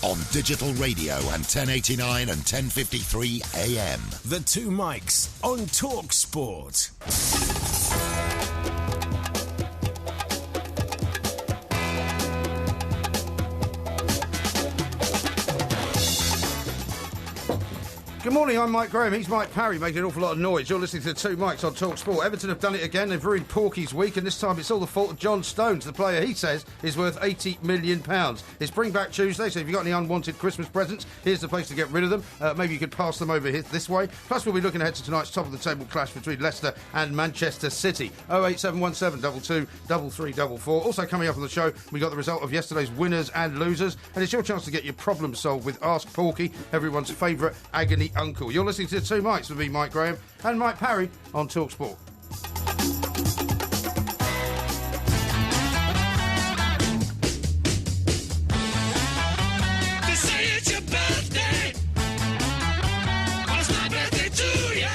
On digital radio and 1089 and 1053 AM. The Two Mics on Talk Sport. Good morning, I'm Mike Graham. He's Mike Parry, making an awful lot of noise. You're listening to the Two Mics on Talk Sport. Everton have done it again. They've ruined Porky's week, and this time it's all the fault of John Stones, the player he says is worth £80 million. It's Bring Back Tuesday, so if you've got any unwanted Christmas presents, here's the place to get rid of them. Maybe you could pass them over here, this way. Plus, we'll be looking ahead to tonight's top-of-the-table clash between Leicester and Manchester City. 08717 22 3344. Also coming up on the show, we got the result of yesterday's winners and losers, and it's your chance to get your problem solved with Ask Porky, everyone's favourite agony uncle. You're listening to the Two Mics with me, Mike Graham, and Mike Parry on Talk Sport. They say it's your birthday. Well, it's my birthday too, yeah.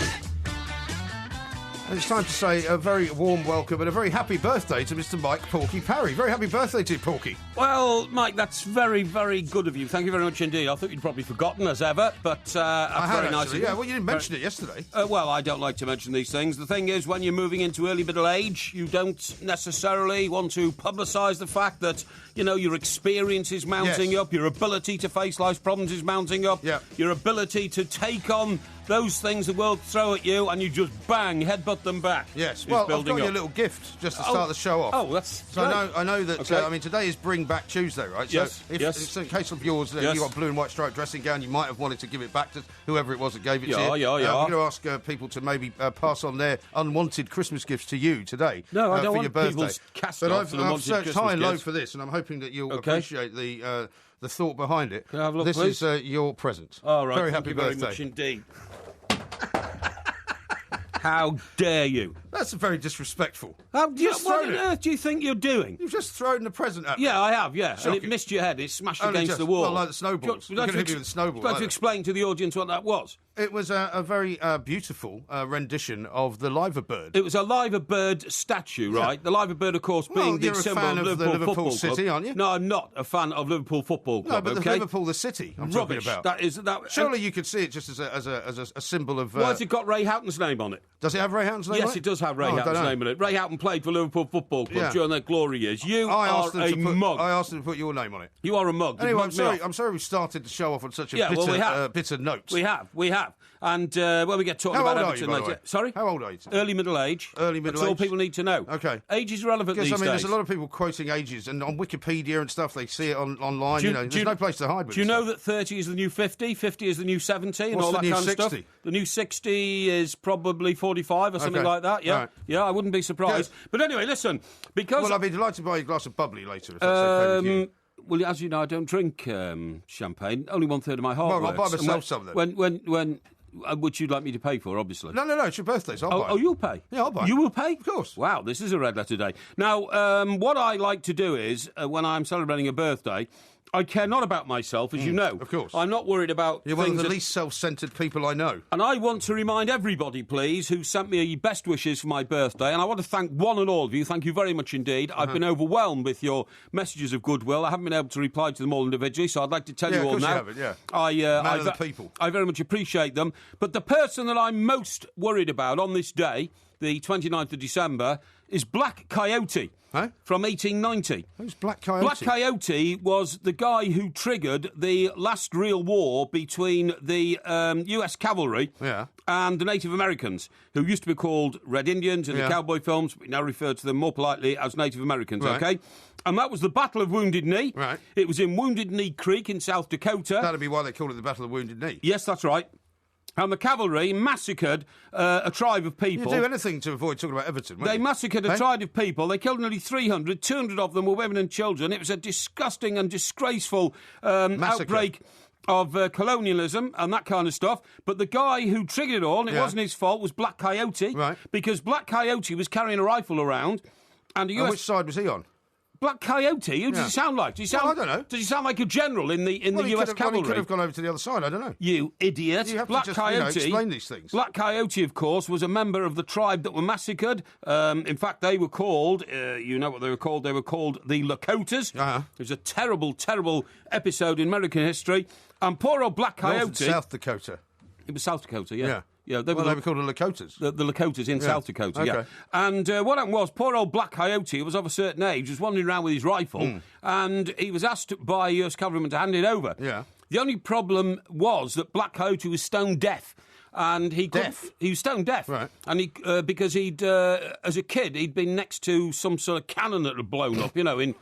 And it's time to say a very warm welcome and a very happy birthday to Mr. Mike Porky Parry. Very happy birthday to you, Porky. Well, Mike, that's very, very good of you. Thank you very much indeed. I thought you'd probably forgotten, as ever, but that's very nice of you. Yeah, well, you didn't mention it yesterday. Well, I don't like to mention these things. The thing is, when you're moving into early middle age, you don't necessarily want to publicise the fact that, you know, your experience is mounting up, your ability to face life's problems is mounting up, your ability to take on those things the world throw at you, and you just bang, headbutt them back. Yes, well, I've got you a little gift just to start the show off. Oh, that's so great. I know that. Okay. I mean, today is Bring Back Tuesday, right? Yes. So if in case of yours, you got a blue and white striped dressing gown, you might have wanted to give it back to whoever it was that gave it to you. Yeah. I'm going to ask people to maybe pass on their unwanted Christmas gifts to you today. No, I don't for want your birthday. people's cast But offs and I've unwanted searched Christmas high and low gifts. for this, and I'm hoping that you'll Okay. appreciate the thought behind it. Can I have a look, this please? is your present. All right, very thank happy you very birthday. much indeed. How dare you? That's very disrespectful. What on earth do you think you're doing? You've just thrown the present at me. Yeah, I have, yeah. Shocking. And it missed your head. It smashed Only against just. the wall. Well, like the snowballs. Would You you could hit me with a snowball. Would you like to explain to the audience what that was? It was a very beautiful rendition of the Liver Bird. It was a Liver Bird statue, right? The Liver Bird, of course, being the you're a symbol fan of of the Liverpool Liverpool Football City, Club. aren't you? No, I'm not a fan of Liverpool Football Club, No, but okay? the Liverpool, the city, I'm Rubbish. talking about. That Surely you could see it just as a symbol of... Why has it got Ray Houghton's name on it? Does it have Ray Houghton's name on it? Yes, it does have Ray I don't Houghton's know. name on it. Ray Houghton played for Liverpool Football Club during their glory years. You I are asked them a to put, mug. I asked them to put your name on it. You are a mug. You Anyway, mugged me off. I'm sorry we started the show off on such a Yeah, bitter, well, we have. bitter note. We have. And when we get talking How about old are Everton you, by the later... way? Sorry? How old are you? Early middle age. Early middle That's all age. people need to know. Okay. Age is relevant Because, these days. there's a lot of people quoting ages, and on Wikipedia and stuff, they see it online. There's no place to hide with it. Do you know that 30 is the new 50, 50 is the new 70, and What's all the that new kind 60? of stuff? The new 60 is probably 45 or something Okay. like that, yeah? Right. Yeah, I wouldn't be surprised. Good. But anyway, listen, because... Well, I'd be delighted to buy you a glass of bubbly later, if that's okay with you. Well, as you know, I don't drink champagne. Only 1/3 of my heart Well, I'll buy works. myself some then. When which you'd like me to pay for, obviously. No, it's your birthday, so I'll buy it. Oh, you'll pay? Yeah, I'll buy it. You will pay? Of course. Wow, this is a red letter day. Now, what I like to do is, when I'm celebrating a birthday, I care not about myself, as you know. Of course. I'm not worried about You're one of things the that- least self-centred people I know. And I want to remind everybody, please, who sent me best wishes for my birthday, and I want to thank one and all of you. Thank you very much indeed. I've been overwhelmed with your messages of goodwill. I haven't been able to reply to them all individually, so I'd like to tell you all of course now. you haven't, yeah. Man of the people. I very much appreciate them. But the person that I'm most worried about on this day, the 29th of December, is Black Coyote. Huh? From 1890. Who's Black Coyote? Black Coyote was the guy who triggered the last real war between the US cavalry and the Native Americans, who used to be called Red Indians in the cowboy films, but we now refer to them more politely as Native Americans, okay? And that was the Battle of Wounded Knee. Right. It was in Wounded Knee Creek in South Dakota. That'd be why they call it the Battle of Wounded Knee. Yes, that's right. And the cavalry massacred a tribe of people. You'd do anything to avoid talking about Everton, wouldn't They you? massacred a tribe of people. They killed nearly 300. 200 of them were women and children. It was a disgusting and disgraceful outbreak of colonialism and that kind of stuff. But the guy who triggered it all, and it wasn't his fault, was Black Coyote. Right. Because Black Coyote was carrying a rifle around. And which side was he on? Black Coyote? Who does he sound like? Does he sound, I don't know. Does he sound like a general in the Well, US cavalry? He could have gone over to the other side, I don't know. You idiot. You have Black to just, Coyote, explain these things. Black Coyote, of course, was a member of the tribe that were massacred. In fact, they were called, you know what they were called? They were called the Lakotas. Uh-huh. It was a terrible, terrible episode in American history. And poor old Black Coyote... North and South Dakota. It was South Dakota, yeah. Yeah, they were called the Lakotas. The Lakotas in South Dakota, okay. yeah. And what happened was, poor old Black Coyote, who was of a certain age, was wandering around with his rifle, and he was asked by US government to hand it over. Yeah. The only problem was that Black Coyote was stone deaf. And he was stone deaf, right? And he because he'd as a kid he'd been next to some sort of cannon that had blown up, you know. In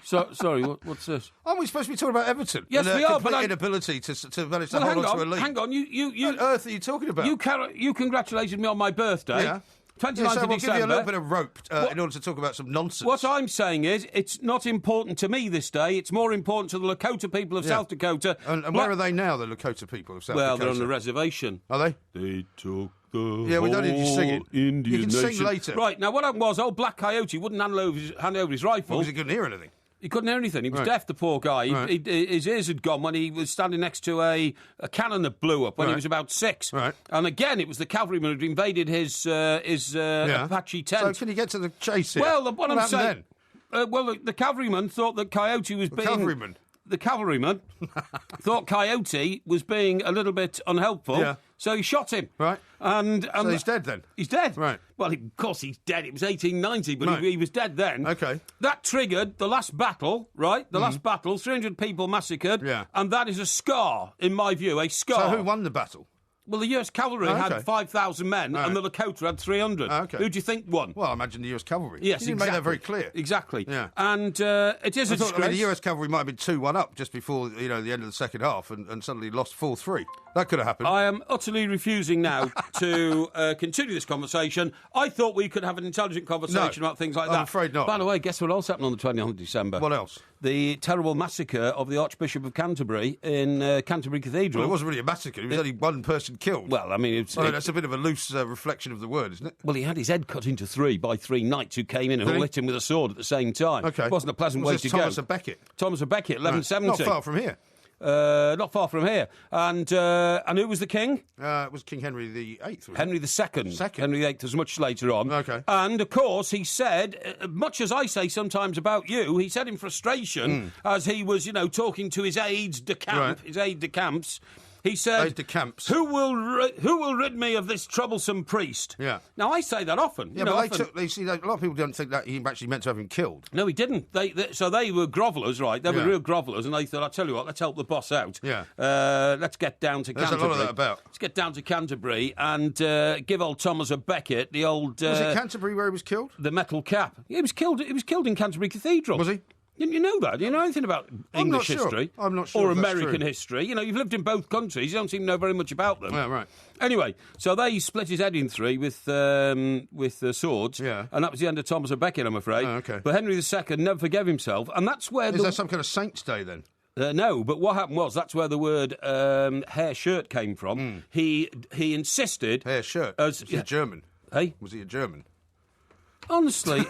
sorry, what's this? Aren't we supposed to be talking about Everton? Yes, and we are. But inability to manage to hold on to a lead. Hang on, you. What on earth are you talking about? You congratulated me on my birthday. Yeah. 29th so of we'll December. give you a little bit of rope in order to talk about some nonsense. What I'm saying is, it's not important to me this day. It's more important to the Lakota people of South Dakota. And where are they now, the Lakota people of South Dakota? Well, they're on the reservation. Are they? They took the Yeah, we don't need you to sing it. Indian You can nation. sing later. Right, now what happened was, old Black Coyote wouldn't hand over his rifle. Because he couldn't hear anything. He couldn't hear anything. He was Right. deaf, the poor guy. Right. His ears had gone when he was standing next to a cannon that blew up when he Right. was about 6. Right. And again, it was the cavalryman who'd invaded his Apache tent. So can you get to the chase here? Well, what I'm happened saying... then? the cavalryman thought that Coyote was being... cavalryman? The cavalryman thought Coyote was being a little bit unhelpful, Yeah. so he shot him. Right. And So he's dead then? He's dead. Right. Well, of course he's dead. It was 1890, but Right. he was dead then. Okay. That triggered the last battle, right? The last battle, 300 people massacred. Yeah. And that is a scar, in my view, a scar. So who won the battle? Well, the US cavalry okay. had 5,000 men, Right. and the Lakota had 300. Okay. Who do you think won? Well, I imagine the US cavalry. Yes, you didn't exactly. make that very clear. Exactly. Yeah. And it is a disgrace. the US cavalry might have been 2-1 up just before the end of the second half and suddenly lost 4-3. That could have happened. I am utterly refusing now to continue this conversation. I thought we could have an intelligent conversation about things like that. I'm afraid not. By the way, guess what else happened on the 20th of December? What else? The terrible massacre of the Archbishop of Canterbury in Canterbury Cathedral. Well, it wasn't really a massacre. It was only one person killed. Well, I mean... that's a bit of a loose reflection of the word, isn't it? Well, he had his head cut into 3 by 3 knights who came in and Did he? hit him with a sword at the same time. Okay. It wasn't a pleasant Was way this to Thomas go. a Becket? Thomas of Becket, 1170. Not far from here. Not far from here. And who was the king? It was King Henry VIII. wasn't it? Henry II. Second. Henry VIII was much later on. Okay. And, of course, he said, much as I say sometimes about you, he said in frustration, as he was, talking to his aides de camp, Right. his aide de camps, he said, Aides de camps. Who will rid me of this troublesome priest? Yeah. Now, I say that often. Yeah, but a lot of people don't think that he actually meant to have him killed. No, he didn't. So they were grovellers, right? They were Yeah. real grovellers, and they thought, I'll tell you what, let's help the boss out. Yeah. Let's get down to There's Canterbury. a lot of that about. Let's get down to Canterbury and give old Thomas a Becket the old... Was it Canterbury where he was killed? the metal cap. He was killed in Canterbury Cathedral. Was he? Didn't you know that? Do you know anything about I'm not English sure. history? I'm not sure Or if that's American true. history. You've lived in both countries. You don't seem to know very much about them. Yeah, right. Anyway, so they split his head in 3 with swords. Yeah. And that was the end of Thomas of Becket, I'm afraid. Oh, okay. But Henry II never forgave himself. And that's where Is that some kind of Saints' Day then? no, but what happened was that's where the word hair shirt came from. He insisted... Hair shirt. Was he a German? Hey? Was he a German? Honestly,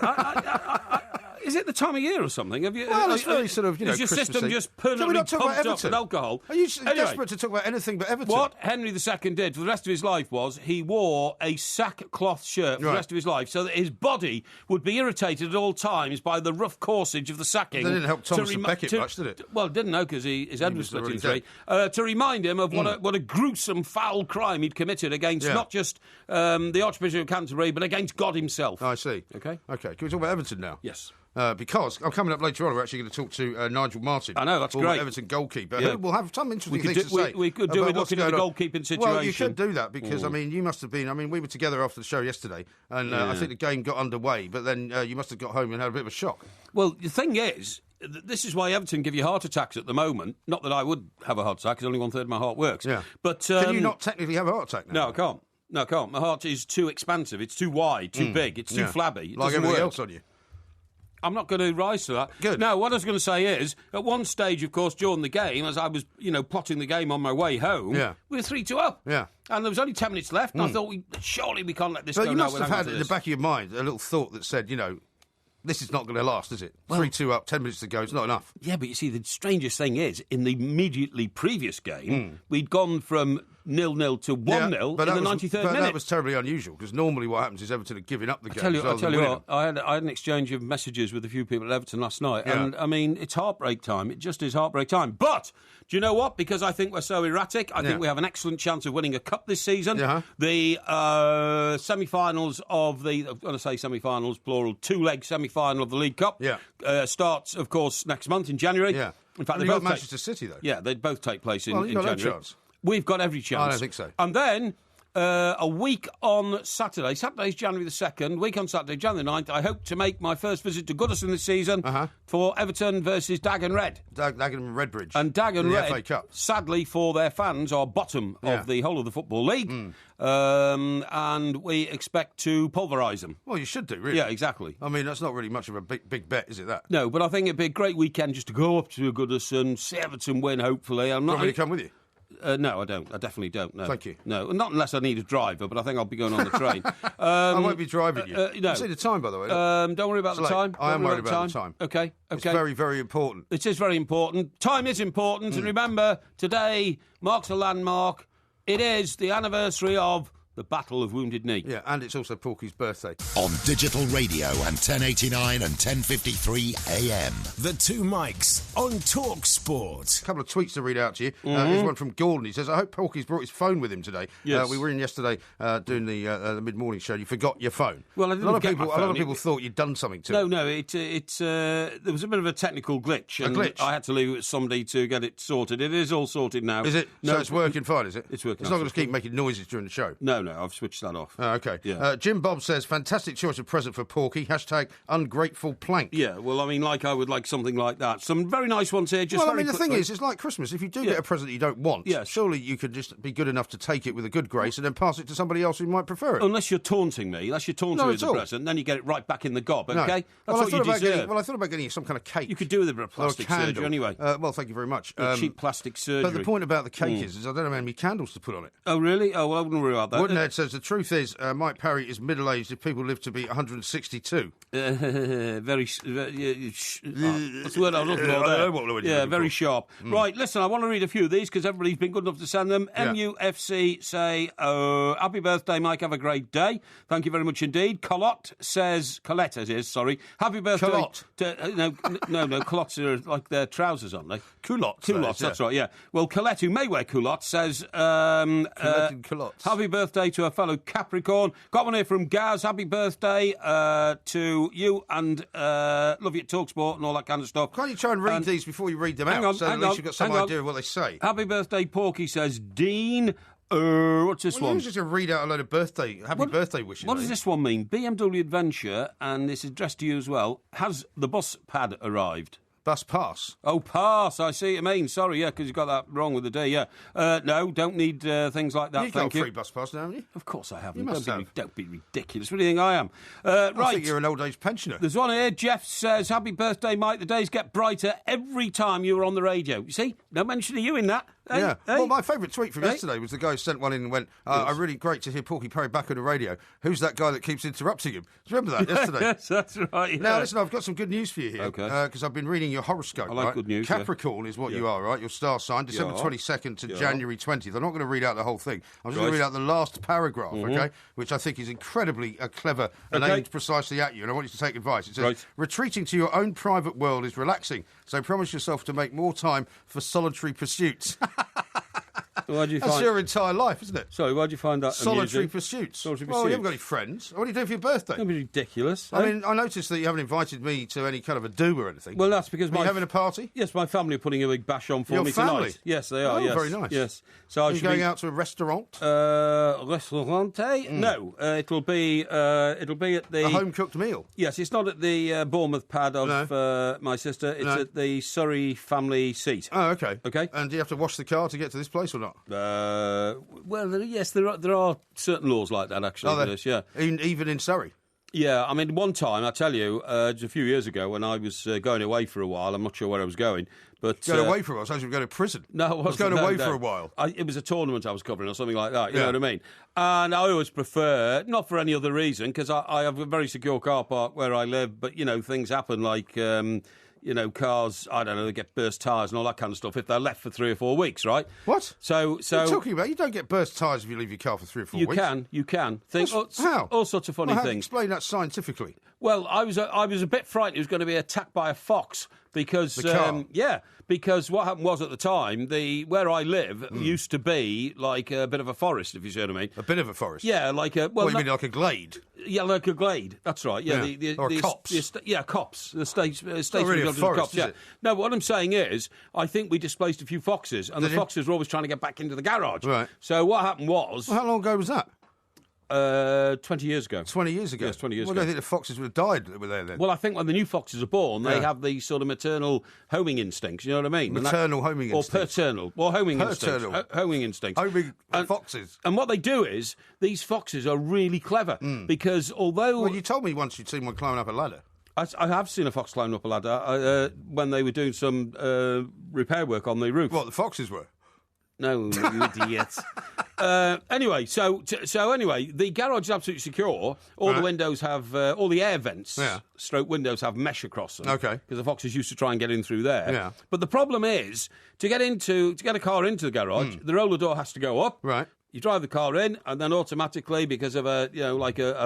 is it the time of year or something? Have you? Well, it's very sort of, Is your Christmassy. system just Can we permanently not talk about pumped up Everton? with alcohol? Are you Anyway, desperate to talk about anything but Everton? what Henry II did for the rest of his life was he wore a sackcloth shirt for the Right. rest of his life so that his body would be irritated at all times by the rough corsage of the sacking. That didn't help Thomas to and Becket much, did it? Well, it didn't know because his head was split in already 3. To remind him of what a gruesome, foul crime he'd committed against Yeah. not just the Archbishop of Canterbury, but against God himself. I see. Okay. Okay. Can we talk about Everton now? Yes. Because I'm coming up later on, we're actually going to talk to Nigel Martin. I know, that's former great. Everton goalkeeper. Yeah. Who will have some interesting We could things do- to say. we could do about with what's looking at the going on. goalkeeping Well, you situation. should do that because, you must have been... we were together after the show yesterday, and I think the game got underway, but then you must have got home and had a bit of a shock. Well, the thing is, this is why Everton give you heart attacks at the moment. Not that I would have a heart attack, because only 1/3 of my heart works. Yeah. But Can you not technically have a heart attack now? No, I can't. No, I can't. My heart is too expansive. It's too wide, too big. It's too flabby. It Like doesn't everything work. else on you. I'm not going to rise to that. Good. No, what I was going to say is, at one stage, of course, during the game, as I was, plotting the game on my way home, Yeah. we were 3-2 up. Yeah. And there was only 10 minutes left, and I thought, surely we can't let this But go you now must have without had this. in the back of your mind a little thought that said, This is not going to last, is it? 3-2 up, 10 minutes to go. It's not enough. Yeah, but you see, the strangest thing is, in the immediately previous game, we'd gone from 0-0 to 1-0 in the 93rd minute. That was terribly unusual, because normally what happens is Everton are giving up the game. I tell you what, I had an exchange of messages with a few people at Everton last night, and, I mean, it's heartbreak time. It just is heartbreak time. But, do you know what? Because I think we're so erratic, I think we have an excellent chance of winning a cup this season. The semi-finals of the, I'm going to say semi-finals, plural, two-leg semi-final of the League Cup starts, of course, next month in January. Yeah. In fact, they both Manchester City, though. Yeah, they both take place in January. No chance. We've got every chance. I don't think so. And then a week on Saturday. Saturday's January the 2nd. Week on Saturday, January the 9th. I hope to make my first visit to Goodison this season for Everton versus Dagenham Red. Dagenham Redbridge. And Dagenham Red, FA Cup. sadly for their fans, are bottom of the whole of the Football League. And we expect to pulverise them. Well, you should do, really. Yeah, exactly. I mean, that's not really much of a big bet, is it, that? No, but I think it'd be a great weekend just to go up to Goodison, see Everton win, hopefully. I'm not. Want me to come with you? No, I don't. I definitely don't. No. Thank you. No, not unless I need a driver, but I think I'll be going on the train. I won't be driving you. No. See the time, by the way. Don't worry about the time. I am worried about the time. Okay. It's very, very important. It is very important. Time is important. And remember, today marks a landmark. It is the anniversary of the Battle of Wounded Knee. Yeah, and it's also Porky's birthday. On digital radio and 1089 and 1053 AM. The Two Mics on Talk Sport. A couple of tweets to read out to you. Here's one from Gordon. He says, I hope Porky's brought his phone with him today. Yes. We were in yesterday doing the mid-morning show. You forgot your phone. Well, I didn't a lot of get people, my A lot phone. of people thought you'd done something to it. No, there was a bit of a technical glitch. A glitch? I had to leave it with somebody to get it sorted. It is all sorted now. Is it? No, so it's working fine, is it? It's working. It's not going to keep making noises during the show. No, I've switched that off. Oh, okay. Yeah. Jim Bob says, fantastic choice of present for Porky. # ungrateful plank. Yeah, well, I mean, I would like something like that. Some very nice ones here. Just Well, I very mean, the thing quickly. is, it's like Christmas. If you do get a present you don't want, surely you could just be good enough to take it with a good grace and then pass it to somebody else who might prefer it. Unless you're taunting me, with the present, then you get it right back in the gob, okay? No. That's Well, what you deserve. I thought about getting you some kind of cake. You could do with a bit of plastic surgery anyway. Well, thank you very much. Cheap plastic surgery. But the point about the cake is I don't know how many candles to put on it. Oh, really? Oh, well, I wouldn't worry about that. Woodenhead says, the truth is, Mike Parry is middle-aged if people live to be 162. What's the word I was looking for I there? know what word you're Yeah, looking very for. sharp. Right, listen, I want to read a few of these because everybody's been good enough to send them. Yeah. MUFC say, happy birthday, Mike, have a great day. Thank you very much indeed. Colette says, happy birthday. Culotte. No, culottes are like their trousers, aren't they? Culottes. Culottes, that's right, yeah. Well, Colette, who may wear culottes, says, Colette and culottes. happy birthday to a fellow Capricorn. Got one here from Gaz. Happy birthday to you and love you at TalkSport and all that kind of stuff. Can't you try and read these before you read them out? So at least you've got some idea of what they say. Happy birthday, Porky, says Dean. What's this one? You're just going to read out a load of happy birthday wishes. What does this one mean? BMW Adventure, and this is addressed to you as well. Has the bus pad arrived? Bus pass. Oh, pass. I see what you mean. Sorry, yeah, because you got that wrong with the D, yeah. No, don't need things like that, You've got thank a you. free bus pass now, haven't you? Of course I haven't. You must have. Don't be ridiculous. What do you think I am? I Right. think you're an old age pensioner. There's one here. Jeff says, happy birthday, Mike. The days get brighter every time you were on the radio. You see? No mention of you in that. Hey, Yeah. hey. Well, my favourite tweet from yesterday was the guy who sent one in and went, really great to hear Porky Parry back on the radio. Who's that guy that keeps interrupting him? Do you remember that yesterday? Yes, that's right. Yeah. Now, listen, I've got some good news for you here. Okay. Because I've been reading your horoscope. I like right? good news, Capricorn is what you are, right? Your star sign, December 22nd to January 20th. I'm not going to read out the whole thing. I'm just going to read out the last paragraph, okay? Which I think is incredibly clever and aimed precisely at you. And I want you to take advice. It says, retreating to your own private world is relaxing. So promise yourself to make more time for solitary pursuits. That's your entire life, isn't it? Sorry, why'd you find that Solitary amusing? pursuits. Solitary Well, you haven't pursuits. got any friends. What are you doing for your birthday? That'd be ridiculous. I mean, I noticed that you haven't invited me to any kind of a do or anything. Well, that's because Are you having a party? Yes, my family are putting a big bash on for Your me family? tonight. Yes, they are. Oh, yes. very nice. Yes. So I Are you should going be out to a restaurant? Restaurante? No, it'll be at the A home-cooked meal? Yes, it's not at the Bournemouth pad of my sister. It's at the Surrey family seat. Oh, okay. Okay. And do you have to wash the car to get to this place or not? Well, yes, there are certain laws like that actually. Are there? For this, yeah. Even in Surrey? Yeah, I mean, one time, I tell you, just a few years ago when I was going away for a while, I'm not sure where I was going, but... Going away for a while? Sounds like you were going to prison. No, I was going away for a while. It was a tournament I was covering or something like that, you know what I mean? And I always prefer, not for any other reason, because I have a very secure car park where I live, but, things happen like... cars, I don't know, they get burst tyres and all that kind of stuff if they're left for 3 or 4 weeks, right? What? So what are you talking about? You don't get burst tyres if you leave your car for 3 or 4 weeks. You can. How? All sorts of funny things. Explain that scientifically. Well, I was a bit frightened he was going to be attacked by a fox because... The car? Because what happened was at the time, where I live used to be like a bit of a forest, if you see what I mean. A bit of a forest? Yeah, like a... Well, you mean like a glade? Yeah, like a glade. That's right. Yeah, Or a copse. Copse. The states not really a forest, is it? No, what I'm saying is, I think we displaced a few foxes, and the foxes were always trying to get back into the garage. Right. So what happened was... Well, how long ago was that? 20 years ago. 20 years ago? Yes, 20 years ago. Well, I don't think the foxes would have died that were there then. Well, I think when the new foxes are born, they have these sort of maternal homing instincts, you know what I mean? Maternal homing instincts? Or paternal. Well, homing instincts. Homing instincts. Homing foxes. And what they do is, these foxes are really clever, because although... Well, you told me once you'd seen one climbing up a ladder. I have seen a fox climbing up a ladder when they were doing some repair work on the roof. What, the foxes were? No, you idiots. Anyway, so anyway, the garage is absolutely secure. All the windows have, all the air vents, stroke windows have mesh across them. Okay. Because the foxes used to try and get in through there. Yeah. But the problem is, to get a car into the garage, the roller door has to go up. Right. You drive the car in, and then automatically, because of a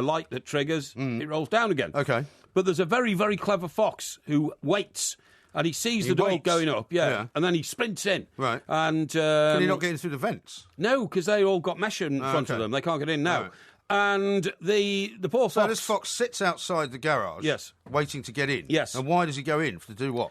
light that triggers, it rolls down again. Okay. But there's a very, very clever fox who waits. And he sees the door going up, and then he sprints in. Right. And can he not get in through the vents? No, because they all got mesh in front of them. They can't get in now. Right. And the poor fox... So this fox sits outside the garage, waiting to get in. Yes. And why does he go in? To do what?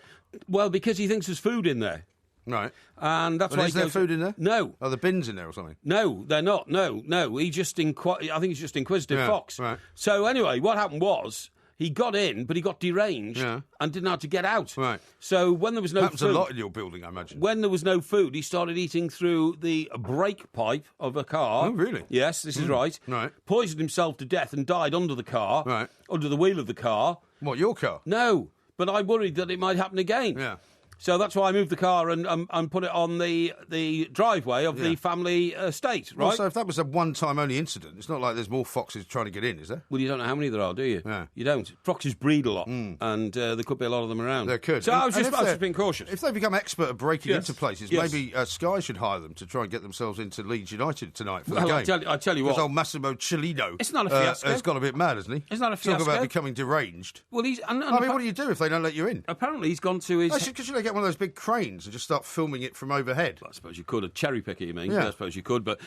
Well, because he thinks there's food in there. Right. And that's why is there food in there? No. Are the bins in there or something? No, they're not. No. I think he's just inquisitive fox. Right. So anyway, what happened was... He got in, but he got deranged and didn't know how to get out. Right. So when there was no food... Happens a lot in your building, I imagine. When there was no food, he started eating through the brake pipe of a car. Oh, really? Yes, this is right. Right. Poisoned himself to death and died under the car. Right. Under the wheel of the car. What, your car? No, but I worried that it might happen again. Yeah. So that's why I moved the car and put it on the driveway of the family estate, right? Well, so if that was a one-time only incident, it's not like there's more foxes trying to get in, is there? Well, you don't know how many there are, do you? Yeah. You don't. Foxes breed a lot, and there could be a lot of them around. There could. So I was just being cautious. If they become expert at breaking into places, maybe Sky should hire them to try and get themselves into Leeds United tonight for the game. I tell you what. Because old Massimo Cellino... It's not a fiasco. Has gone a bit mad, hasn't he? It's not a fiasco. Talk about becoming deranged. Well, what do you do if they don't let you in? Apparently he's gone to his... Because you get one of those big cranes and just start filming it from overhead. Well, I suppose you could. A cherry picker, you mean? Yeah. I suppose you could. But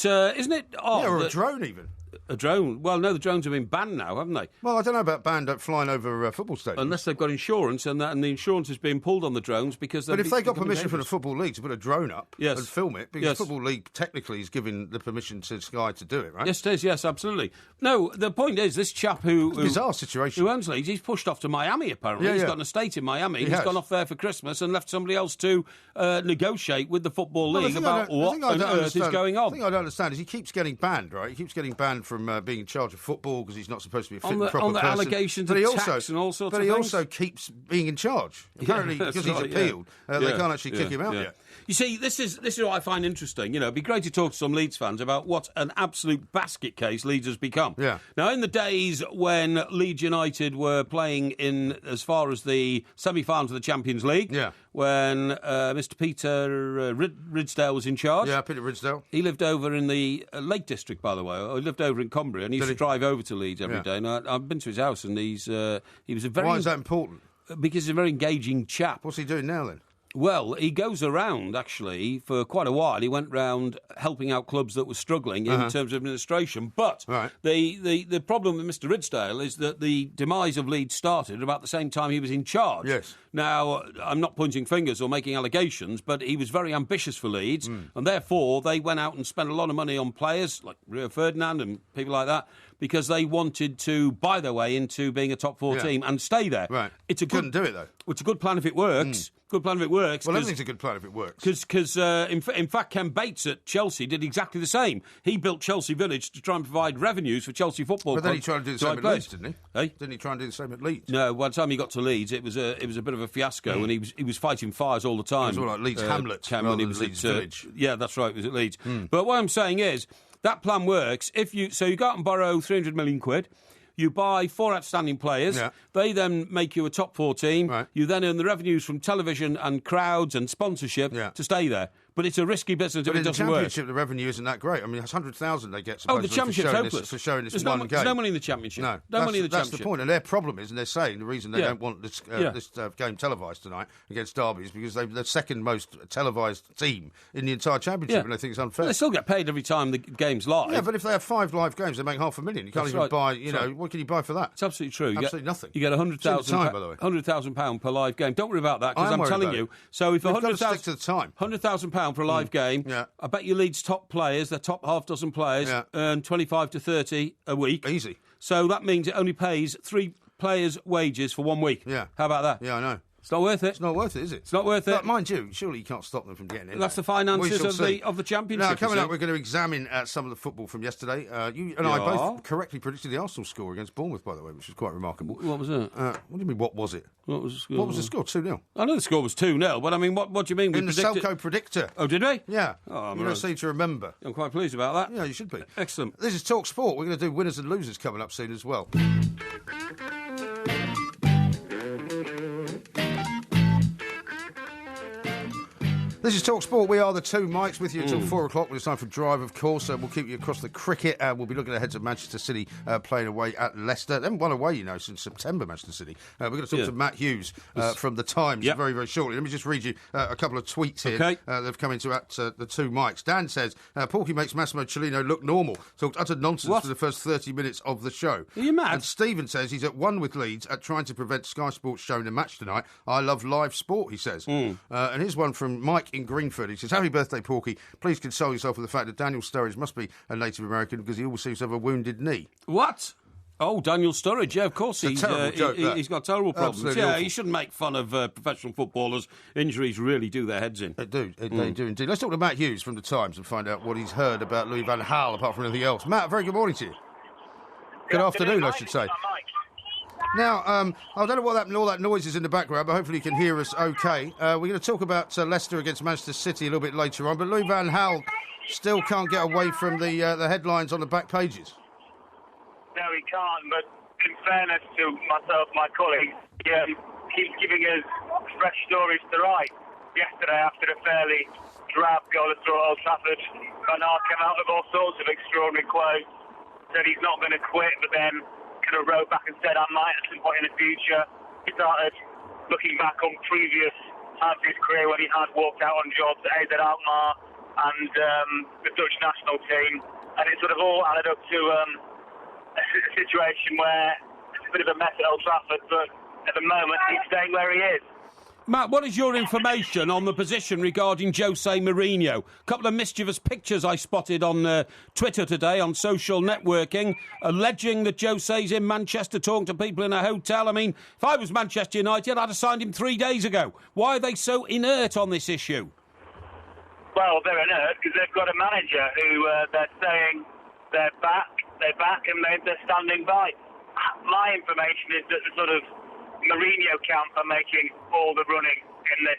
isn't it odd? Yeah, or a drone even. A drone? Well, no, the drones have been banned now, haven't they? Well, I don't know about banned flying over football stadiums. Unless they've got insurance, and the insurance is being pulled on the drones because... But if they got permission from the Football League to put a drone up and film it, because the Football League technically is giving the permission to Sky to do it, right? Yes, it is, yes, absolutely. No, the point is, this chap who bizarre situation. Who owns Leeds, he's pushed off to Miami, apparently. He's got an estate in Miami. He's gone off there for Christmas and left somebody else to negotiate with the Football League about what on earth is going on. The thing I don't understand is he keeps getting banned, right? He keeps getting banned from being in charge of football because he's not supposed to be a fit and proper person. On the allegations of tax and all sorts of things. But he also keeps being in charge. Apparently, because he's appealed, they can't actually kick him out yet. You see, this is what I find interesting. You know, it'd be great to talk to some Leeds fans about what an absolute basket case Leeds has become. Yeah. Now, in the days when Leeds United were playing in as far as the semi-finals of the Champions League, when Mr. Peter Ridsdale was in charge. Yeah, Peter Ridsdale. He lived over in the Lake District, by the way. He lived over in Cumbria, and he used to drive over to Leeds every day. And I've been to his house, and he was a very... Why is that important? Because he's a very engaging chap. What's he doing now, then? Well, he goes around, actually, for quite a while. He went round helping out clubs that were struggling in terms of administration. But the problem with Mr. Ridsdale is that the demise of Leeds started at about the same time he was in charge. Yes. Now, I'm not pointing fingers or making allegations, but he was very ambitious for Leeds, and therefore they went out and spent a lot of money on players like Rio Ferdinand and people like that. because they wanted to buy their way into being a top 4 team and stay there. Right. Couldn't do it, though. It's a good plan if it works. Good plan if it works. Well, everything's a good plan if it works. Because in fact, Ken Bates at Chelsea did exactly the same. He built Chelsea Village to try and provide revenues for Chelsea Football Club. But then he tried to do the same at Leeds, didn't he? Hey? Didn't he try and do the same at Leeds? No, by the time he got to Leeds, it was a bit of a fiasco, and he was fighting fires all the time. It was all like Leeds Hamlet rather than Leeds Village. Yeah, that's right. It was at Leeds. But what I'm saying is that plan works. You go out and borrow 300 million quid. You buy 4 outstanding players. Yeah. They then make you a top 4 team. Right. You then earn the revenues from television and crowds and sponsorship to stay there. But it's a risky business if it doesn't work. But in the Championship, the revenue isn't that great. I mean, it's 100,000 they get the Championship's hopeless. For showing this there's one game. There's no money in the Championship. No money in the Championship. That's the point. And their problem is, and they're saying the reason they don't want this game televised tonight against Derby is because they're the second most televised team in the entire Championship, and they think it's unfair. Well, they still get paid every time the game's live. Yeah, but if they have 5 live games, they make $500,000. You can't even buy, what can you buy for that? It's absolutely true. Absolutely nothing. You get £100,000 per live game. Don't worry about that, because I'm telling you. So if £100,000 for a live game, I bet you Leeds top players, their top half dozen players, earn 25 to 30 a week. Easy. So that means it only pays 3 players' wages for 1 week. Yeah. How about that? Yeah, I know. It's not worth it. It's not worth it, is it? It's not worth it. But mind you, surely you can't stop them from getting in. That's the finances of the Championship. Now, coming up, we're going to examine some of the football from yesterday. You and I both correctly predicted the Arsenal score against Bournemouth, by the way, which was quite remarkable. What was it? What do you mean, what was it? What was the score? What was the score? 2-0. I know the score was 2-0, but I mean, what do you mean? In the Selco predictor. Oh, did we? Yeah. Oh, you don't seem to remember. I'm quite pleased about that. Yeah, you should be. Excellent. This is Talk Sport. We're going to do winners and losers coming up soon as well. This is Talk Sport. We are the two mics with you until 4 o'clock when it's time for Drive, of course. We'll keep you across the cricket. We'll be looking ahead to Manchester City playing away at Leicester. They haven't won away, since September, Manchester City. We're going to talk to Matt Hughes from The Times very, very shortly. Let me just read you a couple of tweets here that have come into the two mics. Dan says, Porky makes Massimo Cellino look normal. Talked utter nonsense for the first 30 minutes of the show. Are you mad? And Stephen says he's at one with Leeds at trying to prevent Sky Sports showing a match tonight. I love live sport, he says. And here's one from Mike in Greenford. He says, happy birthday, Porky. Please console yourself with the fact that Daniel Sturridge must be a Native American because he always seems to have a wounded knee. What? Oh, Daniel Sturridge, yeah, of course. He's got terrible problems. Absolutely awful. You shouldn't make fun of professional footballers. Injuries really do their heads in. They do. They do indeed. Let's talk to Matt Hughes from The Times and find out what he's heard about Louis van Gaal, apart from anything else. Matt, very good morning to you. Good afternoon, I should say. Now, I don't know what all that noise is in the background, but hopefully you can hear us okay. We're going to talk about Leicester against Manchester City a little bit later on, but Louis van Gaal still can't get away from the headlines on the back pages. No, he can't, but in fairness to myself, my colleagues, he keeps giving us fresh stories to write. Yesterday, after a fairly drab goalless draw at Old Trafford, Van Gaal came out with all sorts of extraordinary quotes, said he's not going to quit, but then kind of wrote back and said, I might at some point in the future. He started looking back on previous times of his career when he had walked out on jobs at AZ Alkmaar and the Dutch national team, and it sort of all added up to a situation where it's a bit of a mess at Old Trafford, but at the moment he's staying where he is. Matt, what is your information on the position regarding Jose Mourinho? A couple of mischievous pictures I spotted on Twitter today, on social networking, alleging that Jose's in Manchester talking to people in a hotel. I mean, if I was Manchester United, I'd have signed him 3 days ago. Why are they so inert on this issue? Well, they're inert because they've got a manager who they're saying they're back and they're standing by. My information is that the sort of Mourinho camp are making all the running in this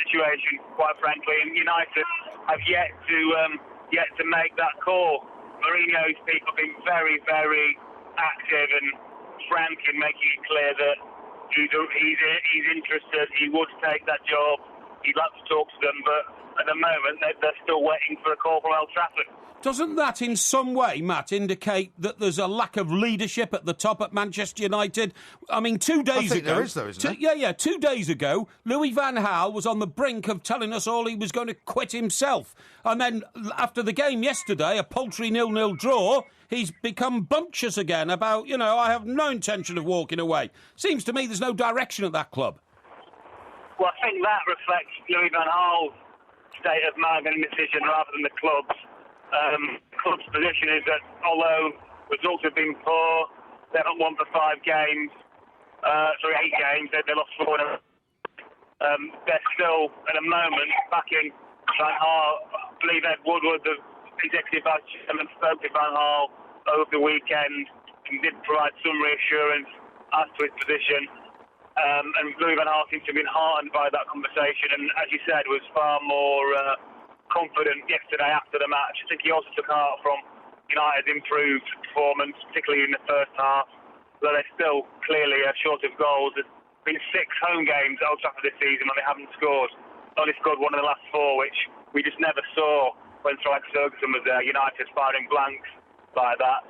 situation, quite frankly, and United have yet to make that call. Mourinho's people have been very, very active and frank in making it clear that he's interested, he would take that job, he'd like to talk to them, but at the moment they're still waiting for a call from Old Trafford. Doesn't that in some way, Matt, indicate that there's a lack of leadership at the top at Manchester United? I mean, 2 days ago... there is, though, isn't there? Yeah, 2 days ago, Louis van Gaal was on the brink of telling us all he was going to quit himself. And then, after the game yesterday, a paltry 0-0 draw, he's become bumptious again about, I have no intention of walking away. Seems to me there's no direction at that club. Well, I think that reflects Louis van Gaal's state of mind and decision rather than the club's. The club's position is that although Results have been poor. They haven't won for 8 games. They lost 4 in a row. They're still, at the moment, backing Van Gaal. I believe Ed Woodward, the executive vice chairman, spoke to Van Gaal over the weekend and did provide some reassurance as to his position. And Louis Van Gaal seems to have been heartened by that conversation and, as you said, was far more confident yesterday after the match. I think he also took heart from United's improved performance, particularly in the first half, though they're still clearly short of goals. There's been 6 home games at Old Trafford this season when they haven't scored. Only scored 1 in the last 4, which we just never saw when Sir Alex Ferguson was there. United firing blanks like that.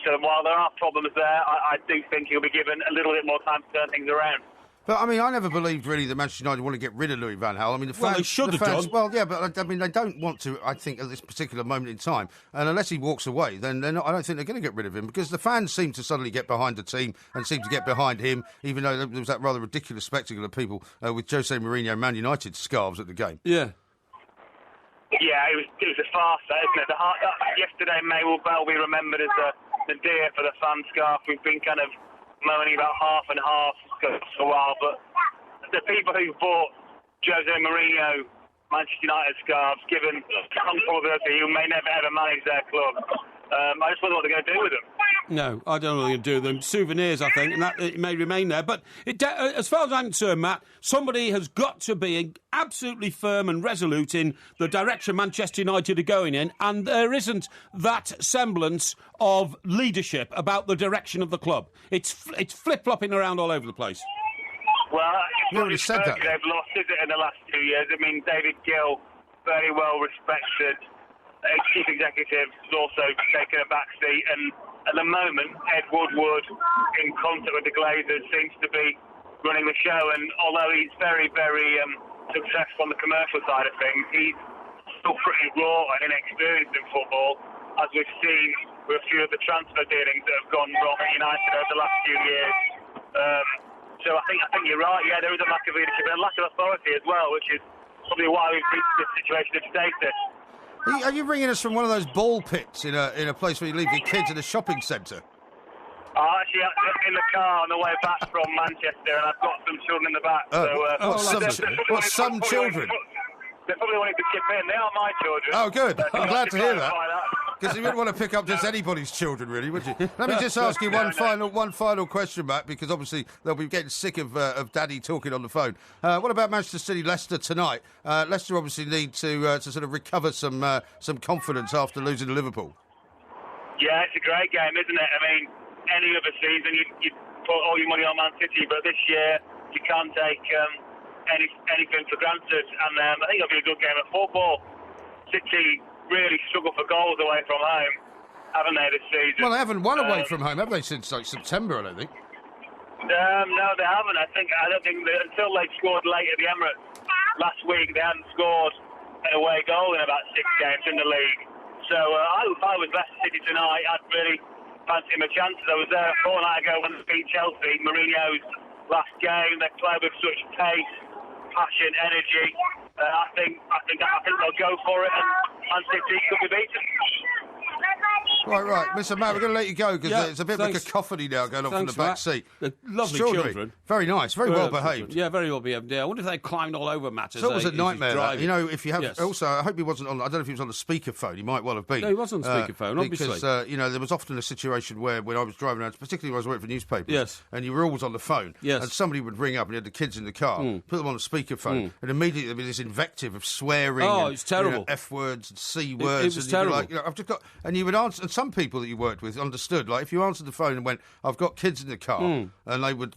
So while there are problems there, I do think he'll be given a little bit more time to turn things around. But, I mean, I never believed, really, that Manchester United want to get rid of Louis Van Gaal. I mean, the fans... Well, they should have done. Well, yeah, but, I mean, they don't want to, I think, at this particular moment in time. And unless he walks away, then I don't think they're going to get rid of him, because the fans seem to suddenly get behind the team and seem to get behind him, even though there was that rather ridiculous spectacle of people with Jose Mourinho Man United scarves at the game. Yeah. Yeah, it was a farce, isn't it? Yesterday may well be remembered as the deer for the fan scarf. We've been kind of moaning about half and half for a while, but the people who bought Jose Mourinho Manchester United scarves, given some probability who may never ever manage their club, I just wonder what they're going to do with them. No, I don't know what they're going to do with them. Souvenirs, I think, and that it may remain there. But as far as I'm concerned, Matt, somebody has got to be absolutely firm and resolute in the direction Manchester United are going in, and there isn't that semblance of leadership about the direction of the club. It's flip-flopping around all over the place. Well, You already said that. They've lost, is it, in the last 2 years? I mean, David Gill, very well respected chief executive, has also taken a back seat, and at the moment, Ed Woodward, in concert with the Glazers, seems to be running the show. And although he's very, very successful on the commercial side of things, he's still pretty raw and inexperienced in football, as we've seen with a few of the transfer dealings that have gone wrong at United over the last few years. So I think you're right. Yeah, there is a lack of leadership and a lack of authority as well, which is probably why we've reached this situation of status. Are you ringing us from one of those ball pits in a place where you leave your kids in a shopping centre? I'm actually in the car on the way back from Manchester, and I've got some children in the back. Some children? They're probably wanting to chip in. They are my children. Oh, good. I'm glad to hear that. that. Because you wouldn't want to pick up just anybody's children, really, would you? Let me just ask you one final question, Matt, because obviously they'll be getting sick of Daddy talking on the phone. What about Manchester City, Leicester tonight? Leicester obviously need to sort of recover some confidence after losing to Liverpool. Yeah, it's a great game, isn't it? I mean, any other season you'd put all your money on Man City, but this year you can't take anything for granted. And I think it'll be a good game of football. City really struggle for goals away from home, haven't they, this season? Well, they haven't won away from home, have they, since like September, I don't think. No, they haven't. I don't think until they scored late at the Emirates last week, they hadn't scored an away goal in about 6 games in the league. So if I was Leicester City tonight, I'd really fancy my chances. I was there a fortnight ago when they beat Chelsea, Mourinho's last game. They play with such pace, passion, energy. I think they'll go for it, and Man City could be beaten. Right. Mr. Matt, we're going to let you go because there's a bit of a cacophony now going on from the back seat. They're lovely children. Very nice, very well behaved. Yeah, very well behaved. Yeah, I wonder if they climbed all over Matt. So it was a nightmare. That. You know, if you have Yes. also, I hope he wasn't on. I don't know if he was on the speakerphone. He might well have been. No, he was on the speakerphone, obviously. Because there was often a situation where when I was driving around, particularly when I was working for newspapers, yes, and you were always on the phone, yes, and somebody would ring up and you had the kids in the car, put them on the speakerphone, and immediately there'd be this invective of swearing. Oh, and, it's terrible. F words and C words. It was terrible. Like, I've just got, and you would answer, and some people that you worked with understood. Like if you answered the phone and went, "I've got kids in the car," and they would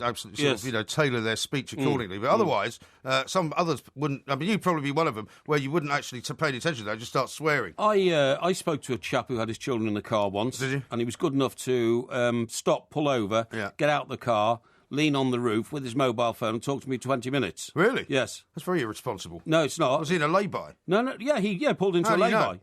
absolutely sort of, tailor their speech accordingly. But otherwise, some others wouldn't. I mean, you'd probably be one of them where you wouldn't actually pay any attention to that. Just start swearing. I spoke to a chap who had his children in the car once. Did you? And he was good enough to stop, pull over, get out the car, lean on the roof with his mobile phone and talk to me 20 minutes. Really? Yes. That's very irresponsible. No, it's not. Was he in a lay-by? No, yeah, he pulled into a lay-by.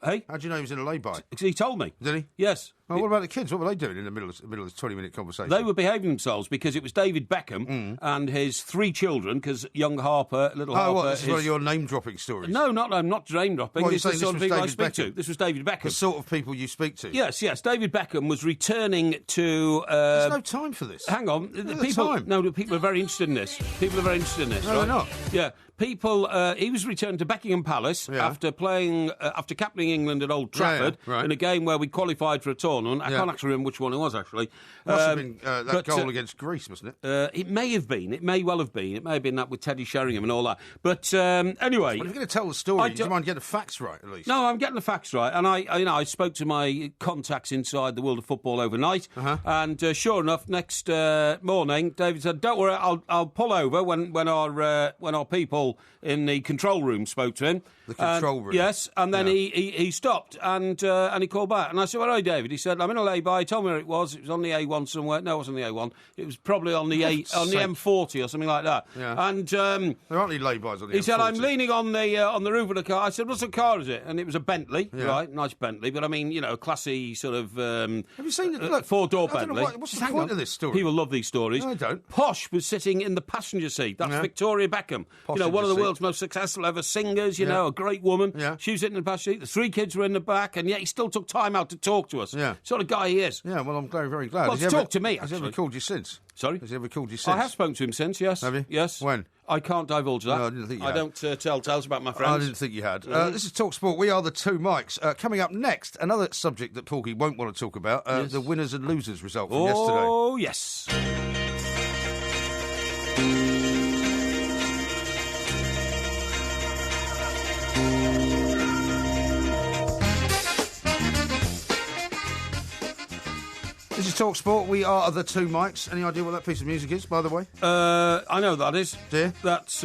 Hey? How do you know he was in a lay-by? He told me. Did he? Yes. Oh, what about the kids? What were they doing in the middle of this 20-minute conversation? They were behaving themselves because it was David Beckham and his 3 children, because young Harper, little Harper... Oh, what, this is one of your name-dropping stories? No, I'm not name-dropping. What, This is the sort of people I speak to. Beckham? This was David Beckham. The sort of people you speak to? Yes. David Beckham was returning to... There's no time for this. Hang on. The People are very interested in this. People are very interested in this, No, right? they're not. Yeah. People, he was returned to Buckingham Palace after captaining England at Old Trafford right. in a game where we qualified for a tournament. I can't actually remember which one it was, actually. Must have been that goal against Greece, mustn't it? It may have been. It may well have been. It may have been that with Teddy Sheringham and all that. But anyway... Well, if you're going to tell the story, do you mind getting the facts right, at least? No, I'm getting the facts right. And I spoke to my contacts inside the world of football overnight. And sure enough, next morning, David said, "Don't worry, I'll pull over when our people in the control room spoke to him." The control room? Yes, and then he stopped and he called back. And I said, "Well, hi, David." He said, "I'm in a lay-by." He told me where it was. It was on the A1 somewhere. No, it wasn't the A1. It was probably on the M40 or something like that. Yeah. And there aren't any lay-bys on the M40. he said, "I'm leaning on the roof of the car." I said, "What sort of car is it?" And it was a Bentley, right? Nice Bentley, but I mean, classy sort of... Have you seen it? Look, 4-door I don't know Bentley. what's the point of this story? People love these stories. No, I don't. Posh was sitting in the passenger seat. That's Victoria Beckham. One of the world's most successful ever singers, a great woman. Yeah. She was sitting in the passenger seat. The 3 kids were in the back, and yet he still took time out to talk to us. Yeah. Sort of guy he is. Yeah, well, I'm very, very glad. Well, talk to me, Has he ever actually. called you since? Sorry? Has he ever called you since? I have spoken to him since, yes. Have you? Yes. When? I can't divulge that. No, I didn't think you had. don't tell tales about my friends. I didn't think you had. This is Talk Sport. We are the Two Mics. Coming up next, another subject that Porky won't want to talk about, the winners and losers result from yesterday. Oh, yes. This is Talk Sport. We are the Two Mics. Any idea what that piece of music is, by the way? I know that is. Do you? That's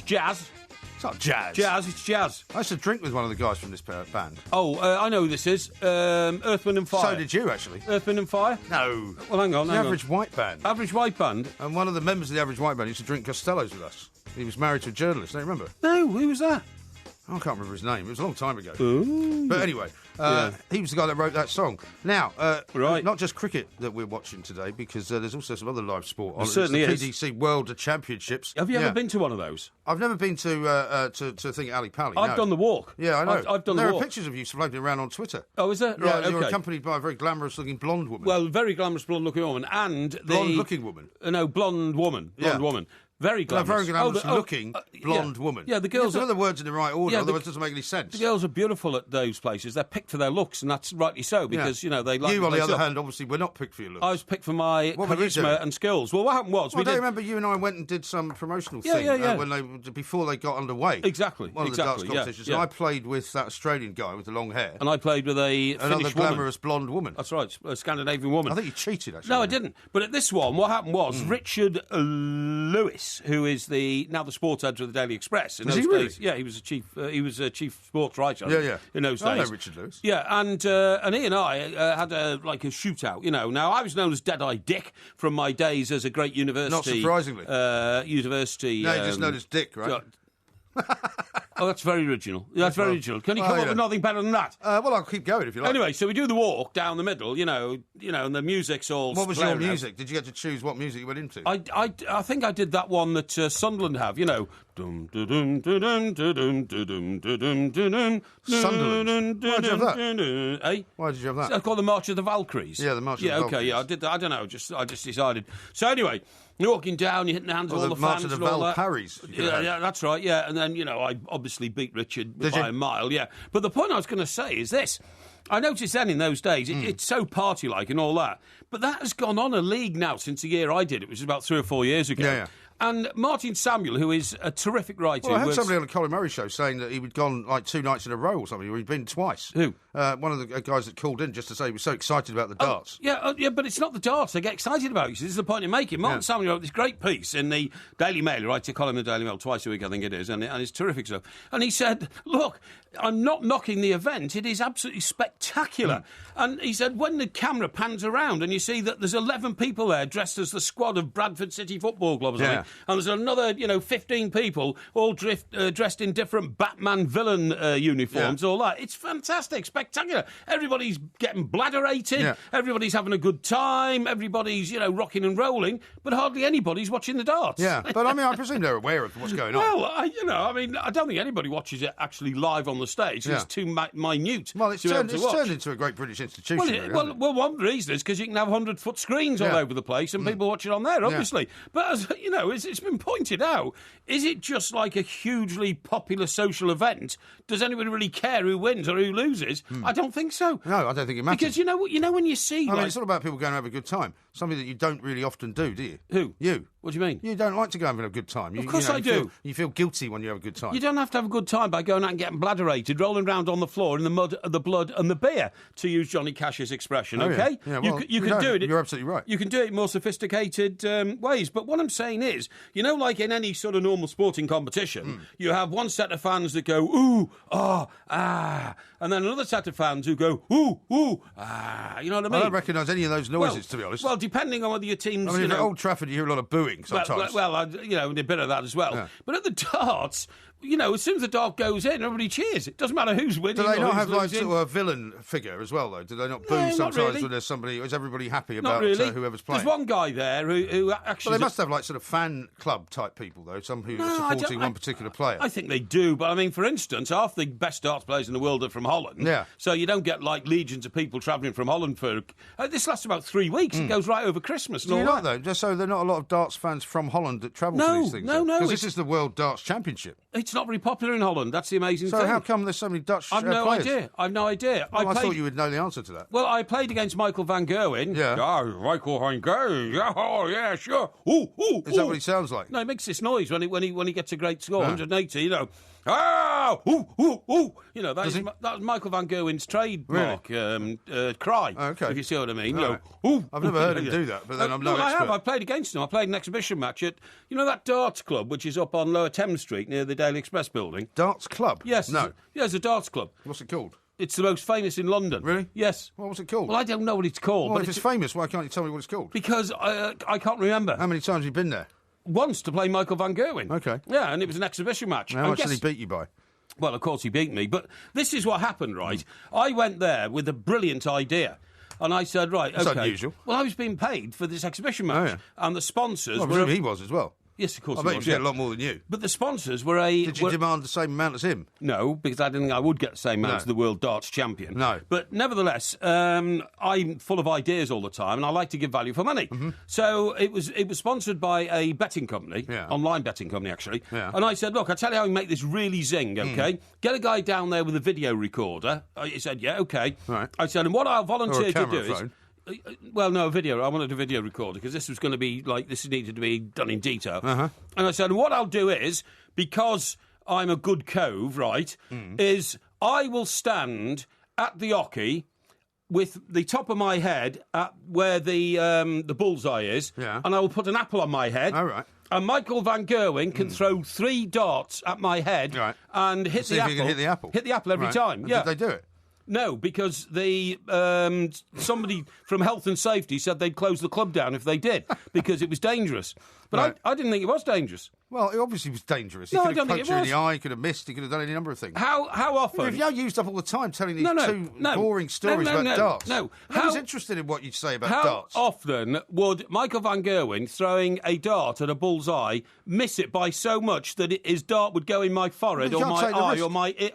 jazz. It's not jazz. Jazz, it's jazz. I used to drink with one of the guys from this band. Oh, I know who this is. Earth, Wind and Fire. So did you, actually. Earth, Wind and Fire? No. Well, hang on. The Average White Band. Average White Band? And one of the members of the Average White Band used to drink Costellos with us. He was married to a journalist, don't you remember? No, who was that? I can't remember his name. It was a long time ago. Ooh. But anyway, he was the guy that wrote that song. Now, right. not just cricket that we're watching today, because there's also some other live sport on. Certainly it's is. the PDC World Championships. Have you ever been to one of those? I've never been to a thing at Ali Pali. I've done the walk. Yeah, I know. I've done the walk. There are pictures of you floating around on Twitter. Oh, is there? Yeah, Right, you're okay. accompanied by a very glamorous-looking blonde woman. Well, very glamorous blonde-looking woman. And the... Blonde-looking woman? No, blonde woman. Blonde woman. Very glamorous. A very glamorous-looking blonde woman. Yeah, the You have girls to put the words in the right order, Yeah, otherwise it doesn't make any sense. The girls are beautiful at those places. They're picked for their looks, and that's rightly so, because, they like... You, on the place other up. hand, obviously, were not picked for your looks. I was picked for my What were you doing? charisma and skills. Well, what happened was... Well, I remember you and I went and did some promotional thing before they got underway. Exactly. One of the darts competitions. Yeah. And I played with that Australian guy with the long hair. And I played with another Finnish glamorous blonde woman. That's right, a Scandinavian woman. I think you cheated, actually. No, I didn't. But at this one, what happened was Richard Lewis, who is now the sports editor of the Daily Express. In Is those he really? days, yeah, he was a chief sports writer. In those days, I know Richard Lewis. Yeah, and he and I had a shootout. Now I was known as Dead-Eye Dick from my days as a great university. Not surprisingly. University. No, you're just known as Dick, right? Oh, that's very original. That's very original. Can you come up with nothing better than that? Well, I'll keep going if you like. Anyway, so we do the walk down the middle, and the music's all... What was your blaring out. music? Did you get to choose what music you went into? I think I did that one that Sunderland have, Sunderland? Why did you have that? Eh? Why did you have that? It's called the March of the Valkyries. Yeah, the March of the Valkyries. Valkyries. Yeah, I did that. I don't know, I just decided. So anyway... You're walking down, you're hitting the hands of all the March fans of the and all that. Valkyries. Yeah, that's right, yeah. And then, I obviously beat Richard by a mile, yeah. But the point I was going to say is this. I noticed then in those days, it's so party-like and all that. But that has gone on a league now since the year I did it, which was about 3 or 4 years ago. Yeah. And Martin Samuel, who is a terrific writer... Well, I had somebody on the Colin Murray show saying that he'd gone like 2 nights in a row or something, or he'd been twice. Who? One of the guys that called in just to say he was so excited about the darts. Yeah, but it's not the darts they get excited about. This is the point you're making. Martin Samuel wrote this great piece in the Daily Mail. He writes a column in the Daily Mail twice a week, I think it is, and it's terrific stuff. And he said, look, I'm not knocking the event. It is absolutely spectacular. And he said, when the camera pans around and you see that there's 11 people there dressed as the squad of Bradford City Football Club or something, and there's another, 15 people all dressed in different Batman villain uniforms, all that. It's fantastic, spectacular. Everybody's getting bladderated, everybody's having a good time, everybody's, rocking and rolling, but hardly anybody's watching the darts. Yeah, but I presume they're aware of what's going on. Well, I don't think anybody watches it actually live on the stage. It's too minute. Well, it's turned into a great British institution. Well, one reason is because you can have 100-foot screens all over the place and people watch it on there, obviously. But, as it's been pointed out, is it just like a hugely popular social event? Does anybody really care who wins or who loses? I don't think so. No, I don't think it matters. Because, when you see... it's all about people going to have a good time. Something that you don't really often do you? Who? You. What do you mean? You don't like to go and have a good time. Of course I do. You feel guilty when you have a good time. You don't have to have a good time by going out and getting bladderated, rolling around on the floor in the mud, the blood and the beer, to use Johnny Cash's expression, okay? Yeah, well, you can do it. You're absolutely right. You can do it in more sophisticated ways. But what I'm saying is, like in any sort of normal sporting competition, you have one set of fans that go, ooh, ah, ah, and then another set of fans who go, ooh, ooh, ah. You know what I mean? I don't recognise any of those noises, to be honest. Well, depending on whether your team's... at Old Trafford, you hear a lot of booing sometimes. Well, a bit of that as well. Yeah. But at the darts... as soon as the dart goes in, everybody cheers. It doesn't matter who's winning. Do they not have losing. sort of a villain figure as well, though? Do they not boo sometimes really. when there's somebody? Is everybody happy about whoever's playing? There's one guy there who actually... Well, they must have sort of fan club type people, though. Some who are supporting one particular player. I think they do, but for instance, half the best darts players in the world are from Holland. Yeah. So you don't get legions of people travelling from Holland for. This lasts about 3 weeks. It goes right over Christmas. Do you not though? Just so there are not a lot of darts fans from Holland that travel to these things. No. Because this is the World Darts Championship. It's not very popular in Holland. That's the amazing thing. So how come there's so many Dutch players? I've no idea. Well, I thought you would know the answer to that. Well, I played against Michael van Gerwen. Yeah. Michael van Gerwen. Oh, yeah, sure. Ooh. Is that what he sounds like? No, he makes this noise when he gets a great score, 180, ooh. That was Michael van Gerwen's trademark cry, if you see what I mean. Right. Ooh. I've never heard him do that, but then I'm no expert. I have. I played against him. I played an exhibition match at, that darts club, which is up on Lower Thames Street near the Daily Express building. Darts club? Yes. No. It's a darts club. What's it called? It's the most famous in London. Really? Yes. Well, what's it called? Well, I don't know what it's called. Well, but if it's famous, why can't you tell me what it's called? Because I can't remember. How many times have you been there? Once to play Michael van Gerwen. Okay. Yeah, and it was an exhibition match. How much did he beat you by? Well, of course he beat me, but this is what happened, right? I went there with a brilliant idea. And I said, right, okay. That's unusual. Well, I was being paid for this exhibition match. And the sponsors were... were... he was as well. Yes, of course I he bet was. he get a lot more than you. But the sponsors were a... Did you demand the same amount as him? No, because I didn't think I would get the same amount as the world darts champion. No. But nevertheless, I'm full of ideas all the time, and I like to give value for money. Mm-hmm. So it was sponsored by a betting company, online betting company, actually. Yeah. And I said, look, I'll tell you how we make this really zing, OK? Get a guy down there with a video recorder. He said, yeah, OK. Right. I said, and what I'll volunteer to do is... Well, no, a video. I wanted a video recorder because this was going to be this needed to be done in detail. And I said, what I'll do is, because I'm a good cove, right, is I will stand at the hockey with the top of my head at where the bullseye is, and I will put an apple on my head. All right. And Michael van Gerwen can throw 3 darts at my head and hit the apple. If you can hit the apple. Hit the apple every time. And did they do it? No, because somebody from health and safety said they'd close the club down if they did, because it was dangerous. But I didn't think it was dangerous. Well, it obviously was dangerous. He No, could I don't have think punched it you in was. the eye, he could have missed, he could have done any number of things. How often? If you're used up all the time telling these boring stories about darts. No. I was interested in what you'd say about darts. How often would Michael van Gerwen, throwing a dart at a bullseye, miss it by so much that his dart would go in my forehead or my eye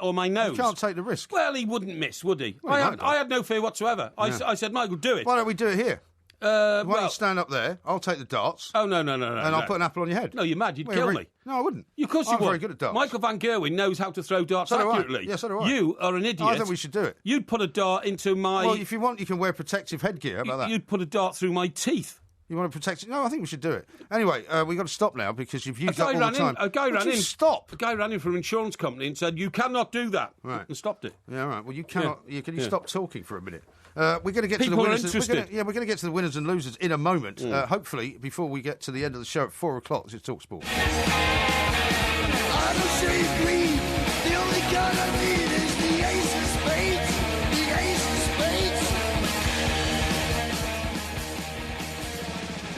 or my nose? You can't take the risk. Well, he wouldn't miss, would he? Well, I had no fear whatsoever. Yeah. I said, Michael, do it. Why don't we do it here? Why don't you stand up there? I'll take the darts. Oh, no. And I'll put an apple on your head. No, you're mad. You'd kill me. No, I wouldn't. Of course you would. I'm very good at darts. Michael van Gerwen knows how to throw darts accurately. Yes, so do I. You are an idiot. I think we should do it. You'd put a dart into my... Well, if you want, you can wear protective headgear. How about that? You'd put a dart through my teeth. You want to protect it? No, I think we should do it. Anyway, we've got to stop now because you've used up all the time. A guy ran in. Stop. A guy ran in from an insurance company and said, you cannot do that. Right. And stopped it. Yeah, right. Well, you cannot... Yeah. Can you stop talking for a minute? We're going to get to the winners. We're going to get to the winners and losers in a moment. Hopefully, before we get to the end of the show at 4 o'clock. This is Talk Sport. I don't shave green. The only gun I need is the ace of spades. The ace of spades.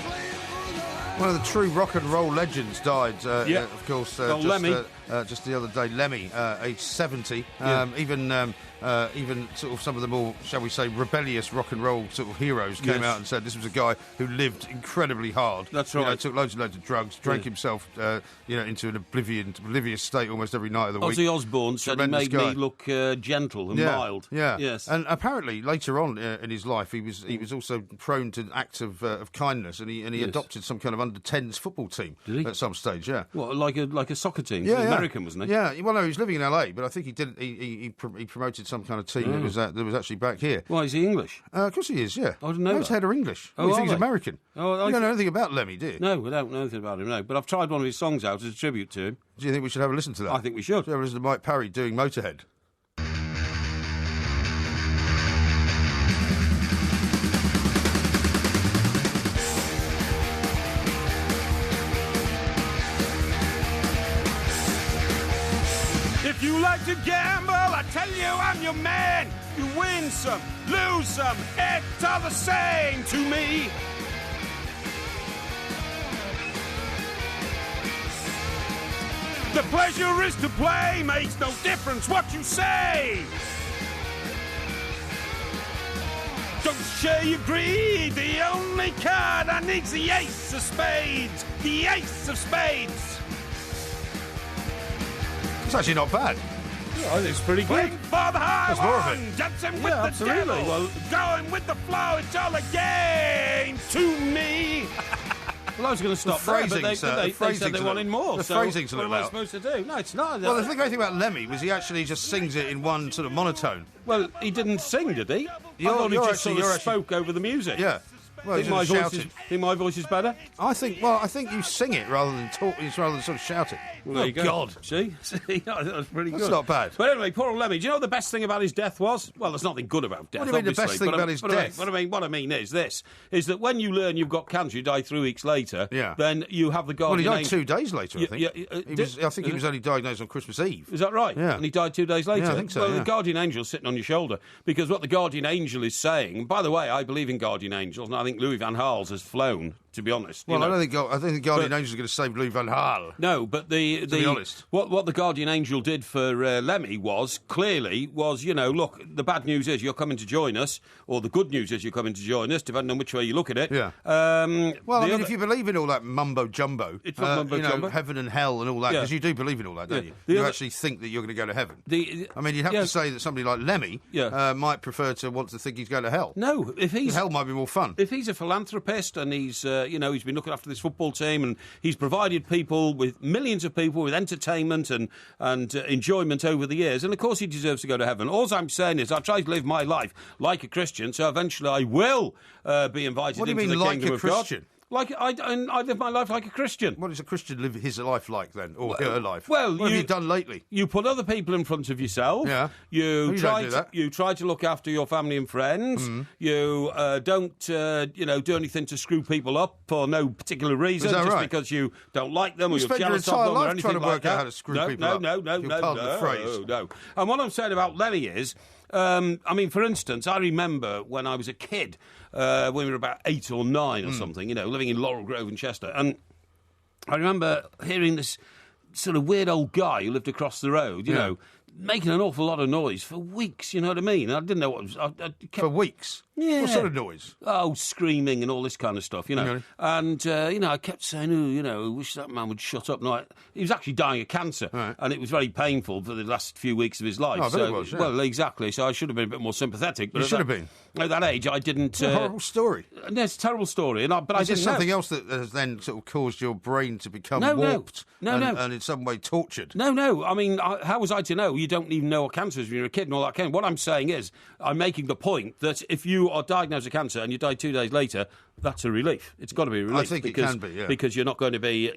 Playing for the One of the true rock and roll legends died, of course, Lemmy. Just the other day. Lemmy, aged 70. Even sort of some of the more, shall we say, rebellious rock and roll sort of heroes came out and said this was a guy who lived incredibly hard. That's right. Took loads and loads of drugs, drank himself, into an oblivious state almost every night of the week. Ozzy Osbourne said he made me look gentle and mild. Yeah. Yes. And apparently later on in his life, he was also prone to acts of kindness, and he adopted some kind of under-10s football team at some stage. Yeah. What, like a soccer team? Yeah, American, wasn't he? Yeah. Well, no, he was living in LA, but I think he did. He promoted some kind of team that was actually back here. Why, is he English? Of course he is. Yeah. I didn't know. No, his head are English. Oh, You think he's American? Oh, you don't know anything about Lemmy, do you? No, I don't know anything about him. No, but I've tried one of his songs out as a tribute to him. Do you think we should have a listen to that? I think we should. Should we have a listen to Mike Parry doing Motorhead? If you like to gamble, I tell you I'm your man. You win some, lose some, it's all the same to me. The pleasure is to play, makes no difference what you say. Don't share your greed, the only card I need's the ace of spades. The ace of spades. It's actually not bad. Yeah, I think it's pretty good. For the high There's more of one, it. dancing with the devil. Well, going with the flow, it's all a game to me. Well, I was going to stop there, but they said they wanted more. The so phrasing's a what little am I out. supposed to do? No, it's not. Well, the great thing about Lemmy was he actually just sings it in one sort of monotone. Well, he didn't sing, did he? I thought he just sort of spoke over the music. Yeah. Well, Think my voice is better? I think you sing it rather than talk, rather than sort of shout it. Well, there you go. God. See? That was pretty good. That's not bad. But anyway, poor old Lemmy. Do you know what the best thing about his death was? Well, there's nothing good about death, What do you mean the best thing about his death? What I mean is this, is that when you learn you've got cancer, you die 3 weeks later, then you have the guardian Well, he died 2 days later, I think. I think he was only diagnosed on Christmas Eve. Is that right? Yeah. And he died 2 days later? Yeah, I think so, Well, yeah. the guardian angel's sitting on your shoulder. Because what the guardian angel is saying... By the way, I believe in guardian angels, and I think Louis van Gaal's has flown, to be honest. Well, I think the guardian angel is going to save Louis van Gaal. No, but to be honest. What the guardian angel did for Lemmy was, look, the bad news is you're coming to join us, or the good news is you're coming to join us, depending on which way you look at it. Yeah. If you believe in all that mumbo-jumbo, it's not mumbo-jumbo. Heaven and hell and all that, because you do believe in all that, don't you? You actually think that you're going to go to heaven. You'd have to say that somebody like Lemmy might prefer to want to think he's going to hell. No, hell might be more fun. If he's a philanthropist and he's been looking after this football team and he's provided millions of people with entertainment and enjoyment over the years, and of course he deserves to go to heaven. All I'm saying is I try to live my life like a Christian, so eventually I will be invited into the kingdom of God. Like I live my life like a Christian. What does a Christian live his life like then, or her life? Well, what have you done lately? You put other people in front of yourself. Yeah. You try to look after your family and friends. Mm. You don't do anything to screw people up for no particular reason, just because you don't like them or you're jealous of them or anything trying to work like that. out how to screw people up. No. And what I'm saying about Lemmy is, for instance, I remember when I was a kid, when we were about 8 or 9 or something, living in Laurel Grove in Chester, and I remember hearing this sort of weird old guy who lived across the road, making an awful lot of noise for weeks, you know what I mean? I didn't know what it was. I kept... For weeks? Yeah. What sort of noise? Oh, screaming and all this kind of stuff, Really? And, I kept saying, I wish that man would shut up. No, he was actually dying of cancer, right. and it was very painful for the last few weeks of his life. Oh, I bet it was, yeah. Well, exactly, so I should have been a bit more sympathetic. But You should have been. At that age, I didn't... It's a horrible story. It's a terrible story, but I didn't know. Something else that has then sort of caused your brain to become warped and in some way tortured? No. How was I to know? You don't even know what cancer is when you're a kid and all that kind of... What I'm saying is, I'm making the point that if you are diagnosed with cancer and you die 2 days later, that's a relief. It's got to be a relief. I think it can be, yeah. Because you're not going to be,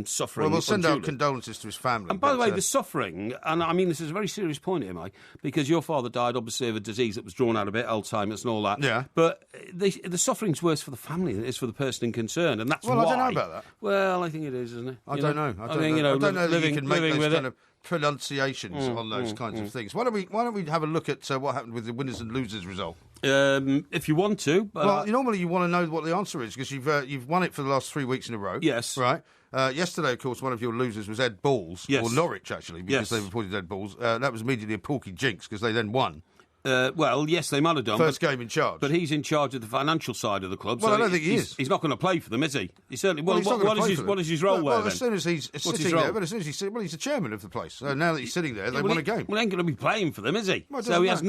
suffering. Well, we'll send our condolences to his family. And by the way, the suffering, and this is a very serious point here, Mike, because your father died, obviously, of a disease that was drawn out a bit, Alzheimer's and all that. Yeah. But the suffering's worse for the family than it is for the person in concern, and that's why... Well, I don't know about that. Well, I think it is, isn't it? I don't know. I don't know that you can make those kind of pronunciations on those kinds of things. Why don't we have a look at what happened with the winners and losers result? If you want to. But well, normally you want to know what the answer is because you've won it for the last 3 weeks in a row. Yes. Right. Yesterday, of course, one of your losers was Ed Balls, or Norwich, actually, because they reported Ed Balls. That was immediately a Porky jinx because they then won. Well, yes, they might have done. First game in charge. But he's in charge of the financial side of the club. Well, so I don't think he is. He's not going to play for them, is he? He certainly. Well, what is his role there, then? As soon as he's sitting there, but as soon as he's the chairman of the place. So now that he's sitting there, they won a game. Well, he ain't going to be playing for them, is he? Well, so he has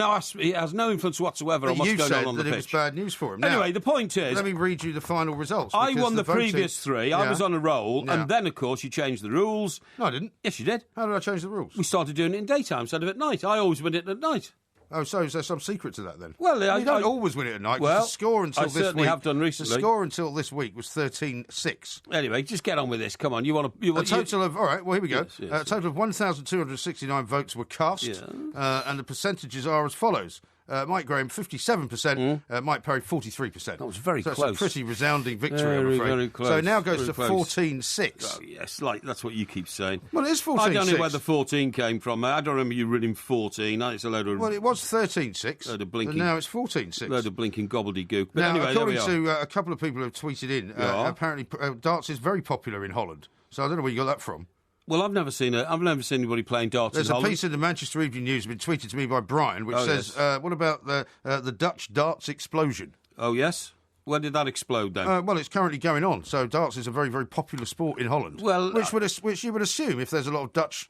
no influence whatsoever on what's going on the pitch. You said that it was bad news for him. Anyway, now, the point is... Let me read you the final results. I won the previous three. I was on a roll. Yeah. And then, of course, you changed the rules. No, I didn't. Yes, you did. How did I change the rules? We started doing it in daytime instead of at night. I always win it at night. Oh, so is there some secret to that then? Well, you don't always win it at night. Well, the score until this week. I certainly have done recently. The score until this week was 13-6. Anyway, just get on with this. Come on, you want to? A total of all right. Well, here we go. Yes. A total of 1,269 votes were cast, and the percentages are as follows. Mike Graham, 57%. Mike Parry, 43%. That was very close. That's a pretty resounding victory, I'm afraid. Very close. So it now goes to 14-6. Oh, yes, that's what you keep saying. Well, it is 14-6. I don't know where the 14 came from. I don't remember you reading 14. It's a load of... Well, it was 13-6. Load of blinking... And now it's 14-6. Load of blinking gobbledygook. But now, anyway, according to a couple of people who have tweeted in, apparently darts is very popular in Holland. So I don't know where you got that from. Well, I've never seen anybody playing darts in Holland. There's a piece in the Manchester Evening News been tweeted to me by Brian, which says, what about the Dutch darts explosion? Oh, yes? When did that explode, then? Well, it's currently going on. So darts is a very, very popular sport in Holland. Well, which you would assume if there's a lot of Dutch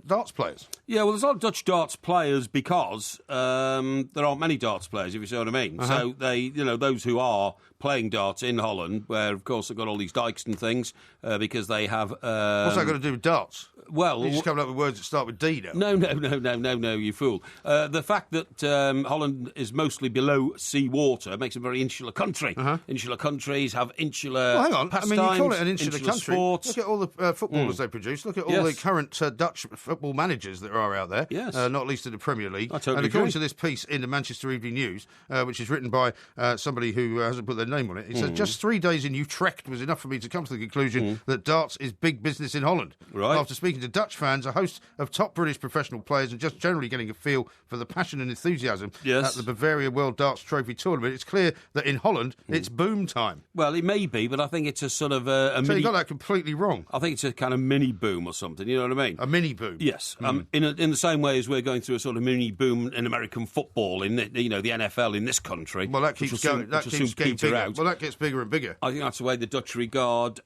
darts players. Yeah, well, there's a lot of Dutch darts players because there aren't many darts players, if you see what I mean. So those who are playing darts in Holland, where of course they've got all these dikes and things, because they have. What's that got to do with darts? Well, you're just coming up with words that start with D now. No, you fool. The fact that Holland is mostly below sea water makes it a very insular country. Insular countries have insular hang on. pastimes, I mean, you call it an insular country. Sports. Look at all the footballers they produce. Look at all the current Dutch football managers that are out there. Yes. Not least in the Premier League. I totally and according agree. to this piece in the Manchester Evening News, which is written by somebody who hasn't put their name on it, it says, just 3 days in Utrecht was enough for me to come to the conclusion that darts is big business in Holland. Right. After speaking to Dutch fans, a host of top British professional players, and just generally getting a feel for the passion and enthusiasm at the Bavaria World Darts Trophy Tournament, it's clear that in Holland, it's boom time. Well, it may be, but I think it's a sort of a so mini... you got that completely wrong. I think it's a kind of mini boom or something, you know what I mean? A mini boom? Yes. In the same way as we're going through a sort of mini boom in American football, in the NFL in this country. Well, that keeps going. That keeps getting bigger. Out. Well, that gets bigger and bigger. I think that's the way the Dutch regard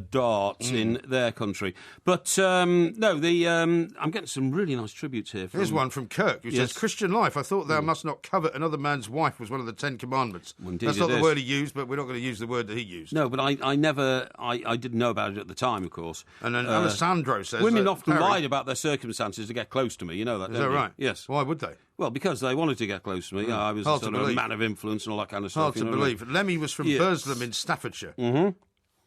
darts in their country. But I'm getting some really nice tributes here. Here's one from Kirk, who says, Christian life, I thought thou must not covet another man's wife was one of the 10 Commandments. Well, indeed that's not it the is. word he used, but we're not going to use the word that he used. No, but I didn't know about it at the time, of course. And then Alessandro says... Women often Parry, lied about their circumstances to get close to me, you know that, Is don't that you? right? Yes. Why would they? Well, because they wanted to get close to me. I was Hard a to sort of believe. man of influence and all that kind of stuff. Hard to believe. Lemmy was from Burslem in Staffordshire.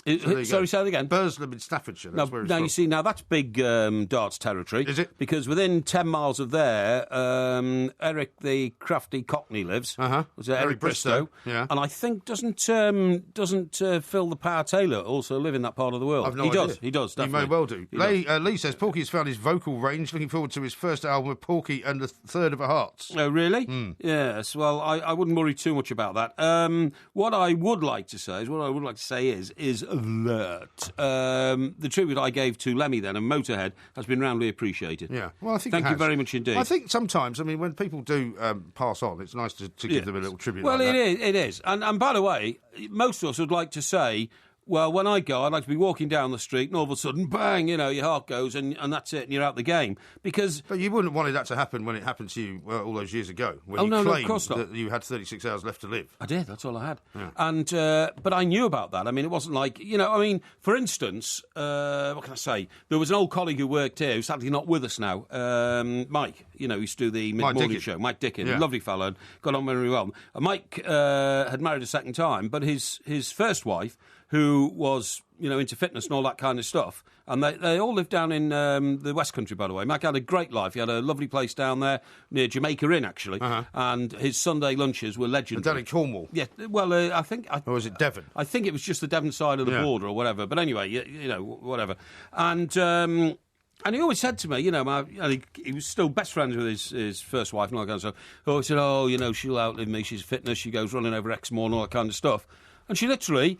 Sorry, say that again. Burslem in Staffordshire. That's where it's now from. you see, now that's big darts territory. Is it? Because within 10 miles of there, Eric the crafty Cockney lives. Was it Eric Bristow? Yeah. And I think doesn't Phil the Power Taylor also live in that part of the world? I've no idea. He does. He Definitely. may well do. Lee says Porky has found his vocal range. Looking forward to his first album of Porky and the Third of a Hearts. Oh, really? Yes. Well, I wouldn't worry too much about that. What I would like to say is that the tribute I gave to Lemmy then and Motorhead has been roundly appreciated. Yeah. Well, I think Thank you very much indeed. I think sometimes, I mean, when people do pass on, it's nice to give them a little tribute. Well, like that. it is. And by the way, most of us would like to say, well, when I go, I'd like to be walking down the street and all of a sudden, bang, your heart goes and that's it and you're out the game. But you wouldn't want that to happen when it happened to you all those years ago, when you no, claimed of course not. that you had 36 hours left to live. I did, that's all I had. Yeah. And but I knew about that. I mean, it wasn't like, for instance, what can I say? There was an old colleague who worked here who's sadly not with us now, Mike, he used to do the mid-morning show, Mike Dickin, lovely fellow, and got on very well. Mike had married a second time, but his first wife, who was, into fitness and all that kind of stuff. And they all lived down in the West Country, by the way. Mike had a great life. He had a lovely place down there near Jamaica Inn, actually. And his Sunday lunches were legendary. Down in Cornwall? Yeah, well, I think... Or was it Devon? I think it was just the Devon side of the border or whatever. But anyway, whatever. And... And he always said to me, he was still best friends with his first wife and all that kind of stuff. He said, she'll outlive me, she's fitness, she goes running over Exmoor and all that kind of stuff. And she literally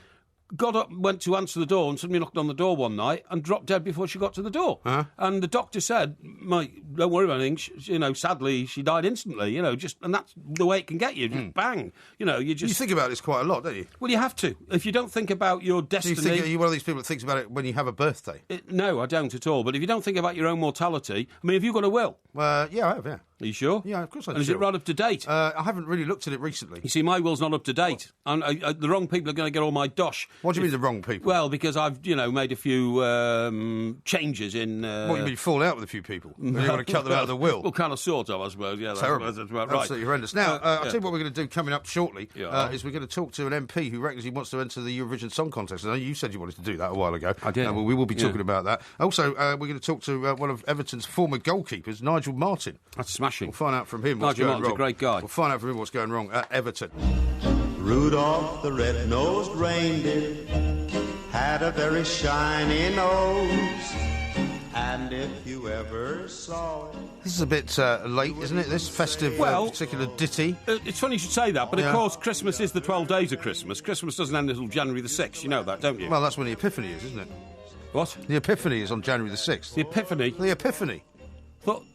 got up, went to answer the door and suddenly knocked on the door one night and dropped dead before she got to the door. Huh? And the doctor said, Mike, don't worry about anything. Sadly, she died instantly, and that's the way it can get you. Just bang. You think about this quite a lot, don't you? Well, you have to. If you don't think about your destiny... Are you one of these people that thinks about it when you have a birthday? No, I don't at all. But if you don't think about your own mortality... I mean, have you got a will? Yeah, I have, yeah. Are you sure? Yeah, of course I am. And is it right up to date? I haven't really looked at it recently. You see, my will's not up to date. And the wrong people are going to get all my dosh. What do you mean the wrong people? Well, because I've, made a few changes in... What, you mean fall out with a few people? You want to cut them out of the will? Well, kind of, sort of, I suppose. Yeah, terrible. That's about right. Absolutely horrendous. Now, I'll tell you what we're going to do coming up shortly, is we're going to talk to an MP who reckons he wants to enter the Eurovision Song Contest. I know you said you wanted to do that a while ago. I did. Well, we will be talking about that. Also, we're going to talk to one of Everton's former goalkeepers, Nigel Martin. That's smashing. We'll find out from him what's Nigel going Martin's wrong. a great guy. We'll find out from him what's going wrong at Everton. Rudolph the red-nosed reindeer had a very shiny nose, and if you ever saw it... This is a bit late, isn't it, this festive particular ditty? It's funny you should say that, but of course Christmas is the 12 days of Christmas. Christmas doesn't end until January the 6th, you know that, don't you? Well, that's when the Epiphany is, isn't it? What? The Epiphany is on January the 6th. The Epiphany? The Epiphany.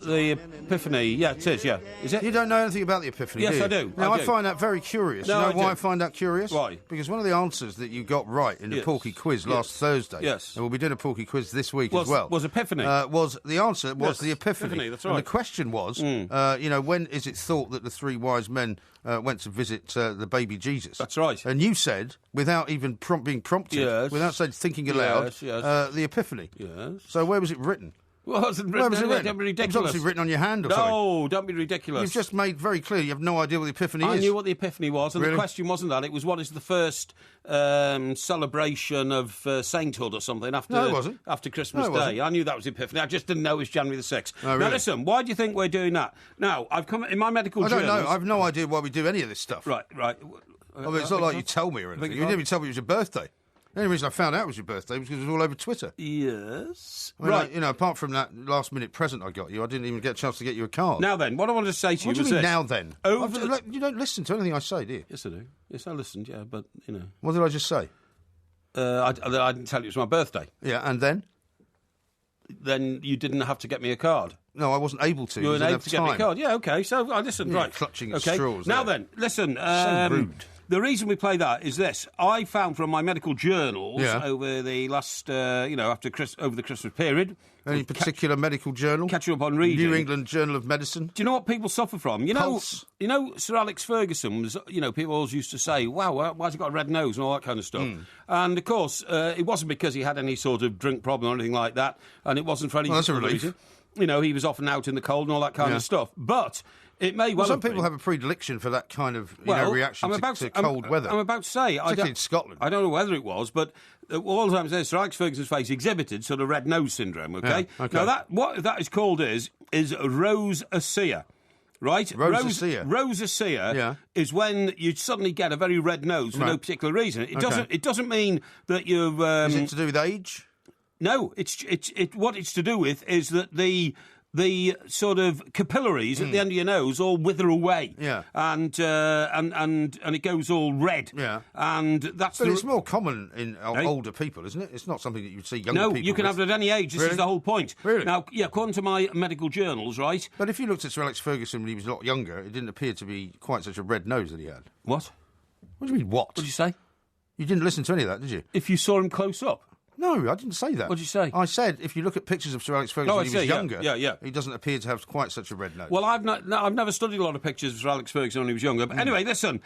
The Epiphany, yeah, it is, yeah. Is it? You don't know anything about the Epiphany, Yes, do you? I do. Now, I I do. find that very curious. No, you know I why do. I find that curious? Why? Because one of the answers that you got right in the Porky quiz last Thursday, Yes. and we'll be doing a Porky quiz this week as well, was Epiphany. The answer was Yes, the Epiphany. Epiphany, that's And right. the question was, when is it thought that the three wise men went to visit the baby Jesus? That's right. And you said, without even being prompted, Yes. without thinking aloud, Yes. the Epiphany. Yes. So where was it written? Well, it wasn't Where written. was it written? Don't be It was ridiculous. obviously written on your hand or something. No, don't be ridiculous. You've just made very clear you have no idea what the Epiphany is. I knew what the Epiphany was, and Really? the question wasn't that. It was, what is the first celebration of sainthood or something after, No, it wasn't. after Christmas No, it Day? wasn't. I knew that was Epiphany. I just didn't know it was January the 6th. Oh, really? Now, listen, why do you think we're doing that? Now, I've come in my medical I don't journals... know. I've no idea why we do any of this stuff. Right. I mean, it's not like you tell me or anything. You didn't even tell me it was your birthday. The only reason I found out it was your birthday was because it was all over Twitter. Yes. I mean, Right. apart from that last-minute present I got you, I didn't even get a chance to get you a card. Now then, what I wanted to say to What you do you was mean, this. now then? You don't listen to anything I say, do you? Yes, I do. Yes, I listened, yeah, but, What did I just say? I didn't tell you it was my birthday. Yeah, and then? Then you didn't have to get me a card. No, I wasn't able to. You weren't able have to get me a card. Yeah, OK, so I listened, Yeah, right. clutching at okay. straws Now there. then, listen. So rude. The reason we play that is this. I found from my medical journals over the last, over the Christmas period... Any particular medical journal? Catch you up on reading. New England Journal of Medicine? Do you know what people suffer from? Pulse. Sir Alex Ferguson was, people always used to say, wow, why's he got a red nose and all that kind of stuff. And, of course, it wasn't because he had any sort of drink problem or anything like that, and it wasn't for any Well, that's a relief. reason. He was often out in the cold and all that kind of stuff. But it may well Some have been. people have a predilection for that kind of reaction to cold weather. I'm about to say, particularly in Scotland. I don't know whether it was, but all the time says Sir Alex Ferguson's face exhibited sort of red nose syndrome. Okay, Yeah, okay. Now what that is called is Rosacea. Right? Rosacea. Rosacea is when you suddenly get a very red nose for no particular reason. It doesn't mean that you've... Is it to do with age? No, what it's to do with is that the sort of capillaries at the end of your nose all wither away. Yeah. And it goes all red. Yeah. And that's But it's more common in older people, isn't it? It's not something that you'd see younger people No, you can with. have it at any age. This Really? is the whole point. Really? Now, according to my medical journals, right? But if you looked at Sir Alex Ferguson when he was a lot younger, it didn't appear to be quite such a red nose that he had. What? What do you mean, what? What did you say? You didn't listen to any of that, did you? If you saw him close up. No, I didn't say that. What did you say? I said if you look at pictures of Sir Alex Ferguson when he was younger, he doesn't appear to have quite such a red nose. Well, I've never studied a lot of pictures of Sir Alex Ferguson when he was younger. But anyway, listen,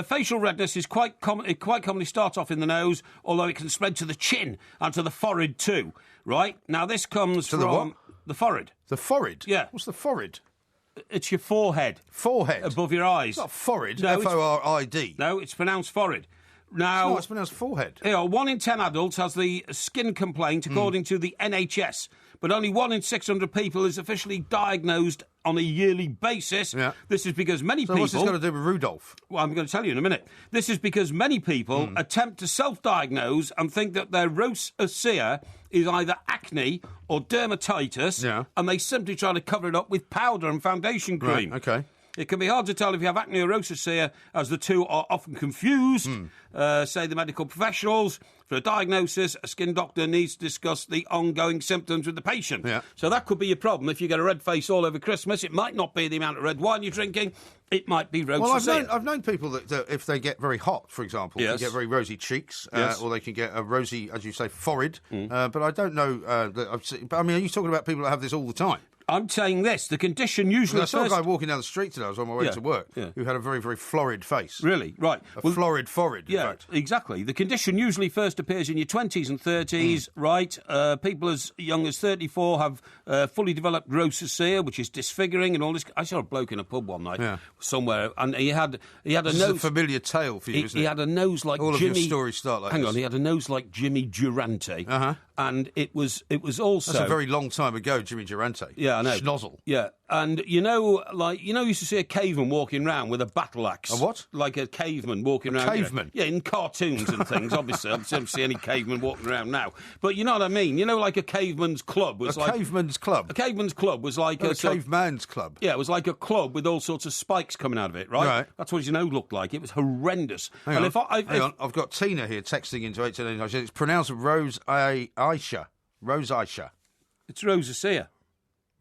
facial redness is quite common. It quite commonly starts off in the nose, although it can spread to the chin and to the forehead too. Right now, this comes from the what? The forehead. The forehead? Yeah. What's the forehead? It's your forehead. Forehead? Above your eyes. It's not forehead. No, F-O-R-I-D. No, it's pronounced forehead. Now, No, it's pronounced forehead. 1 in 10 adults has the skin complaint, according to the NHS. But only 1 in 600 people is officially diagnosed on a yearly basis. Yeah. This is because many people... What's this got to do with Rudolph? Well, I'm going to tell you in a minute. This is because many people attempt to self-diagnose and think that their rosacea is either acne or dermatitis, and they simply try to cover it up with powder and foundation cream. Right, okay. It can be hard to tell if you have acne or rosacea, as the two are often confused, say the medical professionals. For a diagnosis, a skin doctor needs to discuss the ongoing symptoms with the patient. Yeah. So that could be your problem. If you get a red face all over Christmas, it might not be the amount of red wine you're drinking. It might be rosacea. Well, I've known people that if they get very hot, for example, they get very rosy cheeks, or they can get a rosy, as you say, forehead. But I don't know. But I mean, are you talking about people that have this all the time? I'm saying this. The condition usually I saw a guy walking down the street today. I was on my way to work, who had a very, very florid face. Really? Right. Florid forehead, in fact. Exactly. The condition usually first appears in your 20s and 30s, right? People as young as 34 have fully developed rosacea, which is disfiguring and all this. I saw a bloke in a pub one night somewhere, and he had a nose. It's a familiar tale for you, isn't it? He had a nose like all Jimmy. All of your stories start like Hang this. on, he had a nose like Jimmy Durante, and it was also. That's a very long time ago, Jimmy Durante. Yeah, I know. Schnozzle. Yeah, and you used to see a caveman walking around with a battle axe. A what? Like a caveman walking around. Caveman? Yeah, in cartoons and things, obviously. I don't see any caveman walking around now. But you know what I mean? You know, like a caveman's club was like... Caveman's club? A caveman's club was like... a caveman's club? Yeah, it was like a club with all sorts of spikes coming out of it, right? That's what his nose looked like. It was horrendous. Hang on. I've got Tina here texting into 829. It's pronounced Rosacea. Rosacea. It's Rosacea.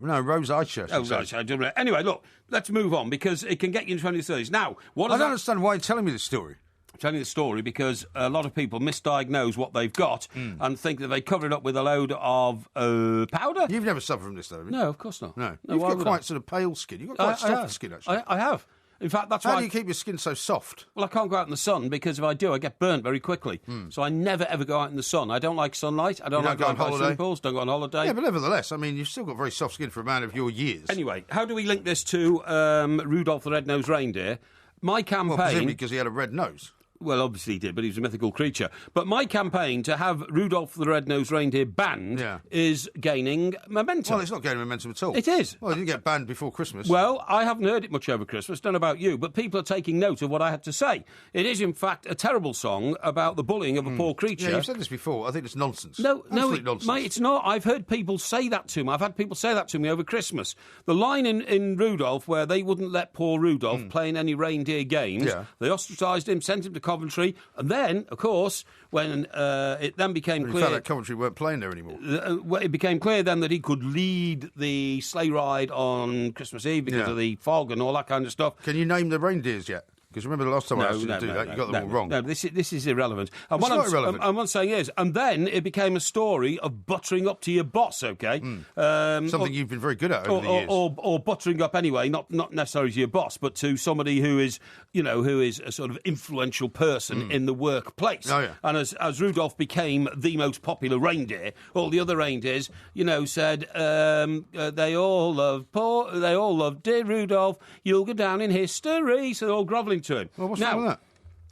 No, Rosacea. Rosacea. Anyway, look, let's move on because it can get you into 2030s. Now, I don't understand why you're telling me this story. I'm telling you the story because a lot of people misdiagnose what they've got and think that they cover it up with a load of powder. You've never suffered from this, though, have you? No, of course not. No. You've got quite sort of pale skin. You've got quite soft skin, actually. I have. In fact, that's why... How do you keep your skin so soft? Well, I can't go out in the sun because if I do, I get burnt very quickly. So I never, ever go out in the sun. I don't like sunlight. I don't like going on holiday. Don't go on holiday. Yeah, but nevertheless, I mean, you've still got very soft skin for a man of your years. Anyway, how do we link this to Rudolph the Red-Nosed Reindeer? My campaign... Well, presumably because he had a red nose. Well, obviously he did, but he was a mythical creature. But my campaign to have Rudolph the Red-Nosed Reindeer banned is gaining momentum. Well, it's not gaining momentum at all. It is. Well, it didn't get banned before Christmas. Well, I haven't heard it much over Christmas, don't know about you, but people are taking note of what I had to say. It is, in fact, a terrible song about the bullying of a poor creature. Yeah, you've said this before. I think it's nonsense. No, nonsense. Mate, it's not. I've heard people say that to me. I've had people say that to me over Christmas. The line in Rudolph where they wouldn't let poor Rudolph play in any reindeer games, they ostracised him, sent him to Coventry, and then, of course, when it then became clear... that Coventry weren't playing there anymore. It became clear then that he could lead the sleigh ride on Christmas Eve because of the fog and all that kind of stuff. Can you name the reindeers yet? Because remember the last time I asked you to do that, you got them all wrong. No, this is irrelevant. And it's not irrelevant. And what I'm saying is, and then it became a story of buttering up to your boss, OK? Something you've been very good at over the years. Or buttering up anyway, not necessarily to your boss, but to somebody who is a sort of influential person in the workplace. Oh, yeah. And as Rudolph became the most popular reindeer, all the other reindeers, said, they all love dear Rudolph, you'll go down in history. So they're all grovelling to him. Well, what's wrong with that?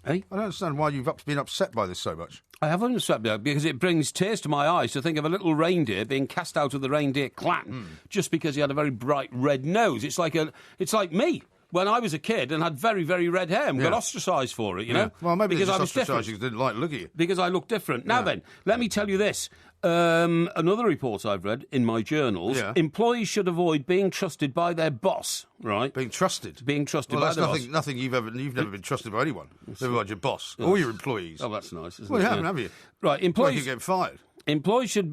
Hey? I don't understand why you've been upset by this so much. I have been upset because it brings tears to my eyes to think of a little reindeer being cast out of the reindeer clan just because he had a very bright red nose. It's like me. When I was a kid and had very, very red hair and got ostracised for it, you know? Well, maybe because they I just was ostracised you because they didn't like the look at you. Because I look different. Now then, let me tell you this. Another report I've read in my journals, employees should avoid being trusted by their boss, right? Being trusted? Being trusted by their boss. Nothing you've never been trusted by anyone. Never mind your boss or your employees. Oh, that's nice, isn't it? Well, you haven't, have you? Right, employees... Well, you get fired. Employees should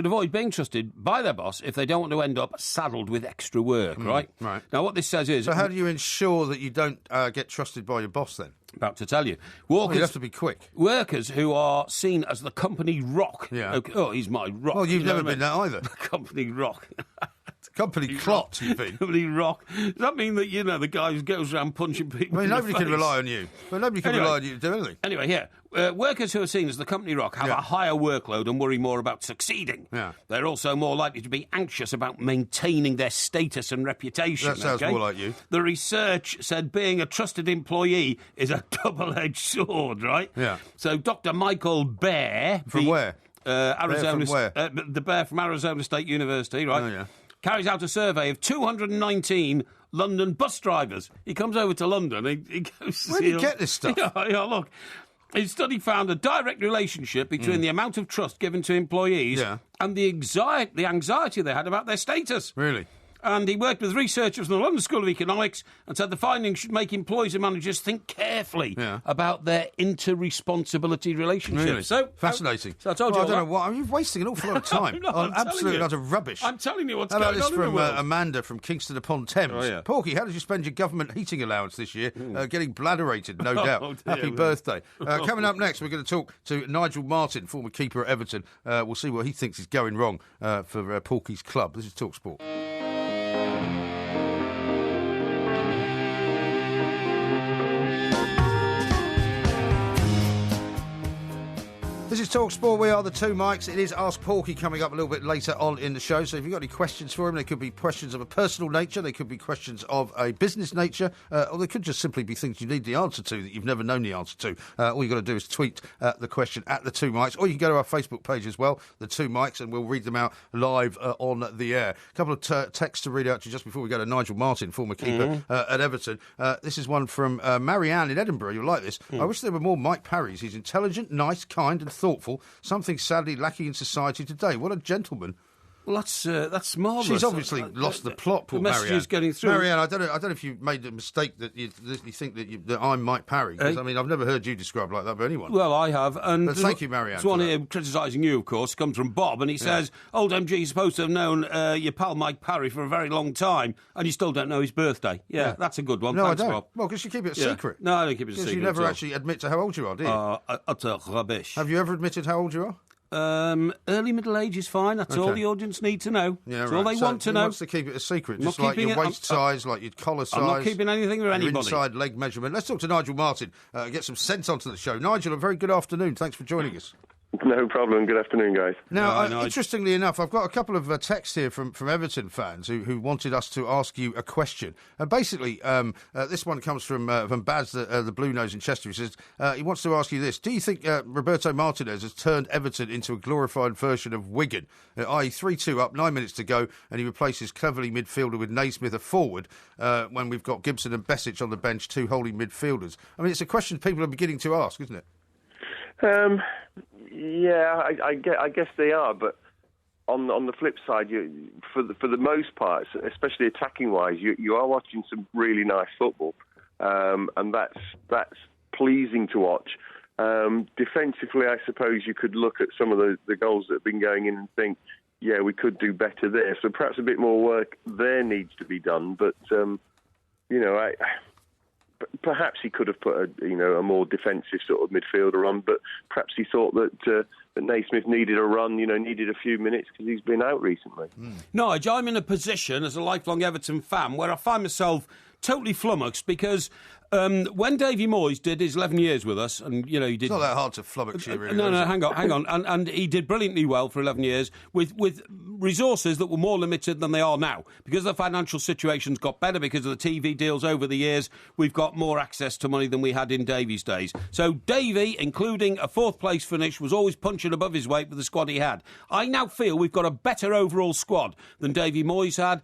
avoid being trusted by their boss if they don't want to end up saddled with extra work, right? Right. Now, what this says is... So how do you ensure that you don't get trusted by your boss, then? About to tell you. You have to be quick. Workers who are seen as the company rock. Yeah. Okay, oh, he's my rock. Well, you've never been that either. Company rock. Company clot, you've been. Company rock. Does that mean that, the guy who goes around punching people in nobody the can face? rely on you. But nobody can rely on you to do anything. Anyway, here. Workers who are seen as the company rock have a higher workload and worry more about succeeding. Yeah. They're also more likely to be anxious about maintaining their status and reputation. That sounds more like you. The research said being a trusted employee is a double-edged sword, right? Yeah. So Dr. Michael Bear... From where? Arizona. From where? The Bear from Arizona State University, right? Oh, yeah. Carries out a survey of 219 London bus drivers. He comes over to London. He goes. Where do you get this stuff? Yeah, look. His study found a direct relationship between the amount of trust given to employees and the anxiety they had about their status. Really? And he worked with researchers from the London School of Economics and said the findings should make employees and managers think carefully about their inter-responsibility relationships. Really? So fascinating. So I told you I don't know what. You're wasting an awful lot of time on absolutely utter rubbish. I'm telling you what's How about going this on in the from world. Amanda from Kingston upon Thames? Oh, yeah. Porky, how did you spend your government heating allowance this year? Getting bladderated, no doubt. Dear Happy me. birthday. Coming up next, we're going to talk to Nigel Martin, former keeper at Everton. We'll see what he thinks is going wrong for Porky's club. This is TalkSport. This is TalkSport. We are the Two Mics. It is Ask Porky coming up a little bit later on in the show. So if you've got any questions for him, they could be questions of a personal nature, they could be questions of a business nature, or they could just simply be things you need the answer to that you've never known the answer to. All you've got to do is tweet the question at the Two Mics, or you can go to our Facebook page as well, the Two Mics, and we'll read them out live on the air. A couple of texts to read out to you just before we go to Nigel Martin, former keeper at Everton. This is one from Marianne in Edinburgh. You'll like this. I wish there were more Mike Parrys. He's intelligent, nice, kind and thoughtful, something sadly lacking in society today. What a gentleman. Well, that's marvellous. She's obviously lost the plot, poor The message Marianne. is getting through. Marianne, I don't know if you made the mistake that you think that I'm Mike Parry. 'Cause, I mean, I've never heard you described like that by anyone. Well, I have. And But thank you, Marianne. This one here criticising you, of course, comes from Bob, and he says, old MG is supposed to have known your pal Mike Parry for a very long time, and you still don't know his birthday. Yeah, that's a good one. No, Thanks, I don't. Bob. Well, because you keep it a Yeah. secret. No, I don't keep it a Because secret. you never at all. actually admit to how old you are, do you? Utter rubbish. Have you ever admitted how old you are? Early middle age is fine. That's all the audience need to know. Yeah, That's right. all they So want to he know. wants to keep it a secret, I'm just not like your keeping it- waist size, like your collar size. I'm not keeping anything for your anybody. inside leg measurement. Let's talk to Nigel Martin, get some sense onto the show. Nigel, a very good afternoon. Thanks for joining us. No problem. Good afternoon, guys. Now, No, interestingly enough, I've got a couple of texts here from Everton fans who wanted us to ask you a question. And basically, this one comes from Baz, the Blue Nose in Chester. He says he wants to ask you this. Do you think Roberto Martinez has turned Everton into a glorified version of Wigan, i.e. 3-2 up, 9 minutes to go, and he replaces cleverly midfielder with Naismith a forward when we've got Gibson and Besic on the bench, two holding midfielders? I mean, it's a question people are beginning to ask, isn't it? Yeah, I guess they are, but on the flip side, for the most part, especially attacking wise, you are watching some really nice football, and that's pleasing to watch. Defensively, I suppose you could look at some of the goals that have been going in and think, yeah, we could do better there. So perhaps a bit more work there needs to be done. But perhaps he could have put a more defensive sort of midfielder on, but perhaps he thought that Naismith needed a run, needed a few minutes because he's been out recently. No, I'm in a position as a lifelong Everton fan where I find myself totally flummoxed because when Davy Moyes did his 11 years with us, and he did. It's not that hard to flummox you, really. No, hang on, and he did brilliantly well for 11 years with resources that were more limited than they are now because the financial situation's got better because of the TV deals over the years. We've got more access to money than we had in Davy's days. So Davy, including a fourth place finish, was always punching above his weight with the squad he had. I now feel we've got a better overall squad than Davy Moyes had,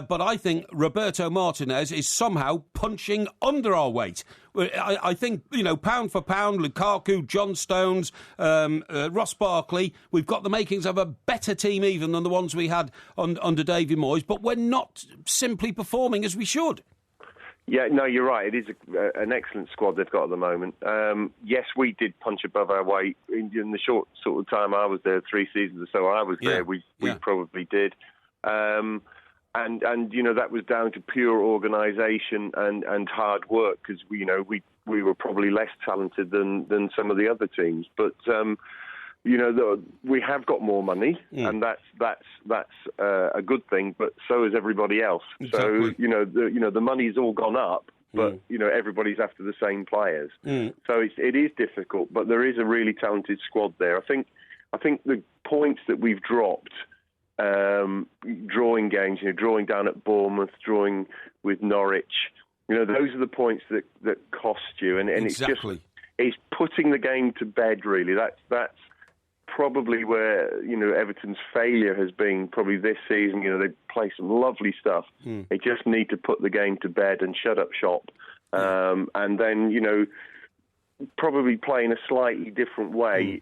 but I think Roberto Martinez is somehow punching under our weight. I think, pound for pound, Lukaku, John Stones, Ross Barkley, we've got the makings of a better team even than the ones we had under Davy Moyes, but we're not simply performing as we should. Yeah, no, you're right. It is an excellent squad they've got at the moment. Yes, we did punch above our weight in the short sort of time I was there, 3 seasons or so I was there. We probably did. And that was down to pure organisation and hard work because we were probably less talented than some of the other teams. But we have got more money, and that's a good thing. But so is everybody else. Exactly. So the money's all gone up. But everybody's after the same players, so it is difficult. But there is a really talented squad there. I think the points that we've dropped. Drawing games, drawing down at Bournemouth, drawing with Norwich, those are the points that cost you, and Exactly. it's putting the game to bed. Really, that's probably where Everton's failure has been. Probably this season, they play some lovely stuff. They just need to put the game to bed and shut up shop, and then probably play in a slightly different way,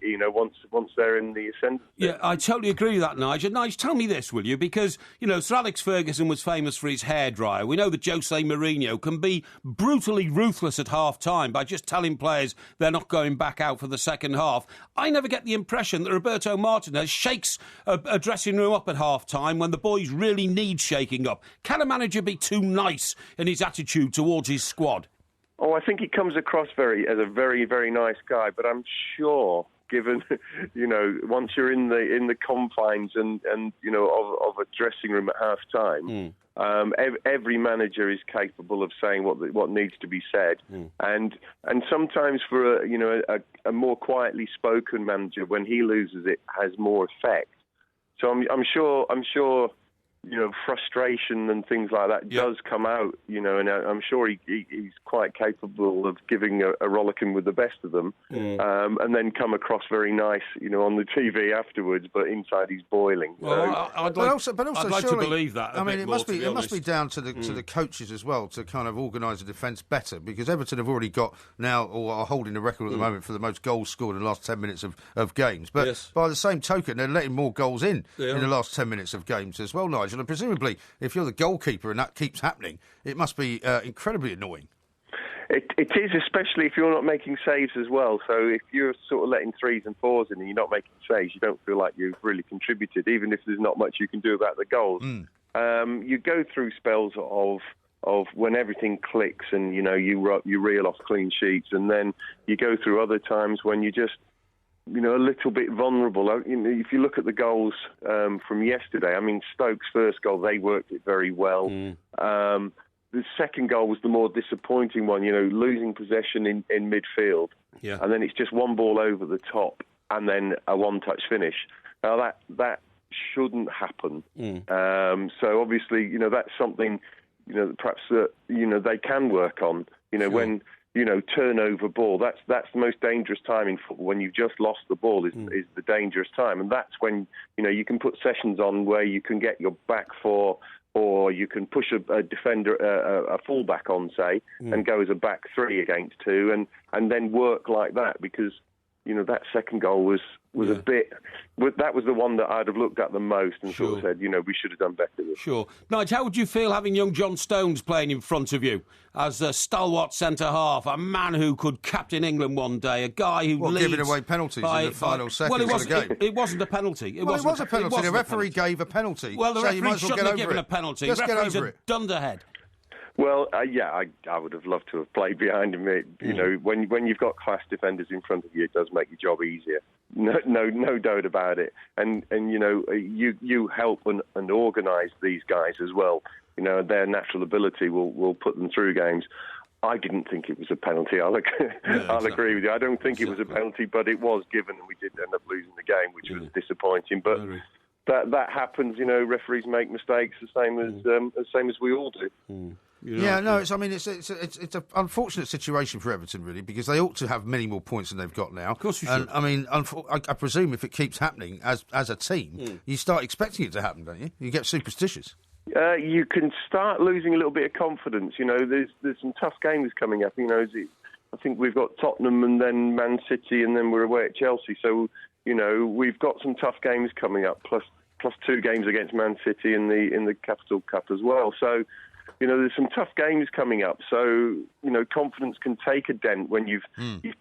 once they're in the ascendant. Yeah, I totally agree with that, Nigel. Nigel, tell me this, will you? Because, Sir Alex Ferguson was famous for his hairdryer. We know that Jose Mourinho can be brutally ruthless at half-time by just telling players they're not going back out for the second half. I never get the impression that Roberto Martinez shakes a dressing room up at half-time when the boys really need shaking up. Can a manager be too nice in his attitude towards his squad? Oh, I think he comes across as a very, very nice guy, but I'm sure, given, once you're in the confines and of a dressing room at half time, every manager is capable of saying what needs to be said, and sometimes for a more quietly spoken manager, when he loses it, has more effect. So I'm sure. Frustration and things like that does come out, and I'm sure he's quite capable of giving a rollicking with the best of them, and then come across very nice, on the TV afterwards, but inside he's boiling. Well, I'd like to believe that. It must be down to the coaches as well to kind of organise the defence better, because Everton have already got now, or are holding the record at the moment for the most goals scored in the last 10 minutes of games. But by the same token, they're letting more goals in the last 10 minutes of games as well, Nigel. And presumably, if you're the goalkeeper and that keeps happening, it must be incredibly annoying. It is, especially if you're not making saves as well. So if you're sort of letting 3s and 4s in and you're not making saves, you don't feel like you've really contributed, even if there's not much you can do about the goals. You go through spells of when everything clicks and, you reel off clean sheets, and then you go through other times when you just a little bit vulnerable. If you look at the goals from yesterday, Stoke's first goal, they worked it very well. The second goal was the more disappointing one, losing possession in midfield. Yeah. And then it's just one ball over the top and then a one-touch finish. Now, that shouldn't happen. So, obviously, that's something, perhaps that, they can work on. When... turnover ball. That's the most dangerous time in football. When you've just lost the ball is the dangerous time, and that's when you can put sessions on where you can get your back four, or you can push a defender, a fullback on, say, and go as a back three against two, and then work like that, because that second goal was a bit... That was the one that I'd have looked at the most and sort of said, we should have done better with it. Sure. Nigel, how would you feel having young John Stones playing in front of you as a stalwart centre-half, a man who could captain England one day, a guy who leads... giving away penalties in the final seconds of the game? It wasn't a penalty. It was a penalty. The referee gave a penalty. Well, the referee shouldn't have given a penalty. Just the referee's a dunderhead. Well, I would have loved to have played behind him. When you've got class defenders in front of you, it does make your job easier. No doubt about it. And you help and organise these guys as well. Their natural ability will put them through games. I didn't think it was a penalty. I'll agree with you. I don't think it was a penalty, but it was given, and we did end up losing the game, which was disappointing. But that happens. Referees make mistakes, the same as we all do. It's an unfortunate situation for Everton, really, because they ought to have many more points than they've got now. Of course you should. I presume if it keeps happening as a team, you start expecting it to happen, don't you? You get superstitious. You can start losing a little bit of confidence. There's some tough games coming up. I think we've got Tottenham and then Man City, and then we're away at Chelsea. So we've got some tough games coming up, plus 2 games against Man City in the Capital Cup as well. So. There's some tough games coming up, so confidence can take a dent when you've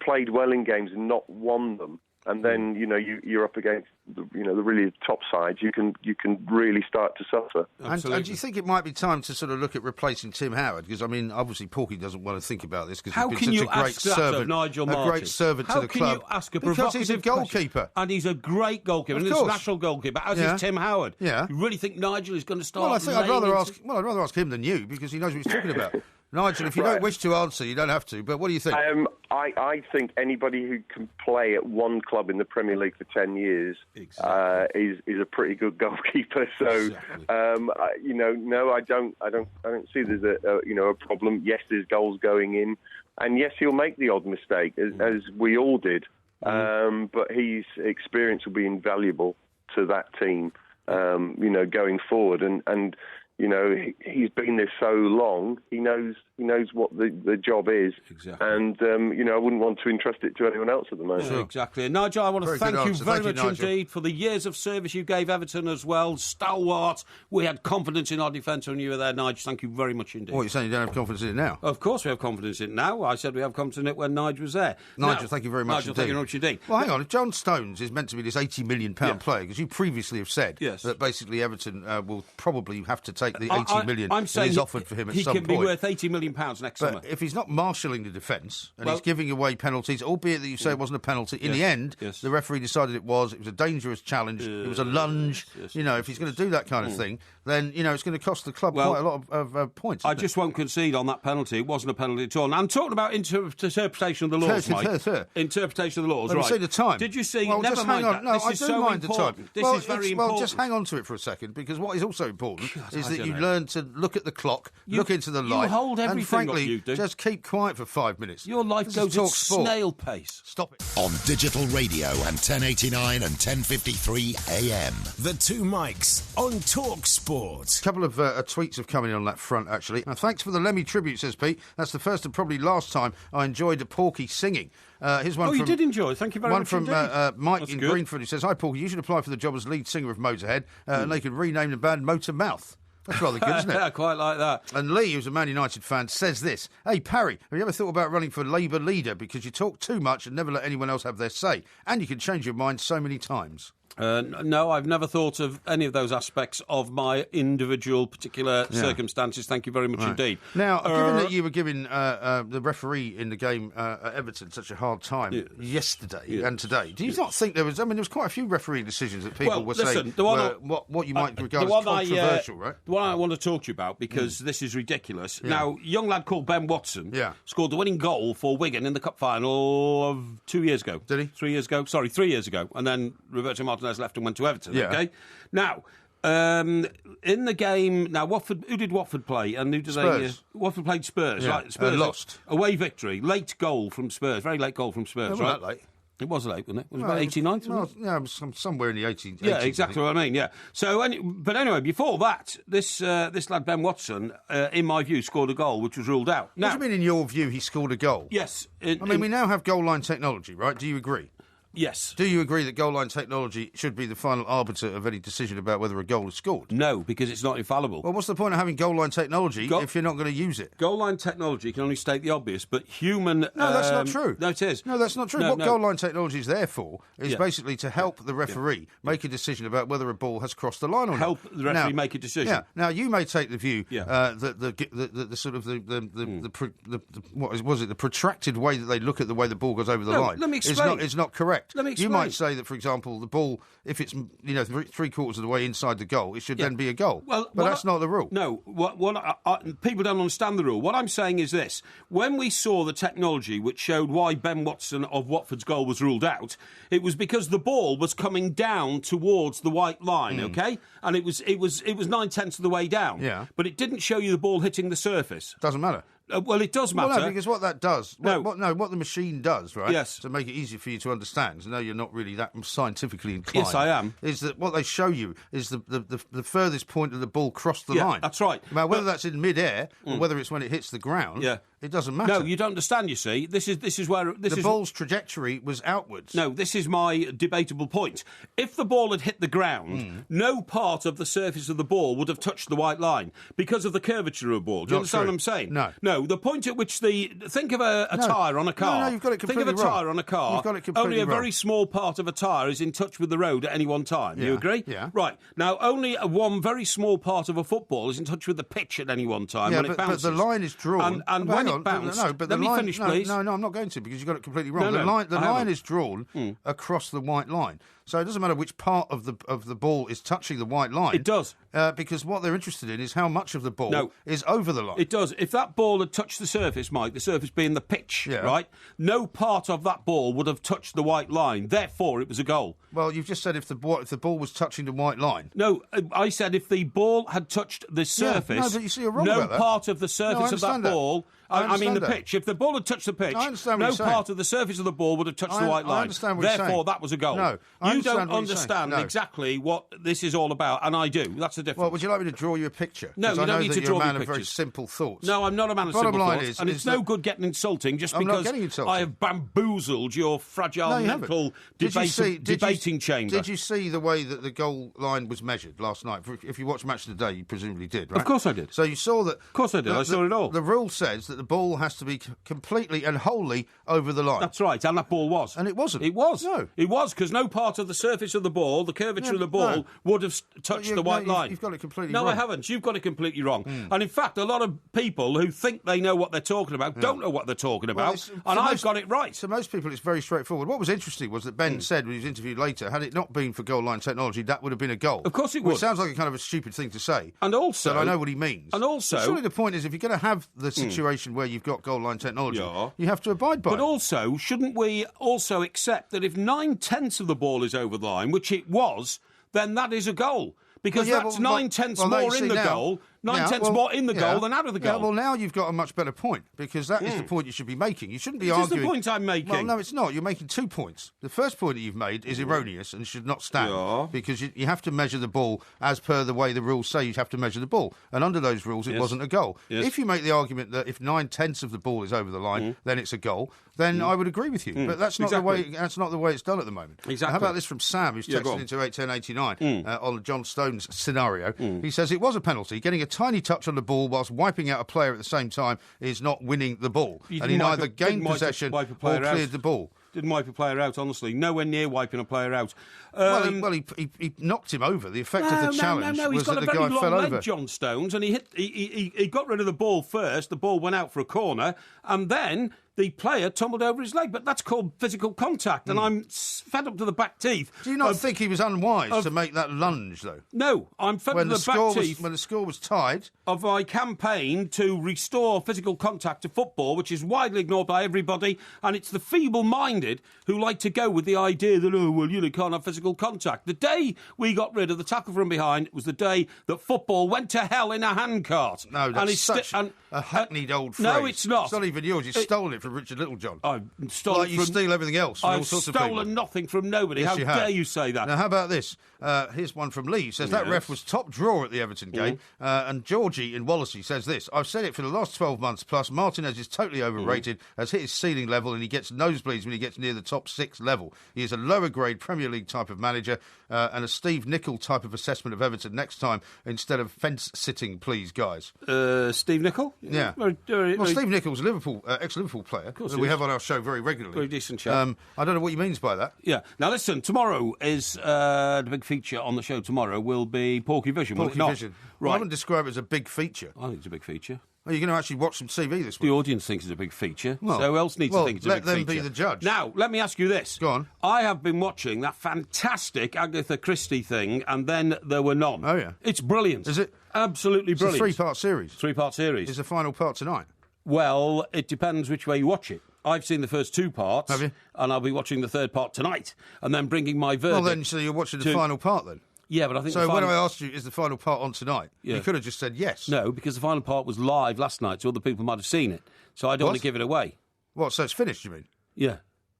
played well in games and not won them, and then you're up against the really top sides. You can really start to suffer. And do you think it might be time to sort of look at replacing Tim Howard? Because obviously Porky doesn't want to think about this because he's been such a great servant, Nigel Martin? A great servant to the club. How can you ask a because he's a goalkeeper, and he's a great goalkeeper, an international goalkeeper, as is Tim Howard. Yeah, you really think Nigel is going to start? Well, I'd rather ask him than you, because he knows what he's talking about. Nigel, if you don't wish to answer, you don't have to. But what do you think? I think anybody who can play at one club in the Premier League for 10 years is a pretty good goalkeeper. So, no, I don't see there's a problem. Yes, there's goals going in, and yes, he'll make the odd mistake, as we all did. But his experience will be invaluable to that team, going forward, and he's been there so long. He knows what the job is. Exactly. And I wouldn't want to entrust it to anyone else at the moment. Sure. Exactly. And Nigel, I want to thank you very much Nigel. indeed for the years of service you gave Everton as well. Stalwart. We had confidence in our defence when you were there, Nigel. Thank you very much indeed. What, you're saying you don't have confidence in it now? Of course we have confidence in it now. I said we have confidence in it when Nigel was there. Nigel, thank you very much Nigel, indeed. thank you very much indeed. Well, hang on. If John Stones is meant to be this £80 million player, because you previously have said Yes. that basically Everton will probably have to take the £80 million I'm saying that is offered for him at some point. He can be worth £80 million next summer. But if he's not marshalling the defence and he's giving away penalties, albeit that you say it wasn't a penalty, in the end, the referee decided it was a dangerous challenge, it was a lunge. If he's going to do that kind of thing, then, it's going to cost the club quite a lot of points. I just won't concede on that penalty. It wasn't a penalty at all. And I'm talking about interpretation of the laws, Mike. Interpretation of the laws, Let me right. see the time. Did you see? Well, Never just mind hang on. that. No, This I is do so mind important. the time. This is very important. Well, just hang on to it for a second, because what is also important is that you know. learn to look at the clock, look into the light, you hold everything and frankly, up, you do. just keep quiet for 5 minutes. Your life goes at snail pace. Stop it. On digital radio and 1089 and 1053 AM. The Two Mics on Talk Sport. A couple of tweets have come in on that front, actually. Now, thanks for the Lemmy tribute, says Pete. That's the first and probably last time I enjoyed Porky singing. Here's one you did enjoy. Thank you very much One from Mike That's in good. Greenford, who says, "Hi, Porky, you should apply for the job as lead singer of Motorhead, and they could rename the band Motor Mouth." That's rather good, isn't it? I quite like that. And Lee, who's a Man United fan, says this: "Hey, Parry, have you ever thought about running for Labour leader? Because you talk too much and never let anyone else have their say, and you can change your mind so many times." No, I've never thought of any of those aspects of my individual particular circumstances. Thank you very much indeed. Now, given that you were giving the referee in the game at Everton such a hard time yesterday and today, do you not think there was quite a few refereeing decisions that people were saying were what you might regard as controversial, right? The one I want to talk to you about, because this is ridiculous. Yeah. Now, a young lad called Ben Watson scored the winning goal for Wigan in the cup final of 2 years ago. Did he? 3 years ago. Sorry, 3 years ago. And then Roberto Martinez left and went to Everton, okay? Now, in the game, who did Watford play? And who did Spurs. Watford played Spurs, right? Spurs lost. Away victory, late goal from Spurs, very late goal from Spurs, Not right? that late. It was late, wasn't it? It was about 89th, wasn't it? It was somewhere in the 80s. Yeah, exactly what I mean, yeah. So, but anyway, before that, this lad, Ben Watson, in my view, scored a goal which was ruled out. What do you mean, in your view, he scored a goal? Yes. We now have goal line technology, right? Do you agree? Yes. Do you agree that goal line technology should be the final arbiter of any decision about whether a goal is scored? No, because it's not infallible. Well, what's the point of having goal line technology if you're not going to use it? Goal line technology can only state the obvious, but human... No, that's not true. No, it is. No, that's not true. What goal line technology is there for is basically to help the referee make a decision about whether a ball has crossed the line or not. Help the referee make a decision. Yeah. Now, you may take the view that the sort of the protracted way that they look at the way the ball goes over the line let me explain. is not correct. Let me explain. You might say that, for example, the ball, if it's 3/4 of the way inside the goal, it should then be a goal. Well, but that's not the rule. No, people don't understand the rule. What I'm saying is this: when we saw the technology which showed why Ben Watson of Watford's goal was ruled out, it was because the ball was coming down towards the white line, okay, and it was 9/10 of the way down. Yeah, but it didn't show you the ball hitting the surface. Doesn't matter. Well, it does matter. Well, no, because what that does, what the machine does, right? Yes. To make it easier for you to understand, because I know you're not really that scientifically inclined. Yes, I am. Is that what they show you is the furthest point of the ball crossed the line. That's right. Now, whether that's in mid-air or whether it's when it hits the ground, it doesn't matter. No, you don't understand, you see. This is where... The ball's trajectory was outwards. No, this is my debatable point. If the ball had hit the ground, no part of the surface of the ball would have touched the white line because of the curvature of the ball. Do you understand what I'm saying? No. No, the point at which think of a tyre on a car. No, you've got it completely wrong. Think of a tyre on a car. You've got it completely only a wrong. very small part of a tyre is in touch with the road at any one time. You agree? Yeah. Right. Now, only one very small part of a football is in touch with the pitch at any one time when it bounces. But the line is drawn. And when it bounced... let me finish, please. No, I'm not going to, because you've got it completely wrong. The I line is drawn across the white line. So it doesn't matter which part of the ball is touching the white line. It does. Because what they're interested in is how much of the ball is over the line. It does. If that ball had touched the surface, Mike, the surface being the pitch, right, no part of that ball would have touched the white line. Therefore, it was a goal. Well, you've just said if the ball was touching the white line. No, I said if the ball had touched the surface, no, but you see, you're wrong about that. part of the surface of that ball I mean the that. pitch. If the ball had touched the pitch, I understand what no you're saying. part of the surface of the ball would have touched the white line. I understand what you're saying. Therefore, that was a goal. No, I you don't understand what you're understand saying. No. exactly what this is all about, and I do. That's the difference. Well, would you like me to draw you a picture? No, you I don't know need that to you're draw a me man of pictures. very simple thoughts. No, I'm not a man of Bottom simple line thoughts, and it's no good getting insulting just I'm not because getting insulting. I have bamboozled your fragile you mental debating chamber. Did you see the way that the goal line was measured last night? If you watched Match of the Day, you presumably did, right? Of course I did. So you saw that... Of course I did. I saw it all. The rule says that the ball has to be completely and wholly over the line. That's right, and that ball was. And it wasn't. It was. No. It was, because no part of the surface of the ball, the curvature of the ball, would have touched the white line. You've got it completely wrong. wrong. No, I haven't. You've got it completely wrong. And in fact, a lot of people who think they know what they're talking about don't know what they're talking about, and I've got it right. So most people, it's very straightforward. What was interesting was that Ben said, when he was interviewed later, had it not been for goal line technology, that would have been a goal. Of course it would. Which sounds like a kind of a stupid thing to say. And also... But I know what he means. And also... But surely the point is, if you're going to have the situation where you've got goal line technology, you have to abide by it. But also, shouldn't we also accept that if 9/10 of the ball is over the line, which it was, then that is a goal? Because that's 9/10 more in the goal. 9/10 more in the goal than out of the goal. Yeah, well, now you've got a much better point, because that is the point you should be making. You shouldn't be arguing... This is the point I'm making. Well, no, it's not. You're making 2 points. The first point that you've made is erroneous and should not stand, because you have to measure the ball as per the way the rules say you have to measure the ball. And under those rules, it wasn't a goal. Yes. If you make the argument that if 9/10 of the ball is over the line, then it's a goal, then I would agree with you. But that's not the way. That's not the way it's done at the moment. Exactly. How about this from Sam, who's texted into 81089 on John Stone's scenario? He says it was a penalty. Getting a tiny touch on the ball whilst wiping out a player at the same time is not winning the ball. And he neither gained possession or cleared the ball. Didn't wipe a player out, honestly. Nowhere near wiping a player out. He knocked him over. The effect of the challenge no. was He's got that a the very guy long fell leg, over. John Stones, and he got rid of the ball first. The ball went out for a corner, and then the player tumbled over his leg. But that's called physical contact, and I'm fed up to the back teeth. Do you not think he was unwise to make that lunge, though? No, I'm fed up to the back teeth. When the score was tied... Of my campaign to restore physical contact to football, which is widely ignored by everybody, and it's the feeble-minded who like to go with the idea that, you can't have physical contact. The day we got rid of the tackle from behind was the day that football went to hell in a handcart. No, that's such a hackneyed old phrase. No, it's not. It's not even yours. You've stolen it from Richard Littlejohn. I've stolen like you steal everything else from all I've sorts of people. stolen nothing from nobody. Yes, How you have. dare you say that? Now, how about this? Here's one from Lee. Says that ref was top drawer at the Everton game. And Georgie in Wallasey says this. I've said it for the last 12 months plus. Martinez is totally overrated, has hit his ceiling level, and he gets nosebleeds when he gets near the top 6 level. He is a lower grade Premier League type of manager and a Steve Nicol type of assessment of Everton next time instead of fence sitting, please, guys. Steve Nicol? Yeah. Well, Steve Nichol's a ex-Liverpool player that we have on our show very regularly. Very decent chap. I don't know what he means by that. Yeah. Now, listen, tomorrow is the big feature on the show tomorrow will be Porky Vision, will it not? Vision. Right. Well, I wouldn't describe it as a big feature. I think it's a big feature. Well, you're going to actually watch some TV this week. The audience thinks it's a big feature. Well, so who else needs to think it's a big feature? let them be the judge. Now, let me ask you this. Go on. I have been watching that fantastic Agatha Christie thing, and then there were none. Oh, yeah. It's brilliant. Is it? Absolutely brilliant. It's a 3-part series. 3-part series. Is the final part tonight? Well, it depends which way you watch it. I've seen the first 2 parts. Have you? And I'll be watching the 3rd part tonight, and then bringing my verdict. Well, then, so you're watching the final part, then? Yeah, but I think so when I asked you, is the final part on tonight? Yeah. You could have just said yes. No, because the final part was live last night, so other people might have seen it. So I don't want to give it away. What, so it's finished, you mean? Yeah.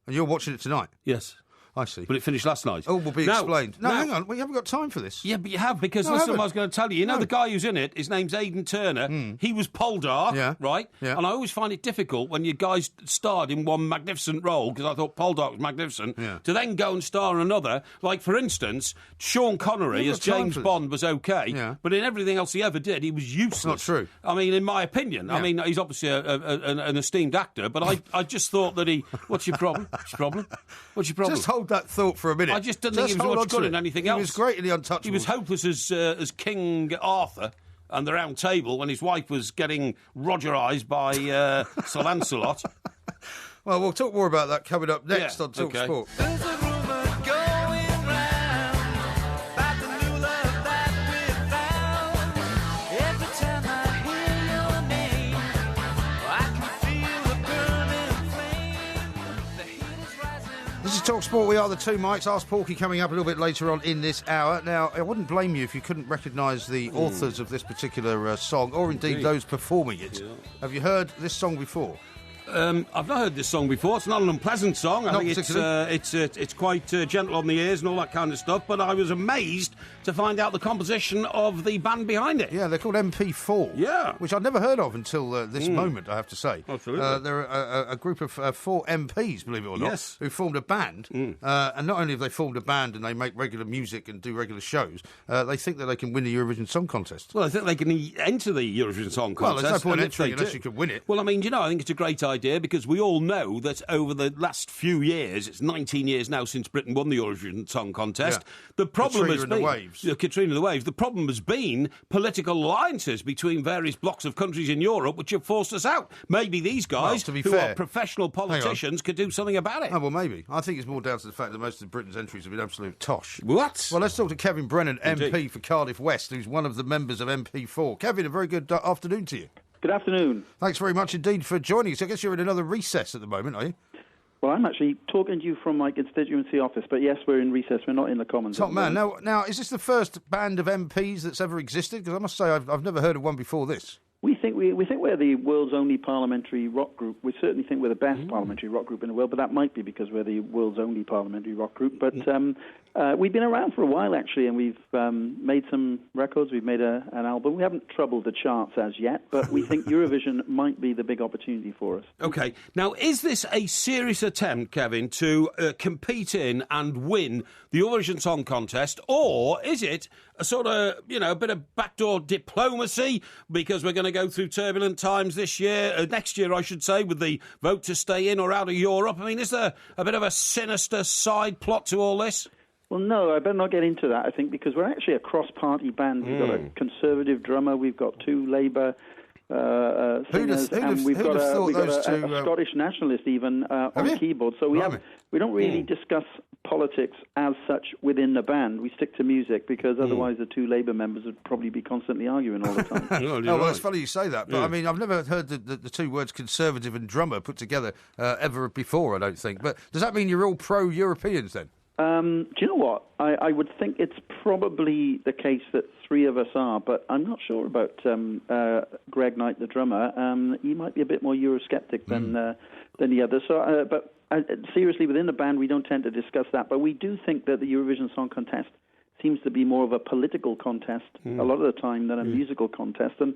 And you're watching it tonight? Yes. I see. But it finished last night. Oh, will be explained. No, hang on. We haven't got time for this. Yeah, but you have, because listen, I was going to tell you. You know the guy who's in it, his name's Aidan Turner. He was Poldark, right? Yeah. And I always find it difficult when you guys starred in one magnificent role, because I thought Poldark was magnificent, to then go and star in another. Like, for instance, Sean Connery as James Bond was okay, but in everything else he ever did, he was useless. Not true. I mean, in my opinion. I mean, he's obviously an esteemed actor, but I just thought that he... What's your problem? What's your problem? What's your problem? Just hold that thought for a minute. I just didn't think he was much good in anything else. He was great in The Untouchables. He was hopeless as King Arthur and the Round Table when his wife was getting Rogerised by Sir Lancelot. Well, we'll talk more about that coming up next on Talk Sport. There's a rumour going round about the new love that we found. Every time I hear your name, I can feel the burning flame. The heat is rising. This is Talk Sport, we are the two mics. Ask Porky coming up a little bit later on in this hour. Now, I wouldn't blame you if you couldn't recognise the authors of this particular song, or indeed those performing it. Yeah. Have you heard this song before? I've not heard this song before. It's not an unpleasant song. I think it's quite gentle on the ears and all that kind of stuff. But I was amazed to find out the composition of the band behind it. Yeah, they're called MP4. Yeah, which I'd never heard of until this moment, I have to say. Absolutely. They're a group of 4 MPs, believe it or not, who formed a band. And not only have they formed a band and they make regular music and do regular shows, they think that they can win the Eurovision Song Contest. Well, I think they can enter the Eurovision Song Contest. Well, there's no point entering unless you can win it. Well, I mean, I think it's a great idea because we all know that over the last few years, it's 19 years now since Britain won the Eurovision Song Contest. Yeah. The problem Katrina has and been the Waves. Katrina and the Waves. The problem has been political alliances between various blocks of countries in Europe, which have forced us out. Maybe these guys, who are professional politicians, could do something about it. Oh, well, maybe. I think it's more down to the fact that most of Britain's entries have been absolute tosh. What? Well, let's talk to Kevin Brennan, Indeed. MP for Cardiff West, who's one of the members of MP4. Kevin, a very good afternoon to you. Good afternoon. Thanks very much indeed for joining us. I guess you're in another recess at the moment, are you? Well, I'm actually talking to you from my constituency office, but yes, we're in recess. We're not in the Commons. Top man. Now, is this the first band of MPs that's ever existed? Because I must say I've never heard of one before this. We think we're the world's only parliamentary rock group. We certainly think we're the best parliamentary rock group in the world, but that might be because we're the world's only parliamentary rock group. But we've been around for a while, actually, and we've made some records. We've made an album. We haven't troubled the charts as yet, but we think Eurovision might be the big opportunity for us. OK. Now, is this a serious attempt, Kevin, to compete in and win the Eurovision Song Contest, or is it a sort of, a bit of backdoor diplomacy because we're going to go through turbulent times this year, next year, I should say, with the vote to stay in or out of Europe? I mean, is there a bit of a sinister side plot to all this? Well, no, I better not get into that, I think, because we're actually a cross-party band. We've got a Conservative drummer, we've got 2 Labour singers, and we've got a Scottish nationalist even on keyboard. So we don't really discuss politics as such within the band. We stick to music because otherwise the 2 Labour members would probably be constantly arguing all the time. Well, it's funny you say that, but I mean, I've never heard the 2 words Conservative and drummer put together ever before, I don't think. But does that mean you're all pro-Europeans then? Do you know what? I would think it's probably the case that 3 of us are, but I'm not sure about Greg Knight, the drummer. He might be a bit more Eurosceptic than the others. So, but seriously, within the band, we don't tend to discuss that. But we do think that the Eurovision Song Contest seems to be more of a political contest a lot of the time than a musical contest. And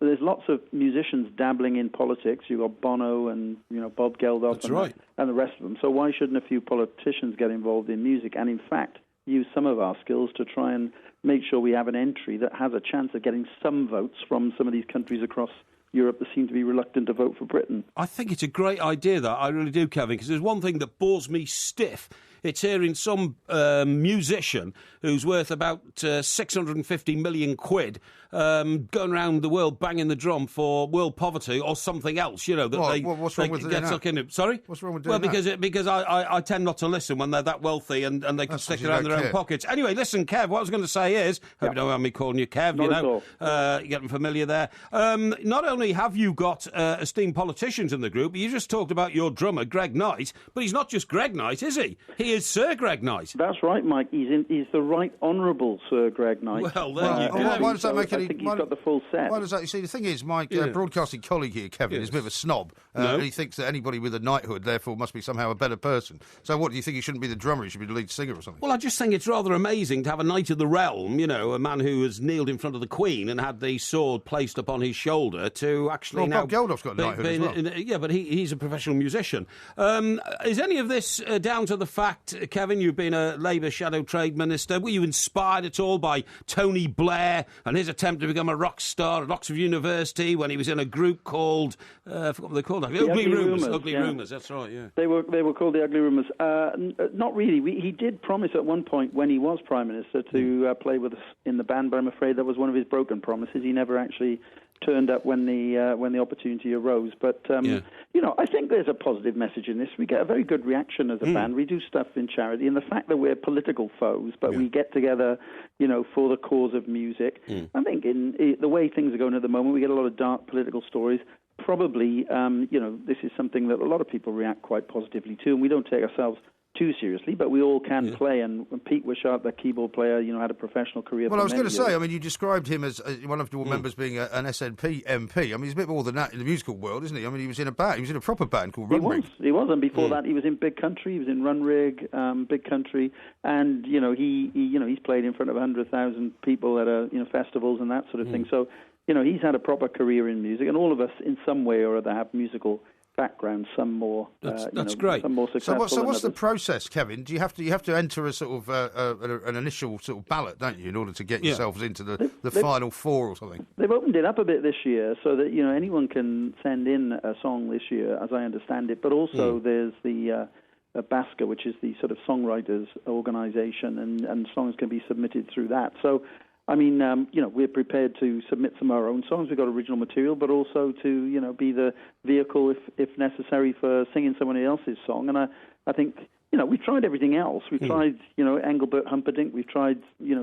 there's lots of musicians dabbling in politics. You've got Bono and, Bob Geldof and the rest of them. So why shouldn't a few politicians get involved in music and, in fact, use some of our skills to try and make sure we have an entry that has a chance of getting some votes from some of these countries across Europe that seem to be reluctant to vote for Britain? I think it's a great idea, that. I really do, Kevin, because there's one thing that bores me stiff. It's hearing some musician who's worth about 650 million quid going around the world banging the drum for world poverty or something else, what's wrong with get stuck in it. Sorry? What's wrong with doing that? Because I tend not to listen when they're that wealthy and they can stick around their own pockets. Anyway, listen, Kev, what I was going to say is, hope you don't mind me calling you Kev, you're getting familiar there. Not only have you got esteemed politicians in the group, you just talked about your drummer, Greg Knight, but he's not just Greg Knight, is he? He is Sir Greg Knight. That's right, Mike. He's the Right Honourable Sir Greg Knight. Well, there you go. Why does that make any... I think he's got the full set. Why does that... You see, the thing is, my broadcasting colleague here, Kevin, is a bit of a snob. And he thinks that anybody with a knighthood, therefore, must be somehow a better person. So what, do you think he shouldn't be the drummer? He should be the lead singer or something? Well, I just think it's rather amazing to have a knight of the realm, a man who has kneeled in front of the Queen and had the sword placed upon his shoulder to actually now... Bob Geldof's got a knighthood as well. Yeah, but he's a professional musician. Is any of this down to the fact, Kevin, you've been a Labour shadow trade minister, were you inspired at all by Tony Blair and his attempt to become a rock star at Oxford University when he was in a group called, I forgot what they're called, Ugly Rumours. Ugly Rumours, that's right, yeah. They were called the Ugly Rumours. Not really. He did promise at one point when he was Prime Minister to play with us in the band, but I'm afraid that was one of his broken promises. He never actually turned up when the opportunity arose. But, I think there's a positive message in this. We get a very good reaction as a band. We do stuff in charity. And the fact that we're political foes, but we get together, for the cause of music. I think in the way things are going at the moment, we get a lot of dark political stories. Probably, this is something that a lot of people react quite positively to, and we don't take ourselves too seriously, but we all can play. And Pete Wishart, the keyboard player, had a professional career. Well, I was going to say, years. I mean, you described him as one of your members being an SNP MP. I mean, he's a bit more than that in the musical world, isn't he? I mean, he was in a proper band called Runrig. He was, and before that, he was in Big Country. He was in Runrig, Big Country, and he's played in front of 100,000 people at festivals and that sort of thing. So, he's had a proper career in music, and all of us, in some way or other, have musical background, some more. That's great. Some more successful. So what's the others. process, Kevin? Do you have to enter a sort of an initial sort of ballot, don't you, in order to get yourselves into the final four or something? They've opened it up a bit this year, so that anyone can send in a song this year, as I understand it. But also there's the BASCA, which is the sort of songwriters organisation, and songs can be submitted through that. So. I mean, we're prepared to submit some of our own songs. We've got original material, but also to, be the vehicle, if necessary, for singing someone else's song. And I think, we've tried everything else. We've tried, Engelbert Humperdinck. We've tried,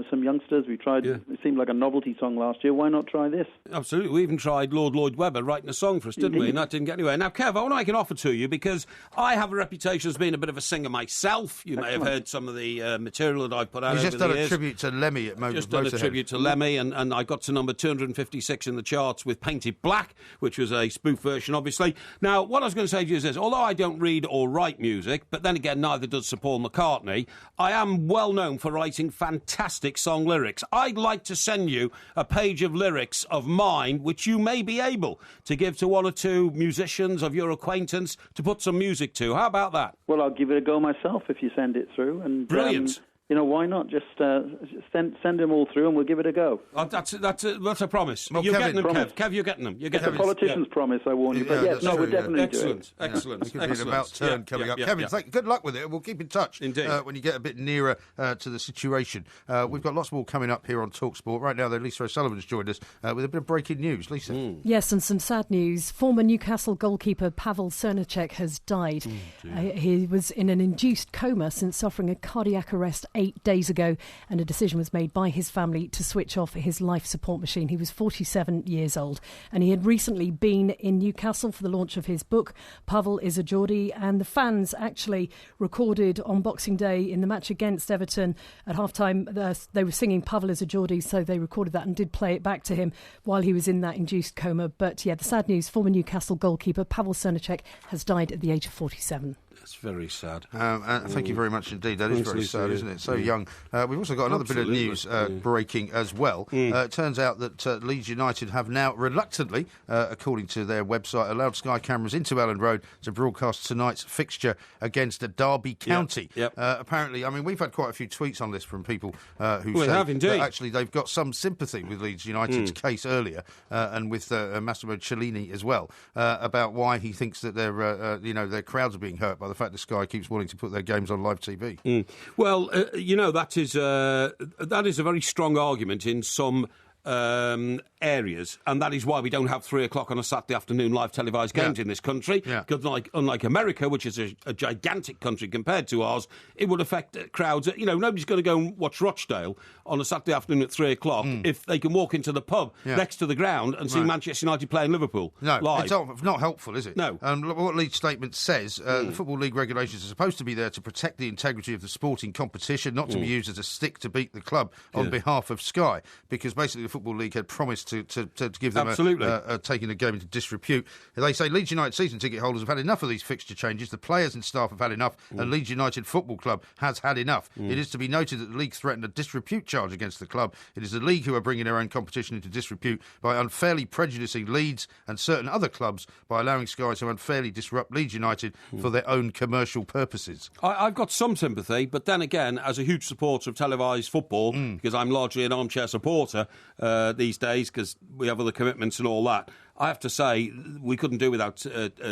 some youngsters. We've tried, it seemed like a novelty song last year. Why not try this? Absolutely. We even tried Lord Lloyd Webber writing a song for us, didn't we? And that didn't get anywhere. Now, Kev, I want to make an offer to you, because I have a reputation as being a bit of a singer myself. You may have heard some of the material that I've put out over the years. He's just done a tribute to Lemmy at Just done a tribute to Lemmy, and I got to number 256 in the charts with Painted Black, which was a spoof version, obviously. Now, what I was going to say to you is this. Although I don't read or write music, but then again, neither does Sir Paul McCartney, I am well known for writing fantastic song lyrics. I'd like to send you a page of lyrics of mine, which you may be able to give to one or two musicians of your acquaintance to put some music to. How about that? Well, I'll give it a go myself if you send it through. And brilliant. Why not just send them all through and we'll give it a go. That's a promise. Well, you're Kevin, getting them, promise. Kev. You're getting them. It's a politician's promise, I warn you. But yes, that's we'll true, definitely do it. Excellent. It could be an about turn coming up. Kevin, good luck with it. We'll keep in touch when you get a bit nearer to the situation. We've got lots more coming up here on TalkSport. Right now, though, Lisa O'Sullivan's joined us with a bit of breaking news. Lisa. Yes, and some sad news. Former Newcastle goalkeeper Pavel Srnicek has died. He was in an induced coma since suffering a cardiac arrest 8 days ago, and a decision was made by his family to switch off his life support machine. He was 47 years old, and he had recently been in Newcastle for the launch of his book, Pavel is a Geordie, and the fans actually recorded on Boxing Day in the match against Everton at half-time. They were singing Pavel is a Geordie, so they recorded that and did play it back to him while he was in that induced coma. But the sad news, former Newcastle goalkeeper Pavel Srnicek has died at the age of 47. That's very sad. Thank you very much indeed. That is very sad, isn't it? So young. We've also got another bit of news breaking as well. It turns out that Leeds United have now reluctantly, according to their website, allowed Sky cameras into Elland Road to broadcast tonight's fixture against Derby County. Apparently, I mean, we've had quite a few tweets on this from people who say that actually they've got some sympathy with Leeds United's case earlier, and with Massimo Cellini as well, about why he thinks that their crowds are being hurt by the fact that Sky keeps wanting to put their games on live TV. Well, that is a very strong argument in some areas, and that is why we don't have 3 o'clock on a Saturday afternoon live televised games in this country. Because unlike America, which is a gigantic country compared to ours, it would affect crowds. Nobody's going to go and watch Rochdale on a Saturday afternoon at 3 o'clock if they can walk into the pub next to the ground and see Manchester United playing Liverpool live. It's not helpful, is it? No. What Leeds statement says, the Football League regulations are supposed to be there to protect the integrity of the sporting competition, not to be used as a stick to beat the club on behalf of Sky, because basically the Football League had promised to give them taking the game into disrepute. They say Leeds United season ticket holders have had enough of these fixture changes. The players and staff have had enough, and Leeds United Football Club has had enough. It is to be noted that the league threatened a disrepute charge against the club. It is the league who are bringing their own competition into disrepute by unfairly prejudicing Leeds and certain other clubs by allowing Sky to unfairly disrupt Leeds United for their own commercial purposes. I've got some sympathy, but then again, as a huge supporter of televised football, because I'm largely an armchair supporter these days, because we have other commitments and all that, I have to say we couldn't do without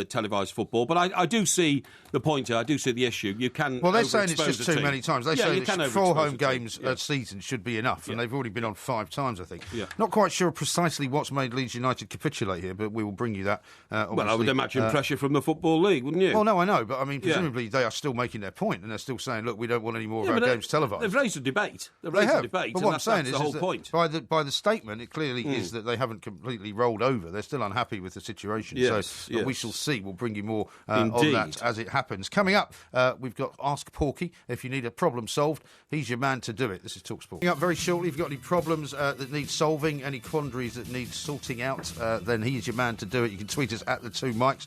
televised football. But I do see the point here. I do see the issue. You can. Well, they're saying it's just too many times. They say 4 home games a season should be enough, and they've already been on 5 times, I think. Not quite sure precisely what's made Leeds United capitulate here, but we will bring you that. Well, I would imagine pressure from the Football League, wouldn't you? Well, no, I know, but I mean, presumably they are still making their point, and they're still saying, look, we don't want any more of our games televised. They've raised a debate. They have. But what I'm saying is the whole point. By the statement, it clearly is that they haven't completely rolled over. They're still still unhappy with the situation. Yes, so yes. we shall see. We'll bring you more on Indeed. that as it happens. Coming up, we've got Ask Porky. If you need a problem solved, he's your man to do it. This is TalkSport. Coming up very shortly, if you've got any problems that need solving, any quandaries that need sorting out, then he's your man to do it. You can tweet us at the Two Mics.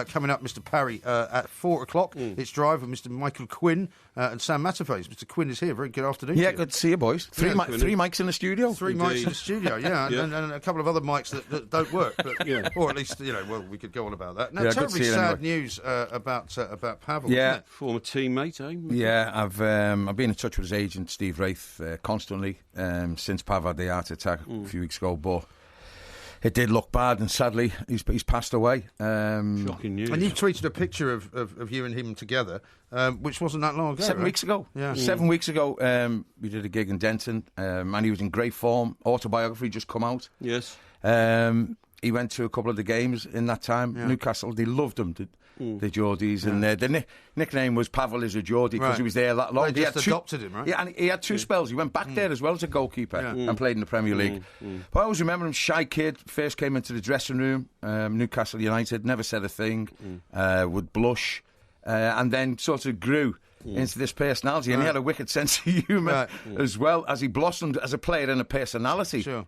Coming up, Mr. Parry at 4 o'clock. It's Drive with Mr. Michael Quinn and Sam Matterface. Mr. Quinn is here. Very good afternoon. Yeah, to you. good to see you, boys. Three mics in the studio. Three mics in the studio, yeah, and a couple of other mics that don't work, but or at least we could go on about that. Now, Yeah, good to terribly see you sad anyway. news about Pavel. Yeah. Isn't it? Former teammate, eh? Yeah, I've been in touch with his agent, Steve Wraith, constantly since Pav had the heart attack a few weeks ago, but it did look bad, and sadly, he's passed away. Shocking news. And you tweeted a picture of you and him together, which wasn't that long ago. 7 weeks ago. Yeah. 7 weeks ago, we did a gig in Denton, and he was in great form. Autobiography just come out. Yes. He went to a couple of the games in that time. Newcastle, they loved him, the Geordies, and the nickname was Pavel is a Geordie because he was there that long. They just adopted him, right? Yeah, and he had two spells. He went back there as well as a goalkeeper and played in the Premier League. But I always remember him, shy kid, first came into the dressing room, Newcastle United, never said a thing, would blush, and then sort of grew into this personality, and he had a wicked sense of humour as well as he blossomed as a player and a personality. Sure.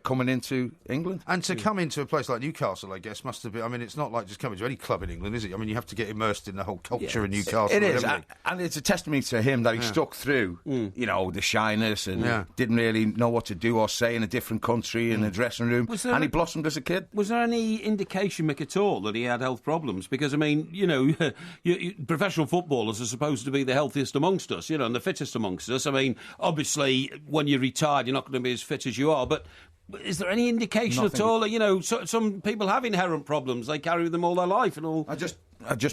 Coming into England, And to come into a place like Newcastle, I guess, must have been. I mean, it's not like just coming to any club in England, is it? I mean, you have to get immersed in the whole culture in Newcastle. It is, haven't you? and it's a testimony to him that he stuck through, the shyness and didn't really know what to do or say in a different country in a dressing room, and he blossomed as a kid. Was there any indication, Mick, at all that he had health problems? Because, I mean, professional footballers are supposed to be the healthiest amongst us, and the fittest amongst us. I mean, obviously, when you're retired, you're not going to be as fit as you are, but is there any indication at all that, some people have inherent problems, they carry them all their life and all? I just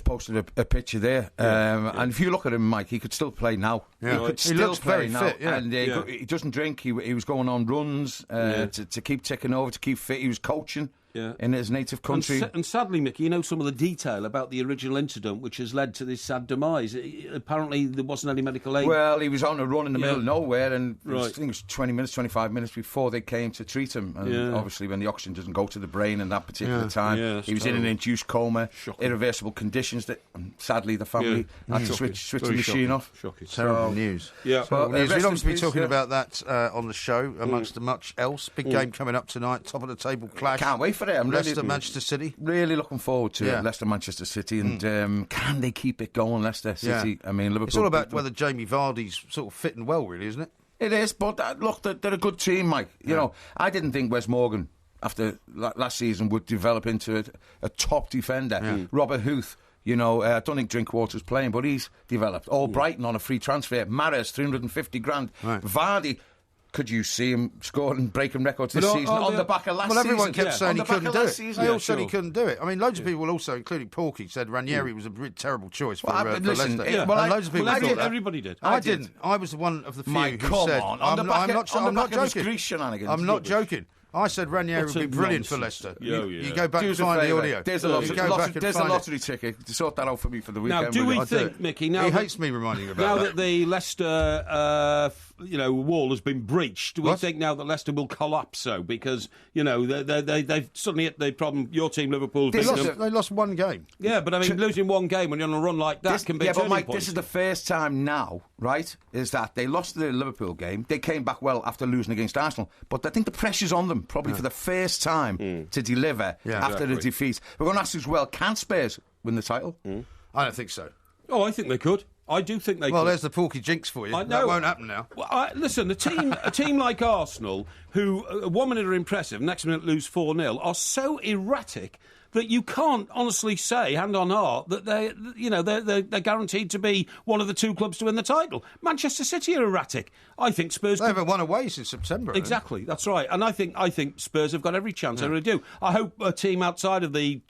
posted a picture there, and if you look at him, Mike, he could still play now. Yeah. He could He still looks play very now, fit, yeah. and he doesn't drink. He was going on runs to keep ticking over, to keep fit. He was coaching in his native country. And sadly, Mickey, some of the detail about the original incident which has led to this sad demise. Apparently, there wasn't any medical aid. Well, he was on a run in the middle of nowhere, and I Right. think it was 20 minutes, 25 minutes before they came to treat him. And obviously, when the oxygen doesn't go to the brain in that particular time, he was in an induced coma, irreversible conditions that, sadly, the family had to switch the machine off. Shocking. Terrible news. Yeah. Terrible news. rest We'll in obviously be peace, talking about that on the show, amongst much else. Big game coming up tonight, top of the table clash. Can't wait for it. I'm Leicester, Manchester City. really looking forward to it. Leicester, Manchester City, and can they keep it going, Leicester City? I mean, Liverpool. It's all about whether Jamie Vardy's sort of fitting well, really, isn't it? It is, but look, they're a good team, Mike. You know, I didn't think Wes Morgan, after last season, would develop into a top defender. Robert Huth, I don't think Drinkwater's playing, but he's developed. Brighton on a free transfer. Mahrez, 350 grand. Right. Vardy, could you see him scoring, breaking records this season on the back of last season? Well, everyone kept saying he couldn't do it. They all said he sure. couldn't do it. I mean, loads of people also, including Porky, said Ranieri was a terrible choice for listen, Leicester. yeah, well, and loads of people thought that. Everybody did. I didn't. I was one of the few Mike, who come said... on. I'm not Greece joking. shenanigans. I'm not joking. I said Ranieri would be brilliant for nonsense. Leicester. Yeah, yeah. You go back Do and us a find the favour. audio. There's a lottery ticket. To sort that out for me for the weekend. Now, do we think, Mickey, He hates me reminding you about now that the Leicester, wall has been breached, do we think now that Leicester will collapse? So because they've suddenly hit the problem. Your team, Liverpool, They lost one game. Yeah, but I mean, losing one game when you're on a run like that can be a but turning Mike, point. this is the first time now, right? Is that they lost the Liverpool game? They came back well after losing against Arsenal, but I think the pressure's on them probably for the first time to deliver after the defeat. We're going to ask as well: can Spurs win the title? I don't think so. Oh, I think they could. I do think they could. Well, there's the Porky jinx for you. That won't happen now. Well, listen, a team like Arsenal, who 1 minute are impressive, next minute lose 4-0, are so erratic that you can't honestly say, hand on heart, that they're guaranteed to be one of the two clubs to win the title. Manchester City are erratic. I think Spurs. They haven't won away since September. Exactly, that's right. And I think Spurs have got every chance. I really do. I hope a team outside of the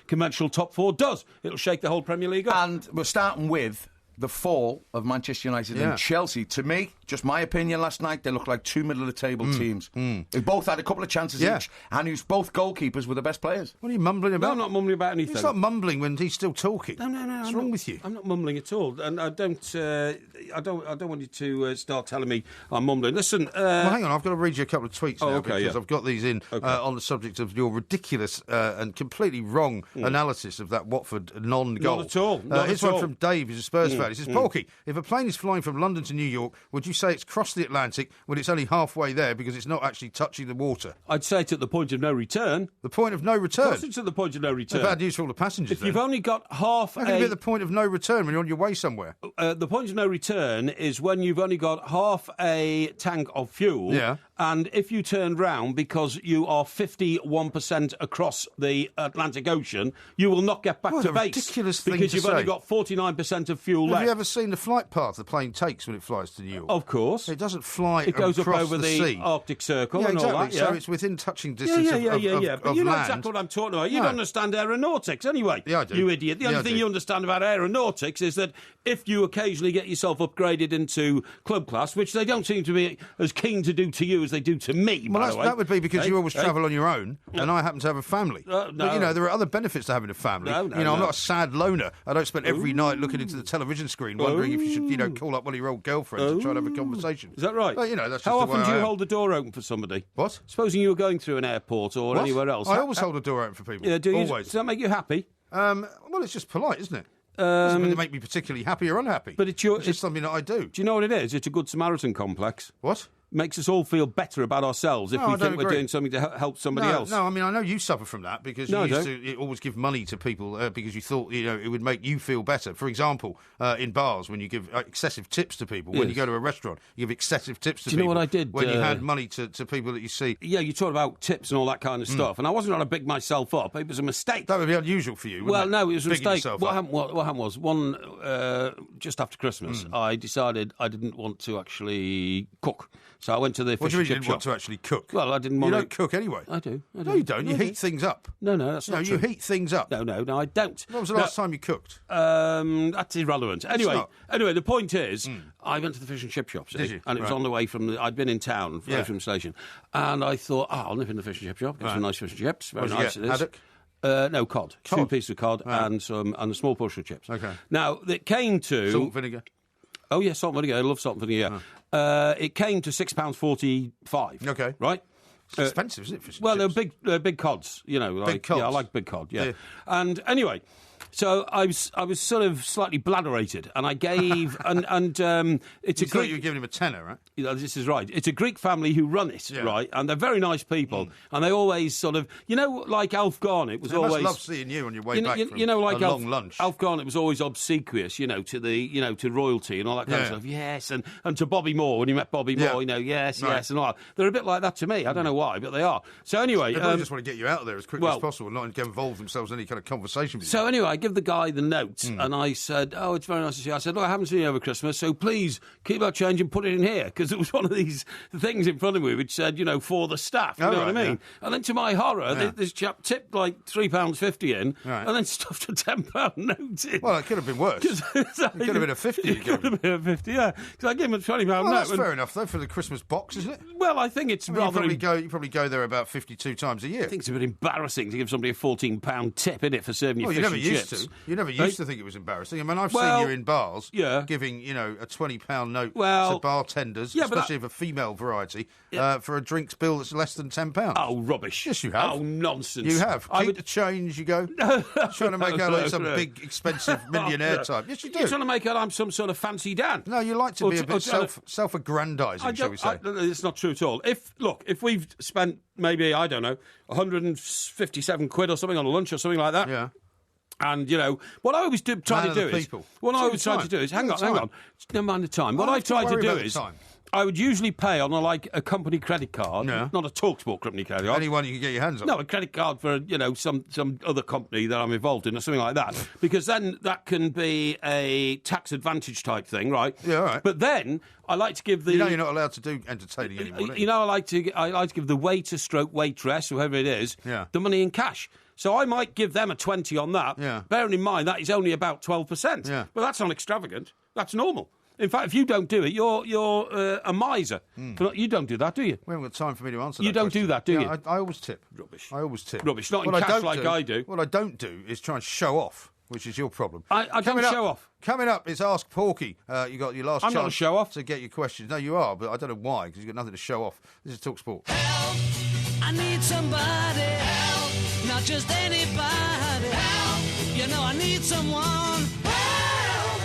conventional top four does. It'll shake the whole Premier League up. And we're starting with the fall of Manchester United and Chelsea. To me, just my opinion last night, they looked like two middle-of-the-table teams. They both had a couple of chances each, and whose both goalkeepers were the best players. What are you mumbling about? No, I'm not mumbling about anything. It's not mumbling when he's still talking. No. What's wrong with you? I'm not mumbling at all, and I don't want you to start telling me I'm mumbling. Listen. Well, hang on. I've got to read you a couple of tweets now because yeah. I've got these in on the subject of your ridiculous and completely wrong analysis of that Watford non-goal. Not at all. Here's one from Dave, who's a Spurs fan. He says, Porky, if a plane is flying from London to New York, would you say it's crossed the Atlantic when it's only halfway there because it's not actually touching the water? I'd say it's at the point of no return. The point of no return? Of course it's at the point of no return. Bad news for all the passengers, If you've only got half How can it be at the point of no return when you're on your way somewhere? The point of no return is when you've only got half a tank of fuel. Yeah. And if you turn round because you are 51% across the Atlantic Ocean, you will not get back What to a base. ridiculous thing because to you've say. only got 49% of fuel left. Have you ever seen the flight path the plane takes when it flies to New York? Of course. It doesn't fly It goes up across over the sea. Arctic Circle Yeah, and exactly. all that. Yeah. So it's within touching distance of But you know land. exactly what I'm talking about. You No. don't understand aeronautics anyway. Yeah, I do. You idiot. The Yeah, only I thing do. you understand about aeronautics is that if you occasionally get yourself upgraded into club class, which they don't seem to be as keen to do to you as they do to me, by the way. That would be because you always travel on your own, and I happen to have a family. No. But, you know, there are other benefits to having a family. No, I'm no. not a sad loner. I don't spend every night looking into the television screen wondering if you should, call up one of your old girlfriends and try to have a conversation. Is that right? Well, that's just How the way often do I you am. hold the door open for somebody? What? Supposing you were going through an airport or What? anywhere else. I always hold the door open for people. Yeah, do you? Always. Does that make you happy? Well, it's just polite, isn't it? Doesn't mean to make me particularly happy or unhappy. But it's just something that I do. Do you know what it is? It's a good Samaritan complex. What? Makes us all feel better about ourselves if No, we I think don't we're agree. doing something to help somebody else. No, I mean, I know you suffer from that because No, I you used don't. to always give money to people because you thought, it would make you feel better. For example, in bars, when you give excessive tips to people, when you go to a restaurant, you give excessive tips to Do you people. know what I did? When you hand money to people that you see. Yeah, you talk about tips and all that kind of stuff, and I wasn't trying to big myself up. It was a mistake. That would be unusual for you, wouldn't it? No, it was a Bigging mistake. yourself What up. happened was, just after Christmas, I decided I didn't want to actually cook. So I went to the What fish do you mean and you chip didn't shop. want to actually cook? Well, I didn't You want don't cook anyway. I do. No, you don't. You heat things up. No, that's not true. you heat things up. No, I don't. When was the last time you cooked? That's irrelevant. Anyway, not. the point is, I went to the fish and chip shop, see, Did you? and it was Right. on the way from. I'd been in town from the station, and I thought, I'll nip in the fish and chip shop, get some nice fish and chips. Very What did you nice get? it is. Haddock? No, cod. 2 pieces of cod and a small portion of chips. Okay. Now it came to Salt, vinegar. Oh yeah, salt and vinegar. I love salt and vinegar. It came to £6.45. Okay. Right. It's expensive, isn't it? Fish and Well, chips? they're big cods, Big cods? Yeah, I like big cod, yeah. Yeah. And anyway, so I was sort of slightly bladderated, and I gave it's You a thought Greek. you were giving him a tenner, right? This is right. It's a Greek family who run it, right? And they're very nice people, and they always sort of, like Alf Garnett was They always. must love seeing you on your way back from like a Alf, long lunch. Alf Garnett was always obsequious, to the, to royalty and all that kind of stuff. Yes, and to Bobby Moore when you met Bobby Moore, yes, and all that. They're a bit like that to me. I don't know why, but they are. So anyway, They probably just want to get you out of there as quickly as possible, and not get involved themselves in any kind of conversation with you. So anyway, I give the guy the note, and I said, "Oh, it's very nice to see you." I said, "Look, I haven't seen you over Christmas, so please keep our change and put it in here," because it was one of these things in front of me which said, for the staff. You know what I mean? Yeah. And then to my horror, this chap tipped like £3.50 in, and then stuffed a £10 note in. Well, it could have been worse. It could have been a 50. It could have been a 50, yeah. Because I gave him a £20 note. That's fair enough, though, for the Christmas box, isn't it? Well, I think it's rather. You probably go there about 52 times a year. I think it's a bit embarrassing to give somebody a £14 tip, innit, for serving you Well, fish you never and used chips. to. You never used to think it was embarrassing. I mean, I've seen you in bars giving, a £20 note to bartenders, especially of a female variety, for a drinks bill that's less than £10. Oh, rubbish. Yes, you have. Oh, nonsense. You have. Keep the change, you go. Trying to make out like some big, expensive millionaire type. Yes, you do. You're trying to make out I'm some sort of fancy Dan. No, you like to be a bit self-aggrandising, shall we say. It's not true at all. If we've spent maybe, I don't know, 157 quid or something on a lunch or something like that. Yeah. And, what I always try to do is... Hang on. Never mind the time. What I try to do is... I would usually pay on a company credit card, not a TalkSport company credit card. Anyone you can get your hands on. No, a credit card for some other company that I'm involved in or something like that, because then that can be a tax advantage type thing, right? Yeah, all right. But then I like to give the you're not allowed to do entertaining anymore. I like to give the waiter stroke waitress, whoever it is, the money in cash. So I might give them a 20 on that. Yeah. Bearing in mind that is only about 12%. Yeah. But that's not extravagant. That's normal. In fact, if you don't do it, you're a miser. You don't do that, do you? We haven't got time for me to answer You that don't question. do that, do you? I always tip. Rubbish. I always tip. Rubbish. Not in What cash don't I do. What I don't do is try and show off, which is your problem. I don't show off. Coming up is Ask Porky. You got your last I'm chance not a show off. to get your questions. No, you are, but I don't know why, because you've got nothing to show off. This is TalkSport. I need somebody help, not just anybody help. You know I need someone help.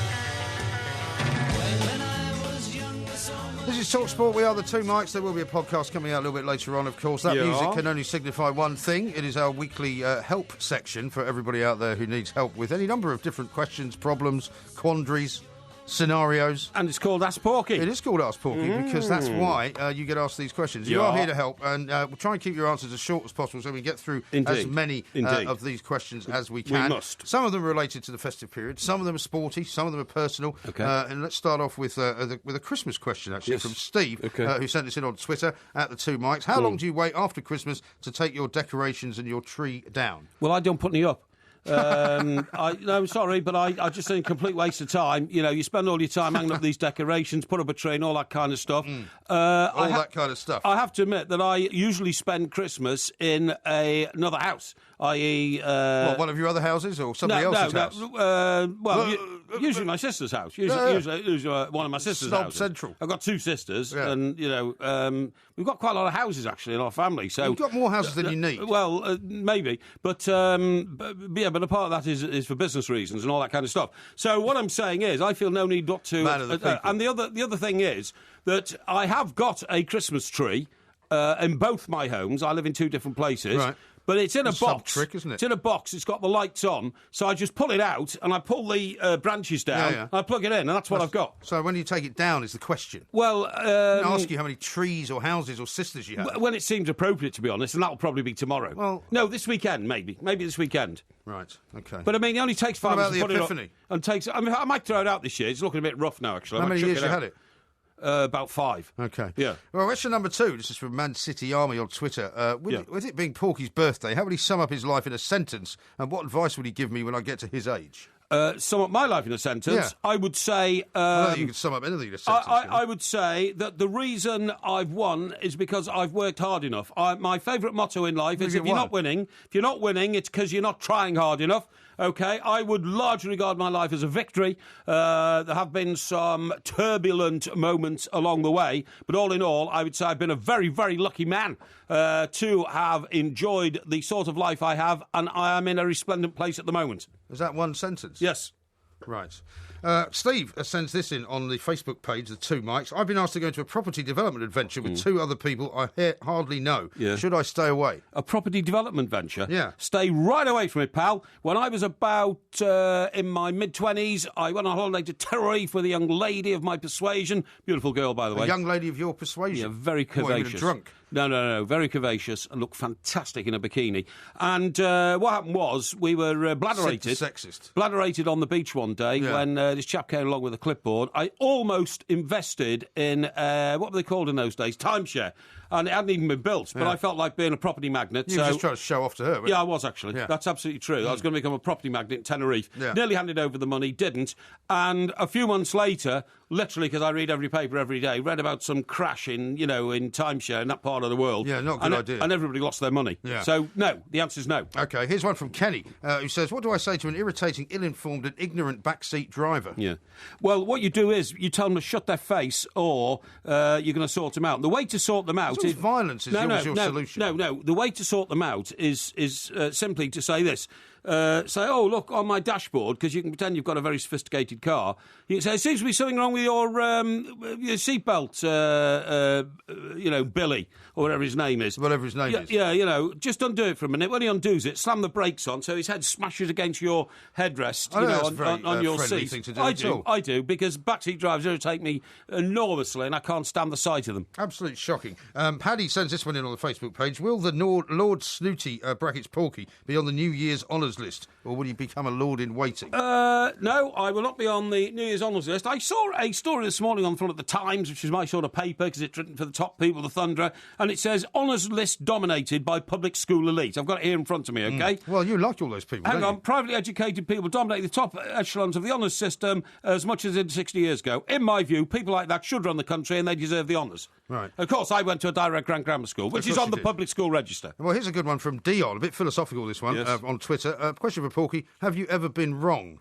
When I was younger, so much. This is TalkSport. We are the Two Mics. There will be a podcast coming out a little bit later on, of course. That Yeah. music can only signify one thing. It is our weekly help section for everybody out there who needs help with any number of different questions, problems, quandaries, scenarios. And it's called Ask Porky. It is called Ask Porky because that's why you get asked these questions. You Yeah. are here to help, and we'll try and keep your answers as short as possible so we can get through as Indeed. many Indeed. of these questions as we can. must. Some of them are related to the festive period, some of them are sporty, some of them are personal. Okay. And let's start off with a Christmas question, actually, Yes. from Steve, Okay. who sent us in on Twitter at the Two Mics. How long do you wait after Christmas to take your decorations and your tree down? Well, I don't put any up. No, sorry, but I just think a complete waste of time. You know, you spend all your time hanging up these decorations, put up a tree and all that kind of stuff. All that kind of stuff. I have to admit that I usually spend Christmas in another house, i.e. What, one of your other houses or somebody else's house? Usually my sister's house. Usually one of my sister's Snob houses. Central. I've got two sisters, Yeah. and we've got quite a lot of houses actually in our family. So You've got more houses than you need. Well, maybe, but a part of that is for business reasons and all that kind of stuff. So what I'm saying is, I feel no need not to. Man of the people. And the other thing is that I have got a Christmas tree in both my homes. I live in two different places. Right. But it's in a Some box. trick, isn't it? It's in a box. It's got the lights on. So I just pull it out and I pull the branches down. Yeah. And I plug it in, and that's what I've got. So when you take it down is the question. Well, I ask you how many trees or houses or sisters you have. when it seems appropriate, to be honest, and that'll probably be tomorrow. Well- no, this weekend, maybe this weekend. Right, okay. But I mean, it only takes 5 What minutes about to the put it Epiphany? up. And takes. I mean, I might throw it out this year. It's looking a bit rough now, actually. How I might many chuck years you out. had it? About 5. Okay. Yeah. Well, question number 2. This is from Man City Army on Twitter. With it being Porky's birthday, how would he sum up his life in a sentence? And what advice would he give me when I get to his age? Sum up my life in a sentence. Yeah. I would say. I don't think you can sum up anything in a sentence. I would say that the reason I've won is because I've worked hard enough. My favourite motto in life is if you're not winning, it's because you're not trying hard enough. Okay, I would largely regard my life as a victory. There have been some turbulent moments along the way, but all in all, I would say I've been a very, very lucky man to have enjoyed the sort of life I have, and I am in a resplendent place at the moment. Is that one sentence? Yes. Right. Steve sends this in on the Facebook page, the Two Mics. I've been asked to go into a property development adventure with two other people I hardly know. Yeah. Should I stay away? A property development venture? Yeah. Stay right away from it, pal. When I was about in my mid-20s, I went on holiday to Tenerife with a young lady of my persuasion. Beautiful girl, by the way. A young lady of your persuasion? Yeah, very What, you were curvaceous. drunk? No, very curvaceous and looked fantastic in a bikini. And what happened was we were bladderated. Sexist. Bladderated on the beach one day when this chap came along with a clipboard. I almost invested in, what were they called in those days? Timeshare. And it hadn't even been built, but I felt like being a property magnet. You were just trying to show off to her, weren't you? Yeah, I was actually. Yeah. That's absolutely true. I was going to become a property magnet in Tenerife. Yeah. Nearly handed over the money, didn't. And a few months later, literally, because I read every paper every day, read about some crash in timeshare in that part of the world. Yeah, not a good idea. And everybody lost their money. Yeah. So, no, the answer's no. OK, here's one from Kenny, who says, what do I say to an irritating, ill-informed and ignorant backseat driver? Yeah. Well, what you do is you tell them to shut their face or you're going to sort them out. And the way to sort them out is... violence is your solution. No. The way to sort them out is simply to say this. Say, oh, look, on my dashboard, because you can pretend you've got a very sophisticated car, you can say, there seems to be something wrong with your seatbelt, Billy, or whatever his name is. Whatever his name is. Yeah, just undo it for a minute. When he undoes it, slam the brakes on so his head smashes against your headrest, I know that's a very, on your friendly seat. thing to do. I do, because backseat drivers irritate me enormously, and I can't stand the sight of them. Absolutely shocking. Paddy sends this one in on the Facebook page. Will the Lord Snooty, brackets Porky, be on the New Year's honours honours list, or will you become a lord-in-waiting? No, I will not be on the New Year's honours list. I saw a story this morning on the front of the Times, which is my sort of paper, because it's written for the top people, the Thunderer, and it says, honours list dominated by public school elite. I've got it here in front of me, OK? Well, you like all those people, Hang don't on, you? privately educated people dominate the top echelons of the honours system as much as in 60 years ago. In my view, people like that should run the country and they deserve the honours. Right. Of course, I went to a direct grant grammar school, which Of is course on you the did. public school register. Well, here's a good one from Dion, a bit philosophical, this one, Yes. on Twitter. Question for Porky, have you ever been wrong?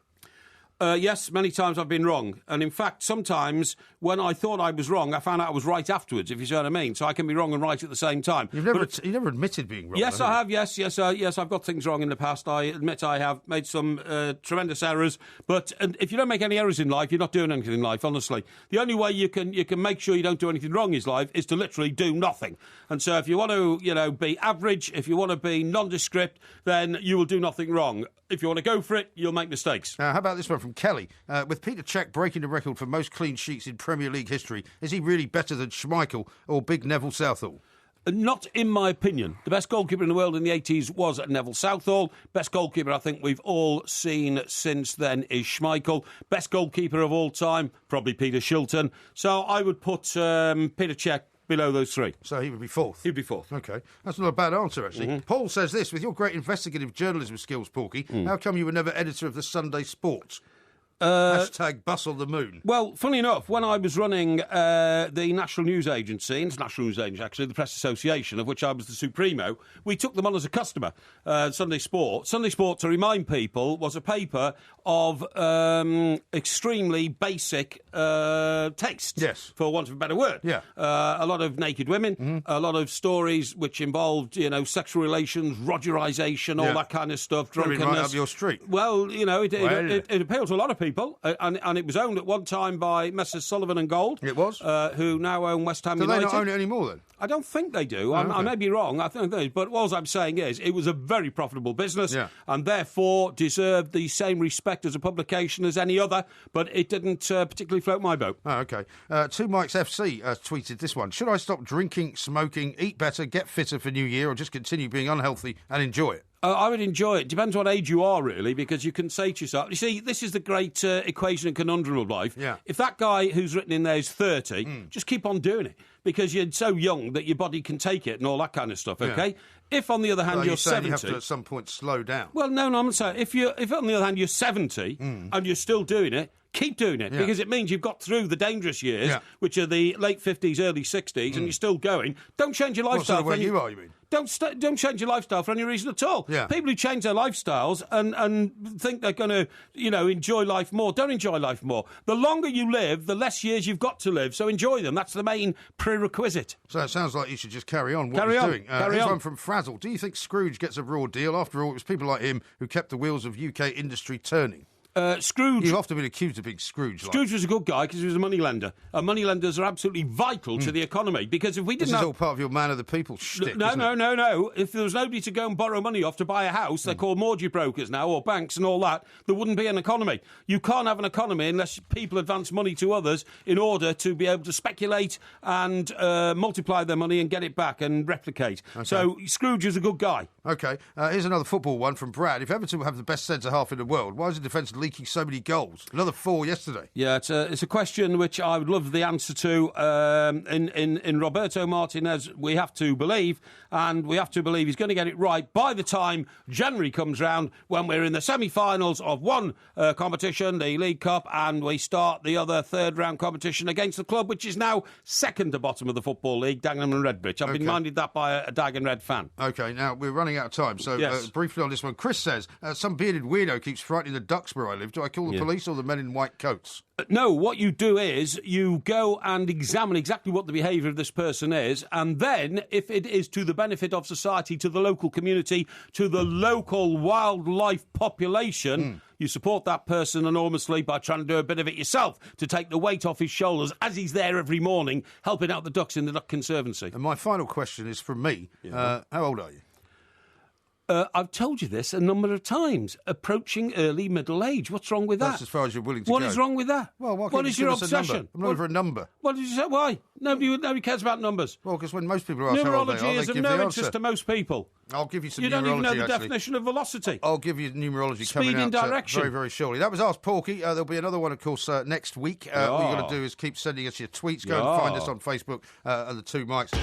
Yes, many times I've been wrong. And in fact, sometimes when I thought I was wrong, I found out I was right afterwards, if you see what I mean. So I can be wrong and right at the same time. You've never admitted being wrong. Yes, though, I have have. Yes, I've got things wrong in the past. I admit I have made some tremendous errors. But if you don't make any errors in life, you're not doing anything in life, honestly. The only way you can make sure you don't do anything wrong in life is to literally do nothing. And so if you want to, be average, if you want to be nondescript, then you will do nothing wrong. If you want to go for it, you'll make mistakes. How about this one from Kelly? With Peter Cech breaking the record for most clean sheets in Premier League history, is he really better than Schmeichel or Big Neville Southall? Not in my opinion. The best goalkeeper in the world in the 80s was Neville Southall. Best goalkeeper I think we've all seen since then is Schmeichel. Best goalkeeper of all time, probably Peter Shilton. So I would put Peter Cech below those three. So he would be fourth? He'd be fourth. OK. That's not a bad answer, actually. Paul says this, with your great investigative journalism skills, Porky, how come you were never editor of the Sunday Sport? Hashtag bus on the moon. Well, funny enough, when I was running the National News Agency, International News Agency, actually, the Press Association, of which I was the Supremo, we took them on as a customer, Sunday Sport. Sunday Sport, to remind people, was a paper of extremely basic taste, yes, for want of a better word. Yeah. A lot of naked women, a lot of stories which involved, sexual relations, Rogerisation, all that kind of stuff, drunkenness. Right up your street. Well, it appealed to a lot of people, and it was owned at one time by Messrs Sullivan and Gold. It was? Who now own West Ham Do United. they not own it anymore, then? I don't think they do. Oh, okay. I may be wrong. I think they do. But all I'm saying is it was a very profitable business and therefore deserved the same respect as a publication as any other, but it didn't particularly float my boat. Oh, OK. Two Mikes FC tweeted this one. Should I stop drinking, smoking, eat better, get fitter for New Year, or just continue being unhealthy and enjoy it? I would enjoy it. Depends what age you are, really, because you can say to yourself, you see, this is the great equation and conundrum of life. Yeah. If that guy who's written in there is 30, just keep on doing it, because you're so young that your body can take it and all that kind of stuff, OK? If, on the other hand, you're 70... you have to, at some point, slow down. Well, no, I'm not saying. If, on the other hand, you're 70 and you're still doing it, keep doing it, because it means you've got through the dangerous years, which are the late 50s, early 60s, and you're still going. Don't change your lifestyle. What sort of way you are, you mean? Don't change your lifestyle for any reason at all. Yeah. People who change their lifestyles and think they're going to, enjoy life more, don't enjoy life more. The longer you live, the less years you've got to live, so enjoy them. That's the main prerequisite. So it sounds like you should just carry on what Carry he's on. doing. Carry Here's on. one from Frazzle. Do you think Scrooge gets a raw deal? After all, it was people like him who kept the wheels of UK industry turning. Scrooge... You've often been accused of being Scrooge. Scrooge was a good guy because he was a moneylender. And moneylenders are absolutely vital to the economy, because if we didn't This is all part of your man of the people shtick, isn't it? No. If there was nobody to go and borrow money off to buy a house, they're called mortgage brokers now, or banks and all that, there wouldn't be an economy. You can't have an economy unless people advance money to others in order to be able to speculate and multiply their money and get it back and replicate. Okay. So Scrooge is a good guy. OK. Here's another football one from Brad. If Everton have the best centre-half in the world, why is the defence leaking so many goals? Another 4 yesterday. Yeah, it's a question which I would love the answer to. In Roberto Martinez, we have to believe, and we have to believe he's going to get it right by the time January comes round, when we're in the semi-finals of one competition, the League Cup, and we start the other third-round competition against the club, which is now second to bottom of the Football League, Dagenham and Redbridge. I've been minded that by a Dag and Red fan. OK, now we're running out of time, so briefly on this one. Chris says, some bearded weirdo keeps frightening the ducks where I live. Do I call the police or the men in white coats? No, what you do is you go and examine exactly what the behaviour of this person is, and then, if it is to the benefit of society, to the local community, to the local wildlife population, you support that person enormously by trying to do a bit of it yourself to take the weight off his shoulders as he's there every morning helping out the ducks in the Duck Conservancy. And my final question is from me. How old are you? I've told you this a number of times. Approaching early middle age. What's wrong with that? That's as far as you're willing to go. What is wrong with that? Well, what is your obsession? I'm looking for a number. What did you say? Why? Nobody cares about numbers. Well, because when most people ask how old they are, Numerology they is give of the no answer. interest to most people. I'll give you some You numerology, don't even know the actually. definition of velocity. I'll give you numerology Speed coming in out direction. very, very shortly. That was Ask Porky. There'll be another one, of course, next week. All you've got to do is keep sending us your tweets. Go and find us on Facebook and the Two Mics.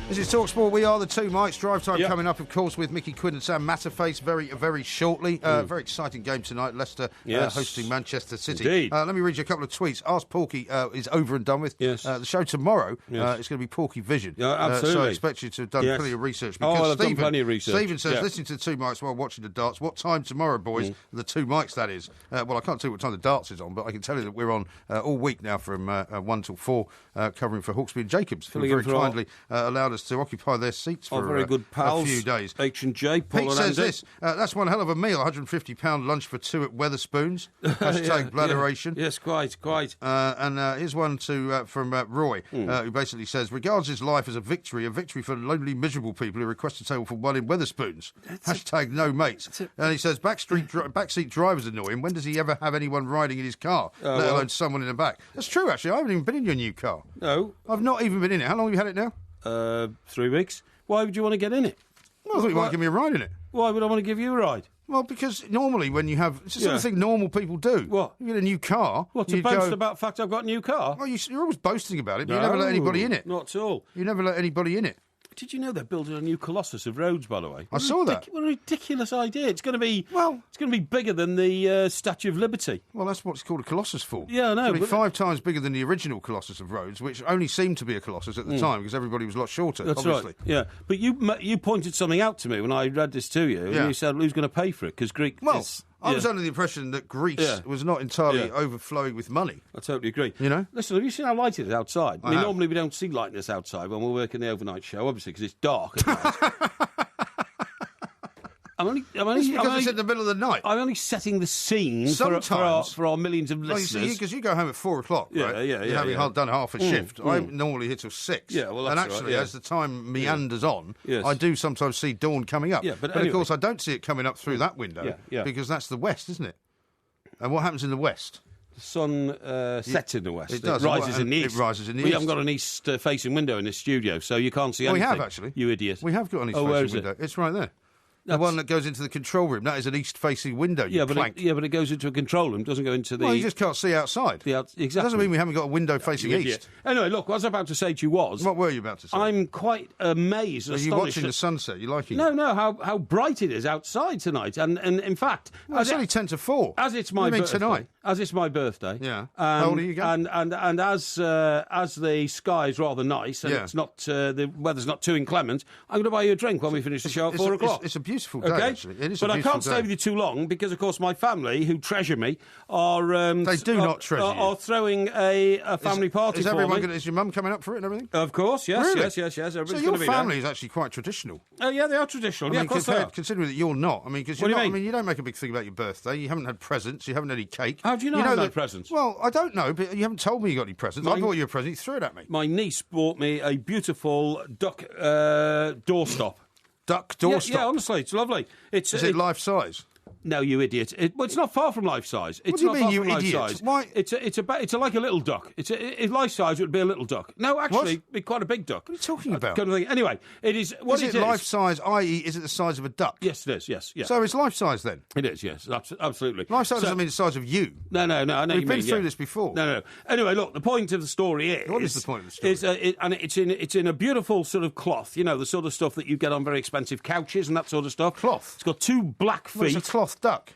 This is TalkSport. We are the Two Mics. Drive time coming up, of course, with Mickey Quinn and Sam Matterface very, very shortly. Very exciting game tonight. Leicester hosting Manchester City. Indeed. Let me read you a couple of tweets. Ask Porky is over and done with. Yes. The show tomorrow is going to be Porky Vision. Yeah, absolutely. So I expect you to have done plenty of research. I've done plenty of research. Stephen says, listening to the Two Mics while watching the darts. What time tomorrow, boys? The Two Mics, that is. Well, I can't tell you what time the darts is on, but I can tell you that we're on all week now from 1 till 4, covering for Hawksby and Jacobs, who very kindly allowed us to occupy their seats for very good pals, a few days. H&J, Paul Pete and says Andy. this, that's one hell of a meal, £150 lunch for two at Wetherspoons. Hashtag bladderation. Yes, quite. And here's one from Roy, who basically says, regards his life as a victory for lonely, miserable people who request a table for one in Wetherspoons. Hashtag no mates. And he says, backseat drivers annoy him. When does he ever have anyone riding in his car, let alone someone in the back? That's true, actually. I haven't even been in your new car. No. I've not even been in it. How long have you had it now? 3 weeks. Why would you want to get in it? Well, I thought you might give me a ride in it. Why would I want to give you a ride? Well, because normally when you have... It's the sort of thing normal people do. What? You get a new car... What, to boast about the fact I've got a new car? Well, you're always boasting about it, but you never let anybody in it. Not at all. You never let anybody in it. Did you know they're building a new Colossus of roads, by the way? I saw that. What a ridiculous idea. It's going to be bigger than the Statue of Liberty. Well, that's what it's called a Colossus for. Yeah, I know. It's going to be 5 times bigger than the original Colossus of Rhodes, which only seemed to be a Colossus at the time because everybody was a lot shorter, That's obviously. right. Yeah, but you pointed something out to me when I read this to you, and you said, who's going to pay for it? Because Greek is... I was under the impression that Greece was not entirely overflowing with money. I totally agree. You know? Listen, have you seen how light it is outside? I have. Normally we don't see lightness outside when we're working the overnight show, obviously, because it's dark at night. It's because it's in the middle of the night. I'm only setting the scene for our millions of listeners. Well, because you go home at 4 o'clock, right? You're having done half a shift. I normally hit till 6. Yeah, well, that's and actually, right, as the time meanders on, Yes. I do sometimes see dawn coming up. Yeah, but of anyway. course, I don't see it coming up through that window because that's the west, isn't it? And what happens in the west? The sun sets in the west. It does. Rises in the east. It rises in the We east. haven't got an east-facing window in this studio, so you can't see anything. We have, actually. You idiot. We have got an where east-facing is window. it? It's right there. The one that goes into the control room. That is an east-facing window, you plank. but it goes into a control room. It doesn't go into the... Well, you just can't see outside. Exactly. It doesn't mean we haven't got a window facing east. Anyway, look, what I was about to say to you was... What were you about to say? I'm quite amazed and Are you astonished... watching the sunset? You liking it? No, how bright it is outside tonight. And in fact... Well, it's only 10 to 4. As it's my birthday... tonight? As it's my birthday... Yeah. How old are you again? And as the sky's rather nice and it's not the weather's not too inclement, I'm going to buy you a drink when we finish the show at 4 o'clock. It's a beautiful day, actually. It is but a I beautiful can't stay with you too long because, of course, my family, who treasure me, are... they do not treasure you. Are throwing a family party is for everyone me. Is your mum coming up for it and everything? Of course, yes, Really? yes. Everybody's So your gonna be family there. is actually quite traditional. Yeah, they are traditional. Of course they are. Considering that you're not. I mean, because What do you mean? I mean, you don't make a big thing about your birthday. You haven't had presents. You haven't had any cake. How do you know I haven't had presents? Well, I don't know, but you haven't told me you got any presents. I bought you a present. You threw it at me. My niece bought me a beautiful duck doorstop. Duck doorstop? Yeah, honestly, it's lovely. Is it life size? No, you idiot! It's not far from life size. It's What do you not mean, far you from life idiot? size. Why? It's like a little duck. If life size would be a little duck. No, actually, it'd be quite a big duck. What are you talking about? Kind of thing. Anyway, it is. What is it life size? I.e., is it the size of a duck? Yes, it is. Yes. So it's life size then. It is. Yes, absolutely. Life size doesn't mean the size of you. No. I know We've you been mean, through this before. No. Anyway, look. The point of the story is. What is the point of the story? It's in a beautiful sort of cloth. You know, the sort of stuff that you get on very expensive couches and that sort of stuff. Cloth. It's got 2 black feet. Well, it's a cloth duck.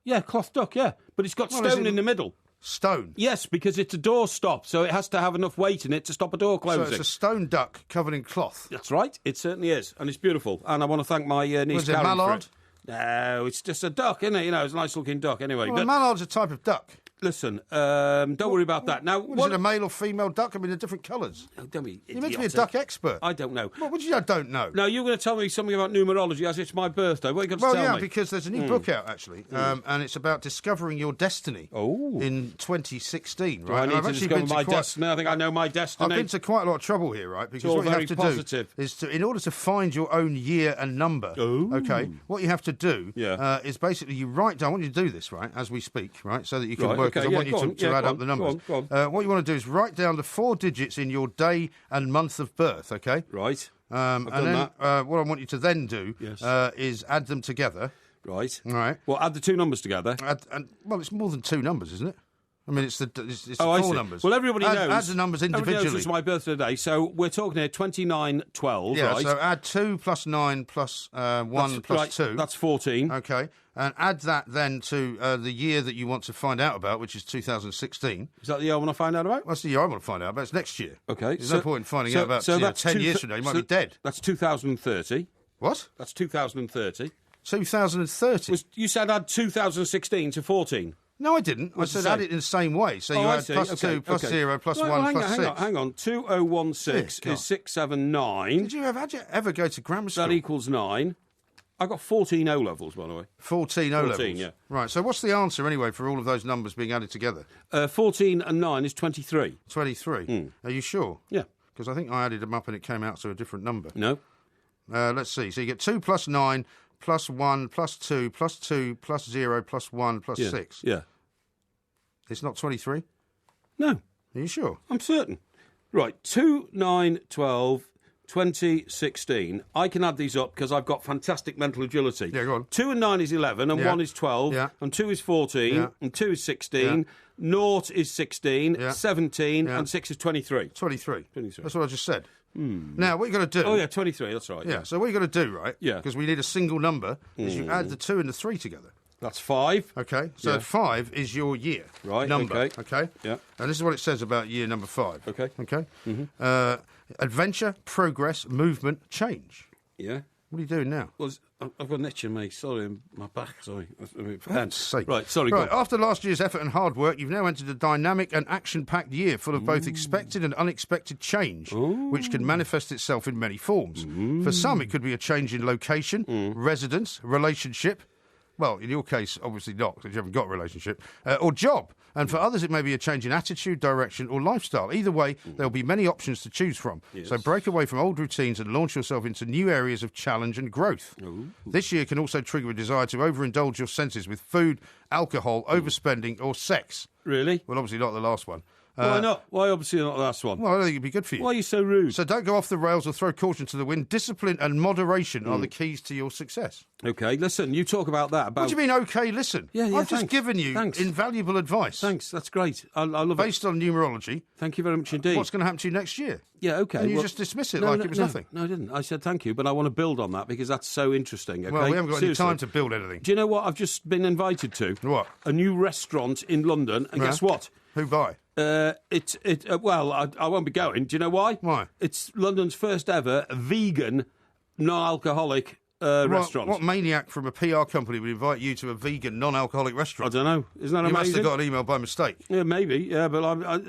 Yeah, cloth duck, yeah. But it's got stone in the middle. Stone? Yes, because it's a door stop, so it has to have enough weight in it to stop a door closing. So it's a stone duck covered in cloth? That's right, it certainly is. And it's beautiful. And I want to thank my niece Karen mallard? for it. No, it's just a duck, isn't it? You know, it's a nice-looking duck. Anyway, Well, a mallard's a type of duck. Listen, don't worry about that. Now, What is it, a male or female duck? I mean, they're different colours. Oh, don't be You're meant to be a duck expert. I don't know. What do you don't know? Now, you're going to tell me something about numerology as it's my birthday. What are you going to tell me? Because there's a new book out, actually, and it's about discovering your destiny in 2016, Do right? I And need I've to actually discover been to my quite- destiny? I think I know my destiny. I've been to quite a lot of trouble here, right? Because all what you very have to positive. do is in order to find your own year and number, okay, what you have to do is basically you write down, I want you to do this, right, as we speak, right, so that you can Right, work, because okay, I want yeah, you to add up the numbers. Go on. What you want to do is write down the 4 digits in your day and month of birth, okay? Right. And done then that. what I want you to then do is add them together. Right. All right. Well, add the 2 numbers together. Well, it's more than 2 numbers, isn't it? I mean, it's the I 4 see. numbers. Well, everybody knows. Add the numbers Everybody individually. knows it's my birthday today, so we're talking here 29, 12, Yeah, right? so add 2 plus 9 plus 1 plus 2. That's 14. Okay, and add that then to the year that you want to find out about, which is 2016. Is that the year I want to find out about? That's the year I want to find out about. It's next year. Okay. There's no point in finding out about 10 years from now. You might be dead. That's 2030. What? That's 2030. 2030? You said add 2016 to 14. No, I didn't. I said add it in the same way. So you add plus 2, plus 0, plus 1, plus 6. Hang on. 2016 is 679. Did you ever go to grammar school? That equals 9. I got 14 O levels, by the way. 14 O levels? 14, yeah. Right, so what's the answer anyway for all of those numbers being added together? 14 and 9 is 23. 23? Are you sure? Yeah. Because I think I added them up and it came out to a different number. No. Let's see. So you get 2 plus 9 plus 1 plus 2 plus 2 plus 0 plus 1 plus 6. Yeah. It's not 23? No. Are you sure? I'm certain. Right, 2, 9, 12, 20, 16. I can add these up because I've got fantastic mental agility. Yeah, go on. 2 and 9 is 11, and 1 is 12, and 2 is 14, and 2 is 16, 0 is 16, 17, and 6 is 23. 23. 23. That's what I just said. Now, what you got to do... Oh, yeah, 23, that's right. Yeah, so what you got to do, right? Yeah. Because we need a single number, is you add the 2 and the 3 together. That's 5. Okay, so 5 is your year number. Okay. Yeah. And this is what it says about year number 5. Okay. Okay. Adventure, progress, movement, change. Yeah. What are you doing now? Well, I've got an itch in my back, sorry. For heaven's sake. Right, sorry. Right, after last year's effort and hard work, you've now entered a dynamic and action-packed year full of both expected and unexpected change, which can manifest itself in many forms. For some, it could be a change in location, residence, relationship. Well, in your case, obviously not, because you haven't got a relationship, or job. And for others, it may be a change in attitude, direction, or lifestyle. Either way, there'll be many options to choose from. Yes. So break away from old routines and launch yourself into new areas of challenge and growth. This year can also trigger a desire to overindulge your senses with food, alcohol, overspending, or sex. Really? Well, obviously not the last one. Why not? Why obviously not the last one? Well, I don't think it'd be good for you. Why are you so rude? So don't go off the rails or throw caution to the wind. Discipline and moderation are the keys to your success. Okay, listen, you talk about that. What do you mean, okay, listen? Yeah, I've just thanks. given you invaluable advice. Thanks, that's great. I love Based on numerology. Thank you very much indeed. What's going to happen to you next year? Yeah, okay. And you just dismiss it like it was nothing. No, I didn't. I said thank you, but I want to build on that because that's so interesting. Okay? Well, we haven't got Seriously. any time to build anything. Do you know what I've just been invited to? What? A new restaurant in London, and guess what? Who by? Well, I won't be going. Do you know why? Why? It's London's first ever vegan, non-alcoholic restaurant. What maniac from a PR company would invite you to a vegan, non-alcoholic restaurant? I don't know. Isn't that you amazing? must have got an email by mistake. Yeah, maybe. Yeah, but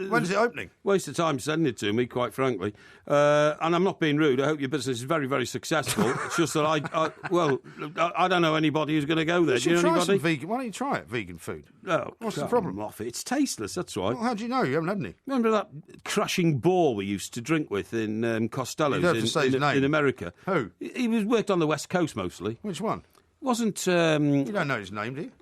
When's it opening? Waste of time sending it to me, quite frankly. And I'm not being rude. I hope your business is very, very successful. It's just that I don't know anybody who's going to go there. Do you know try anybody? some vegan. Why don't you try it? Vegan food. Oh, what's the problem? Off it. It's tasteless. That's right. Well, how do you know? You haven't had any. Remember that crushing bore we used to drink with in Costello's You don't have to say his name. in America? Who? He was worked on the West Coast mostly. Which one? Wasn't you don't know his name, do you?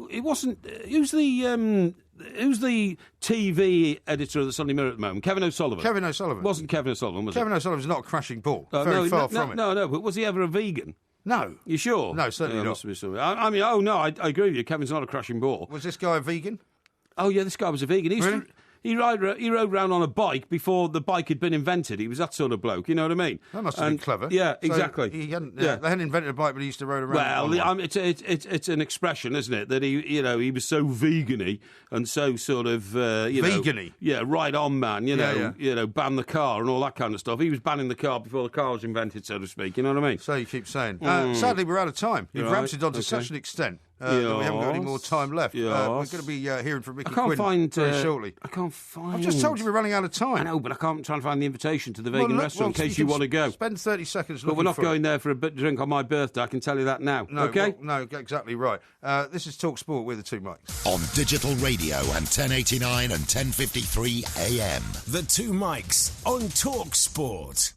It wasn't. Who's the TV editor of the Sunday Mirror at the moment? Kevin O'Sullivan. Kevin O'Sullivan. It wasn't Kevin O'Sullivan, was Kevin it? O'Sullivan's not a crashing ball. No, far from it. No, but was he ever a vegan? No. You sure? No, certainly not. Must be something. I mean, oh no, I agree with you. Kevin's not a crashing ball. Was this guy a vegan? Oh yeah, this guy was a vegan. Really? He rode around on a bike before the bike had been invented. He was that sort of bloke, you know what I mean? That must have been clever. Yeah, So exactly. He hadn't, Yeah. They hadn't invented a bike, but he used to ride around. Well, on one. it's an expression, isn't it? That he was so vegan-y and so sort of Vegan-y? right on man. Yeah. Ban the car and all that kind of stuff. He was banning the car before the car was invented, so to speak. You know what I mean? So you keep saying. Sadly, we're out of time. You've Right, ramped it on to okay. such an extent that we haven't got any more Yes. time left. Yes. We're going to be hearing from Mickey I can't Quinn find, very shortly. I can't find... I've just told you we're running out of time. I know, but I can't try and find the invitation to the vegan restaurant in case you want to go. Spend 30 seconds But looking we're not for going it. there for a bit of drink on my birthday, I can tell you that now. No, okay? well, no, exactly right. This is Talk Sport with the two mics. On digital radio and 1089 and 1053 AM. The two mics on Talk Sport.